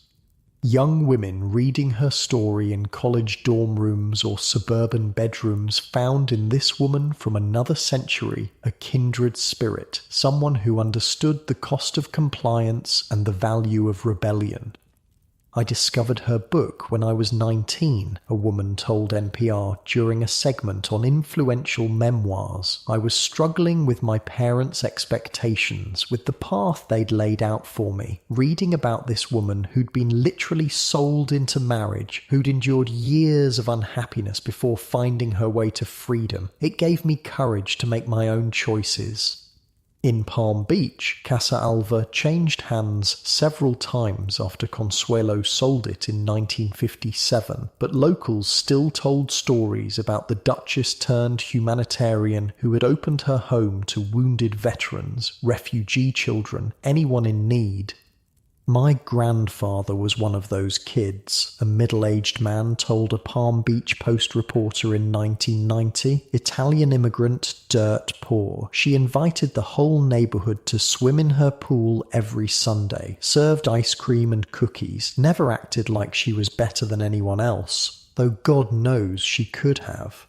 Young women reading her story in college dorm rooms or suburban bedrooms found in this woman from another century a kindred spirit, someone who understood the cost of compliance and the value of rebellion. "I discovered her book when I was 19, a woman told NPR during a segment on influential memoirs. "I was struggling with my parents' expectations, with the path they'd laid out for me, reading about this woman who'd been literally sold into marriage, who'd endured years of unhappiness before finding her way to freedom. It gave me courage to make my own choices." In Palm Beach, Casa Alva changed hands several times after Consuelo sold it in 1957, but locals still told stories about the Duchess-turned-humanitarian who had opened her home to wounded veterans, refugee children, anyone in need. "My grandfather was one of those kids," a middle-aged man told a Palm Beach Post reporter in 1990. "Italian immigrant, dirt poor. She invited the whole neighborhood to swim in her pool every Sunday, served ice cream and cookies, never acted like she was better than anyone else, though God knows she could have."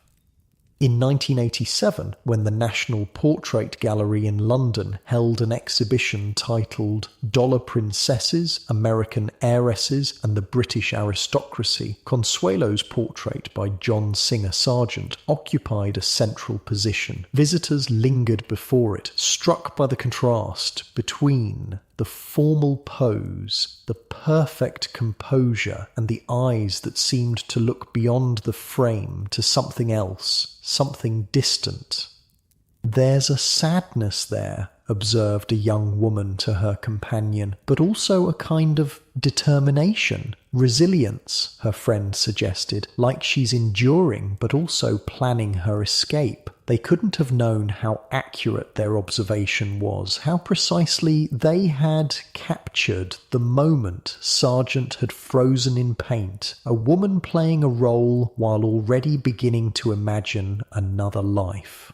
In 1987, when the National Portrait Gallery in London held an exhibition titled Dollar Princesses, American Heiresses and the British Aristocracy, Consuelo's portrait by John Singer Sargent occupied a central position. Visitors lingered before it, struck by the contrast between the formal pose, the perfect composure, and the eyes that seemed to look beyond the frame to something else, something distant. "There's a sadness there," observed a young woman to her companion, "but also a kind of determination, resilience," her friend suggested, "like she's enduring but also planning her escape." They couldn't have known how accurate their observation was, how precisely they had captured the moment Sargent had frozen in paint, a woman playing a role while already beginning to imagine another life.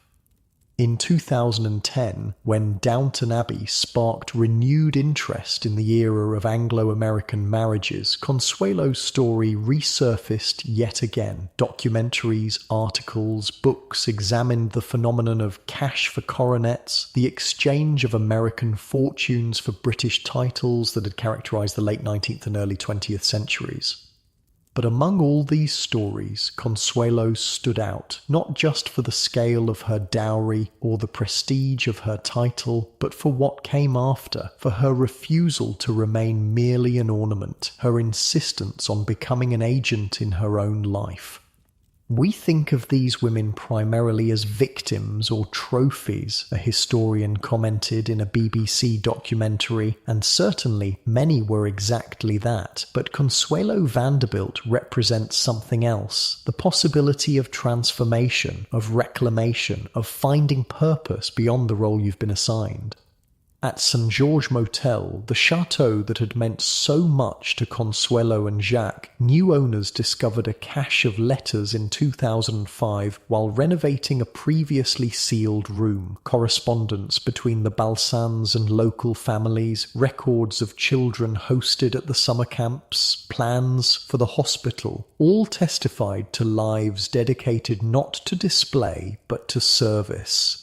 In 2010, when Downton Abbey sparked renewed interest in the era of Anglo-American marriages, Consuelo's story resurfaced yet again. Documentaries, articles, books examined the phenomenon of cash for coronets, the exchange of American fortunes for British titles that had characterized the late 19th and early 20th centuries. But among all these stories, Consuelo stood out, not just for the scale of her dowry or the prestige of her title, but for what came after, for her refusal to remain merely an ornament, her insistence on becoming an agent in her own life. "We think of these women primarily as victims or trophies," a historian commented in a BBC documentary, and certainly many were exactly that. But Consuelo Vanderbilt represents something else, the possibility of transformation, of reclamation, of finding purpose beyond the role you've been assigned. At St. George Motel, the chateau that had meant so much to Consuelo and Jacques, new owners discovered a cache of letters in 2005 while renovating a previously sealed room. Correspondence between the Balsans and local families, records of children hosted at the summer camps, plans for the hospital, all testified to lives dedicated not to display but to service.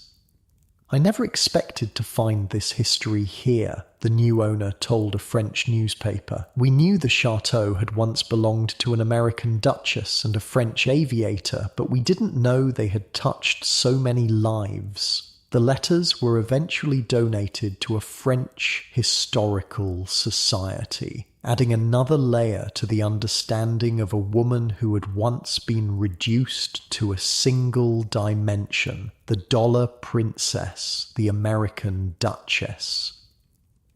"I never expected to find this history here," the new owner told a French newspaper. "We knew the chateau had once belonged to an American duchess and a French aviator, but we didn't know they had touched so many lives." The letters were eventually donated to a French historical society, adding another layer to the understanding of a woman who had once been reduced to a single dimension: the dollar princess, the American duchess.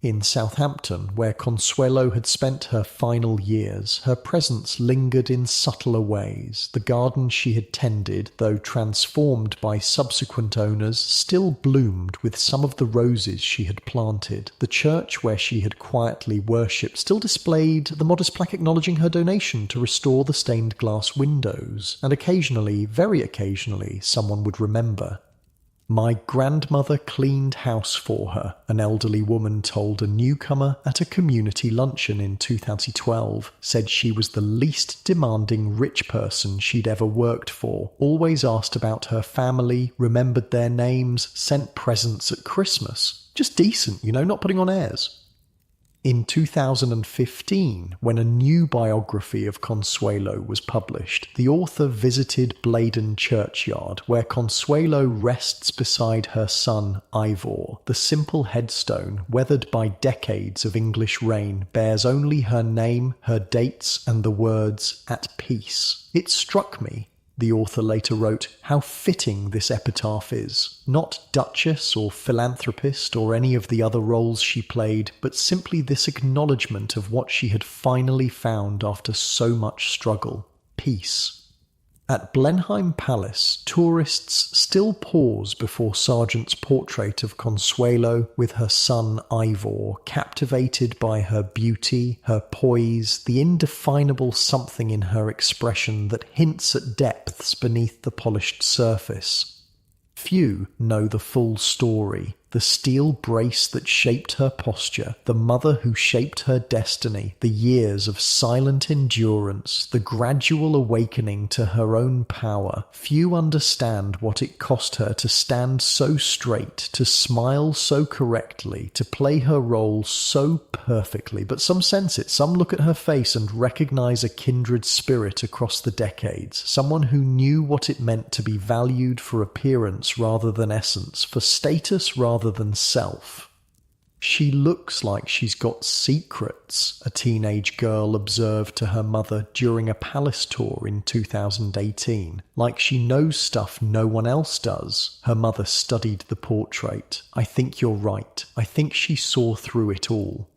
In Southampton, where Consuelo had spent her final years, her presence lingered in subtler ways. The garden she had tended, though transformed by subsequent owners, still bloomed with some of the roses she had planted. The church where she had quietly worshipped still displayed the modest plaque acknowledging her donation to restore the stained glass windows, and occasionally, very occasionally, someone would remember. "My grandmother cleaned house for her," an elderly woman told a newcomer at a community luncheon in 2012, said she was the least demanding rich person she'd ever worked for, always asked about her family, remembered their names, sent presents at Christmas. Just decent, not putting on airs. In 2015, when a new biography of Consuelo was published, the author visited Blaydon Churchyard, where Consuelo rests beside her son Ivor. The simple headstone, weathered by decades of English rain, bears only her name, her dates, and the words, "At peace." "It struck me," the author later wrote, "how fitting this epitaph is. Not duchess or philanthropist or any of the other roles she played, but simply this acknowledgement of what she had finally found after so much struggle: peace." At Blenheim Palace, tourists still pause before Sargent's portrait of Consuelo with her son Ivor, captivated by her beauty, her poise, the indefinable something in her expression that hints at depths beneath the polished surface. Few know the full story. The steel brace that shaped her posture, the mother who shaped her destiny, the years of silent endurance, the gradual awakening to her own power. Few understand what it cost her to stand so straight, to smile so correctly, to play her role so perfectly. But some sense it. Some look at her face and recognize a kindred spirit across the decades. Someone who knew what it meant to be valued for appearance rather than essence, for status rather than self. "She looks like she's got secrets," a teenage girl observed to her mother during a palace tour in 2018. "Like she knows stuff no one else does." Her mother studied the portrait. "I think you're right. I think she saw through it all."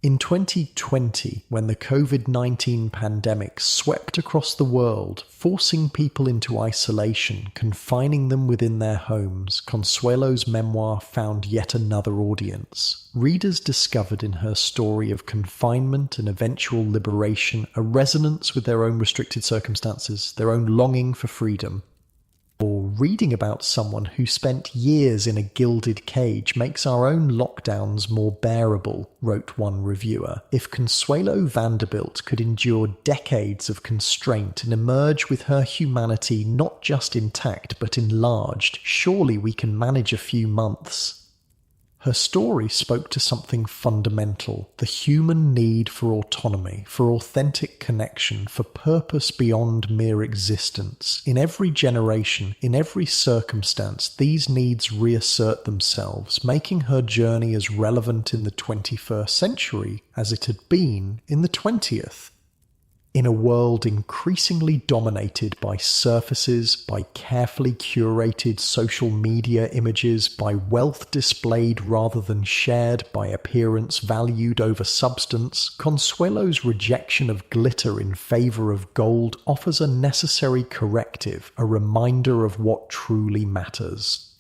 In 2020, when the COVID-19 pandemic swept across the world, forcing people into isolation, confining them within their homes, Consuelo's memoir found yet another audience. Readers discovered in her story of confinement and eventual liberation a resonance with their own restricted circumstances, their own longing for freedom. Or reading about someone who spent years in a gilded cage makes our own lockdowns more bearable, wrote one reviewer. If Consuelo Vanderbilt could endure decades of constraint and emerge with her humanity not just intact but enlarged, surely we can manage a few months. Her story spoke to something fundamental: the human need for autonomy, for authentic connection, for purpose beyond mere existence. In every generation, in every circumstance, these needs reassert themselves, making her journey as relevant in the 21st century as it had been in the 20th. In a world increasingly dominated by surfaces, by carefully curated social media images, by wealth displayed rather than shared, by appearance valued over substance, Consuelo's rejection of glitter in favour of gold offers a necessary corrective, a reminder of what truly matters.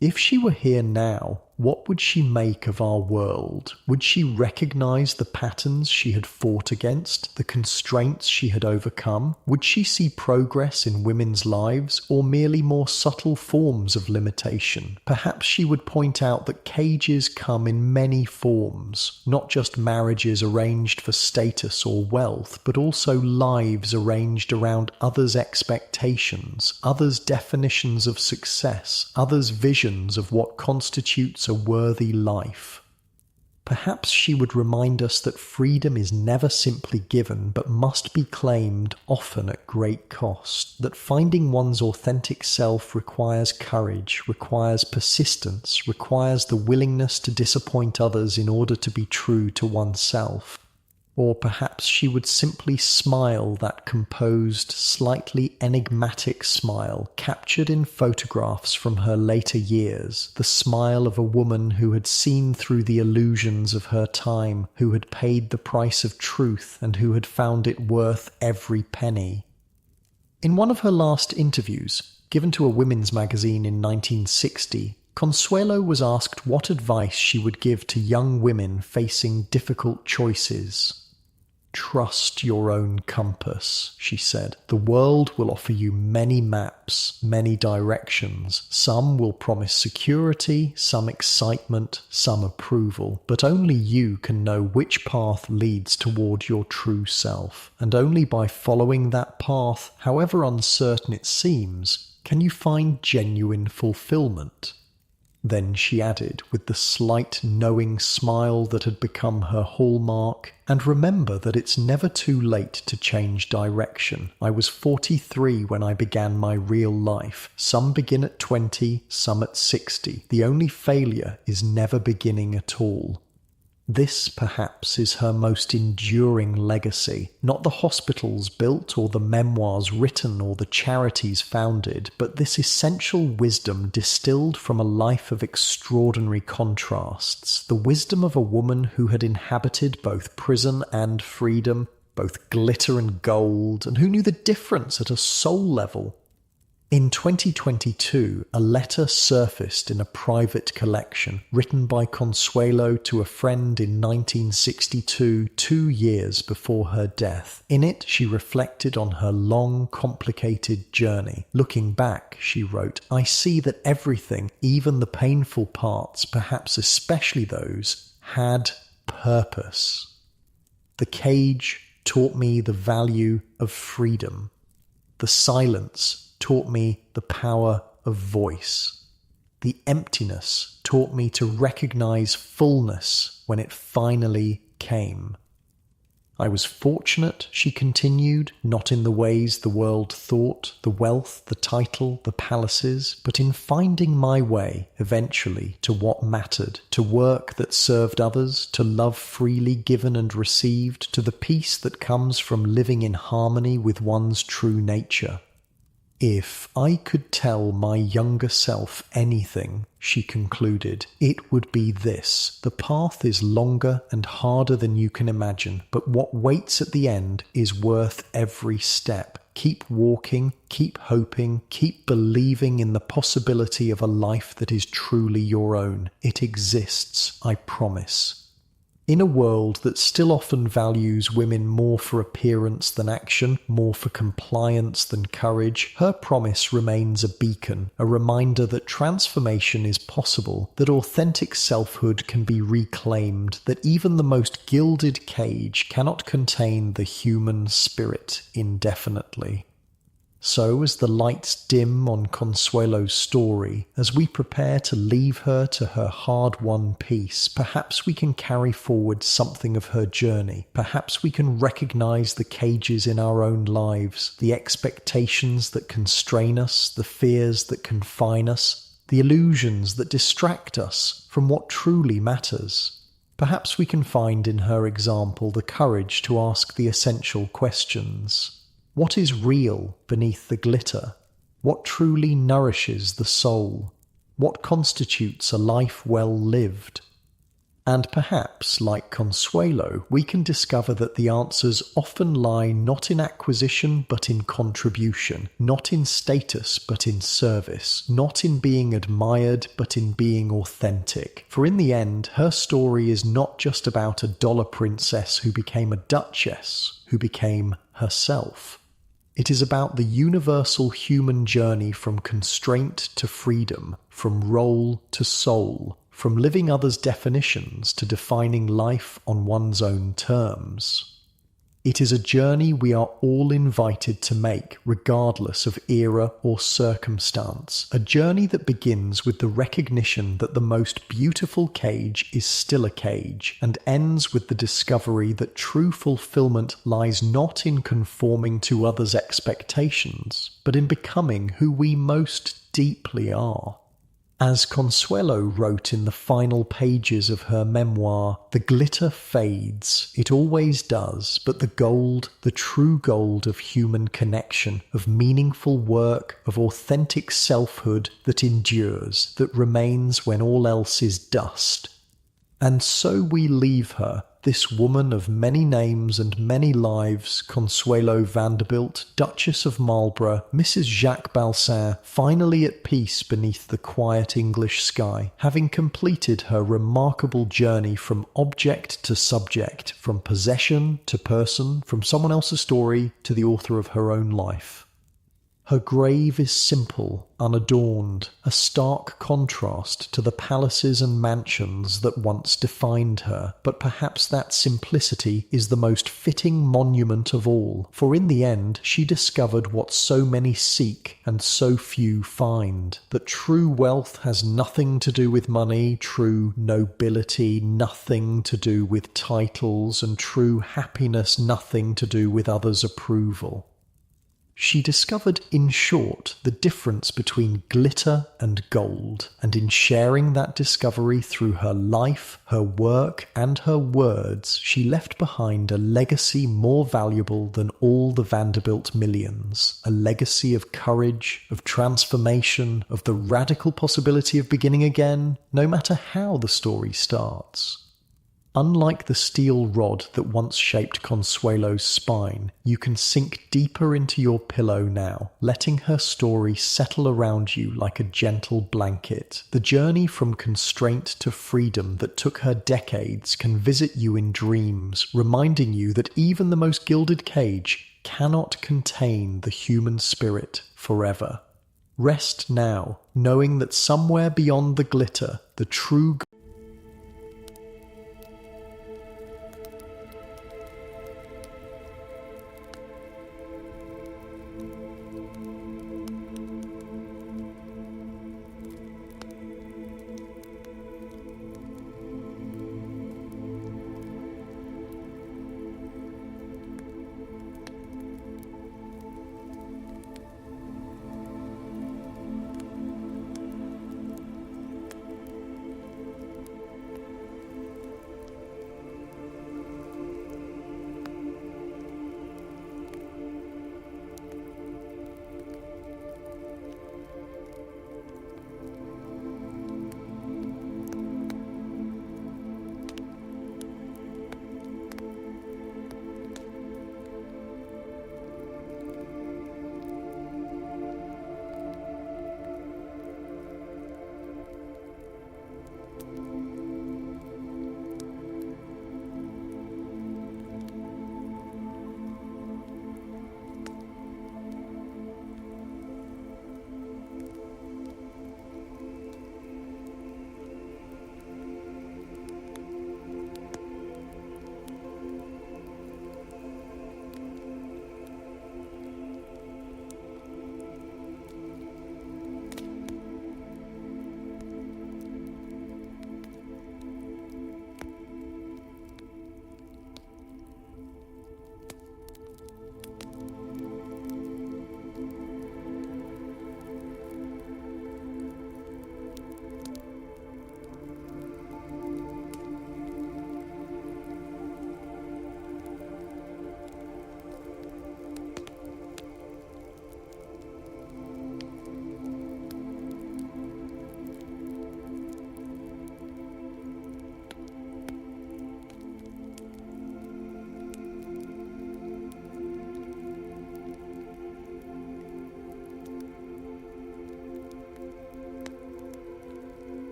If she were here now, What would she make of our world? Would she recognize the patterns she had fought against, the constraints she had overcome? Would she see progress in women's lives, or merely more subtle forms of limitation? Perhaps she would point out that cages come in many forms, not just marriages arranged for status or wealth, but also lives arranged around others' expectations, others' definitions of success, others' visions of what constitutes a worthy life. Perhaps she would remind us that freedom is never simply given but must be claimed, often at great cost, that finding one's authentic self requires courage, requires persistence, requires the willingness to disappoint others in order to be true to oneself. Or perhaps she would simply smile that composed, slightly enigmatic smile captured in photographs from her later years, the smile of a woman who had seen through the illusions of her time, who had paid the price of truth and who had found it worth every penny. In one of her last interviews, given to a women's magazine in 1960, Consuelo was asked what advice she would give to young women facing difficult choices. "Trust your own compass," she said. "The world will offer you many maps, many directions. Some will promise security, some excitement, some approval. But only you can know which path leads toward your true self. And only by following that path, however uncertain it seems, can you find genuine fulfillment." Then she added, with the slight knowing smile that had become her hallmark, "And remember that it's never too late to change direction. I was 43 when I began my real life. Some begin at 20, some at 60. The only failure is never beginning at all." This, perhaps, is her most enduring legacy. Not the hospitals built or the memoirs written or the charities founded, but this essential wisdom distilled from a life of extraordinary contrasts. The wisdom of a woman who had inhabited both prison and freedom, both glitter and gold, and who knew the difference at a soul level. In 2022, a letter surfaced in a private collection written by Consuelo to a friend in 1962, 2 years before her death. In it, she reflected on her long, complicated journey. Looking back, she wrote, "I see that everything, even the painful parts, perhaps especially those, had purpose. The cage taught me the value of freedom. The silence taught me the power of voice. The emptiness taught me to recognize fullness when it finally came. I was fortunate," she continued, "not in the ways the world thought, the wealth, the title, the palaces, but in finding my way, eventually, to what mattered, to work that served others, to love freely given and received, to the peace that comes from living in harmony with one's true nature. If I could tell my younger self anything," she concluded, "it would be this. The path is longer and harder than you can imagine, but what waits at the end is worth every step. Keep walking, keep hoping, keep believing in the possibility of a life that is truly your own. It exists, I promise." In a world that still often values women more for appearance than action, more for compliance than courage, her promise remains a beacon, a reminder that transformation is possible, that authentic selfhood can be reclaimed, that even the most gilded cage cannot contain the human spirit indefinitely. So, as the lights dim on Consuelo's story, as we prepare to leave her to her hard-won peace, perhaps we can carry forward something of her journey. Perhaps we can recognize the cages in our own lives, the expectations that constrain us, the fears that confine us, the illusions that distract us from what truly matters. Perhaps we can find in her example the courage to ask the essential questions. What is real beneath the glitter? What truly nourishes the soul? What constitutes a life well lived? And perhaps, like Consuelo, we can discover that the answers often lie not in acquisition but in contribution, not in status but in service, not in being admired but in being authentic. For in the end, her story is not just about a dollar princess who became a duchess, who became herself. It is about the universal human journey from constraint to freedom, from role to soul, from living others' definitions to defining life on one's own terms. It is a journey we are all invited to make, regardless of era or circumstance. A journey that begins with the recognition that the most beautiful cage is still a cage, and ends with the discovery that true fulfillment lies not in conforming to others' expectations, but in becoming who we most deeply are. As Consuelo wrote in the final pages of her memoir, the glitter fades, it always does, but the gold, the true gold of human connection, of meaningful work, of authentic selfhood that endures, that remains when all else is dust. And so we leave her, this woman of many names and many lives, Consuelo Vanderbilt, Duchess of Marlborough, Mrs. Jacques Balsan, finally at peace beneath the quiet English sky, having completed her remarkable journey from object to subject, from possession to person, from someone else's story to the author of her own life. Her grave is simple, unadorned, a stark contrast to the palaces and mansions that once defined her, but perhaps that simplicity is the most fitting monument of all, for in the end she discovered what so many seek and so few find, that true wealth has nothing to do with money, true nobility nothing to do with titles, and true happiness nothing to do with others' approval. She discovered, in short, the difference between glitter and gold, and in sharing that discovery through her life, her work, and her words, she left behind a legacy more valuable than all the Vanderbilt millions, a legacy of courage, of transformation, of the radical possibility of beginning again, no matter how the story starts. Unlike the steel rod that once shaped Consuelo's spine, you can sink deeper into your pillow now, letting her story settle around you like a gentle blanket. The journey from constraint to freedom that took her decades can visit you in dreams, reminding you that even the most gilded cage cannot contain the human spirit forever. Rest now, knowing that somewhere beyond the glitter, the true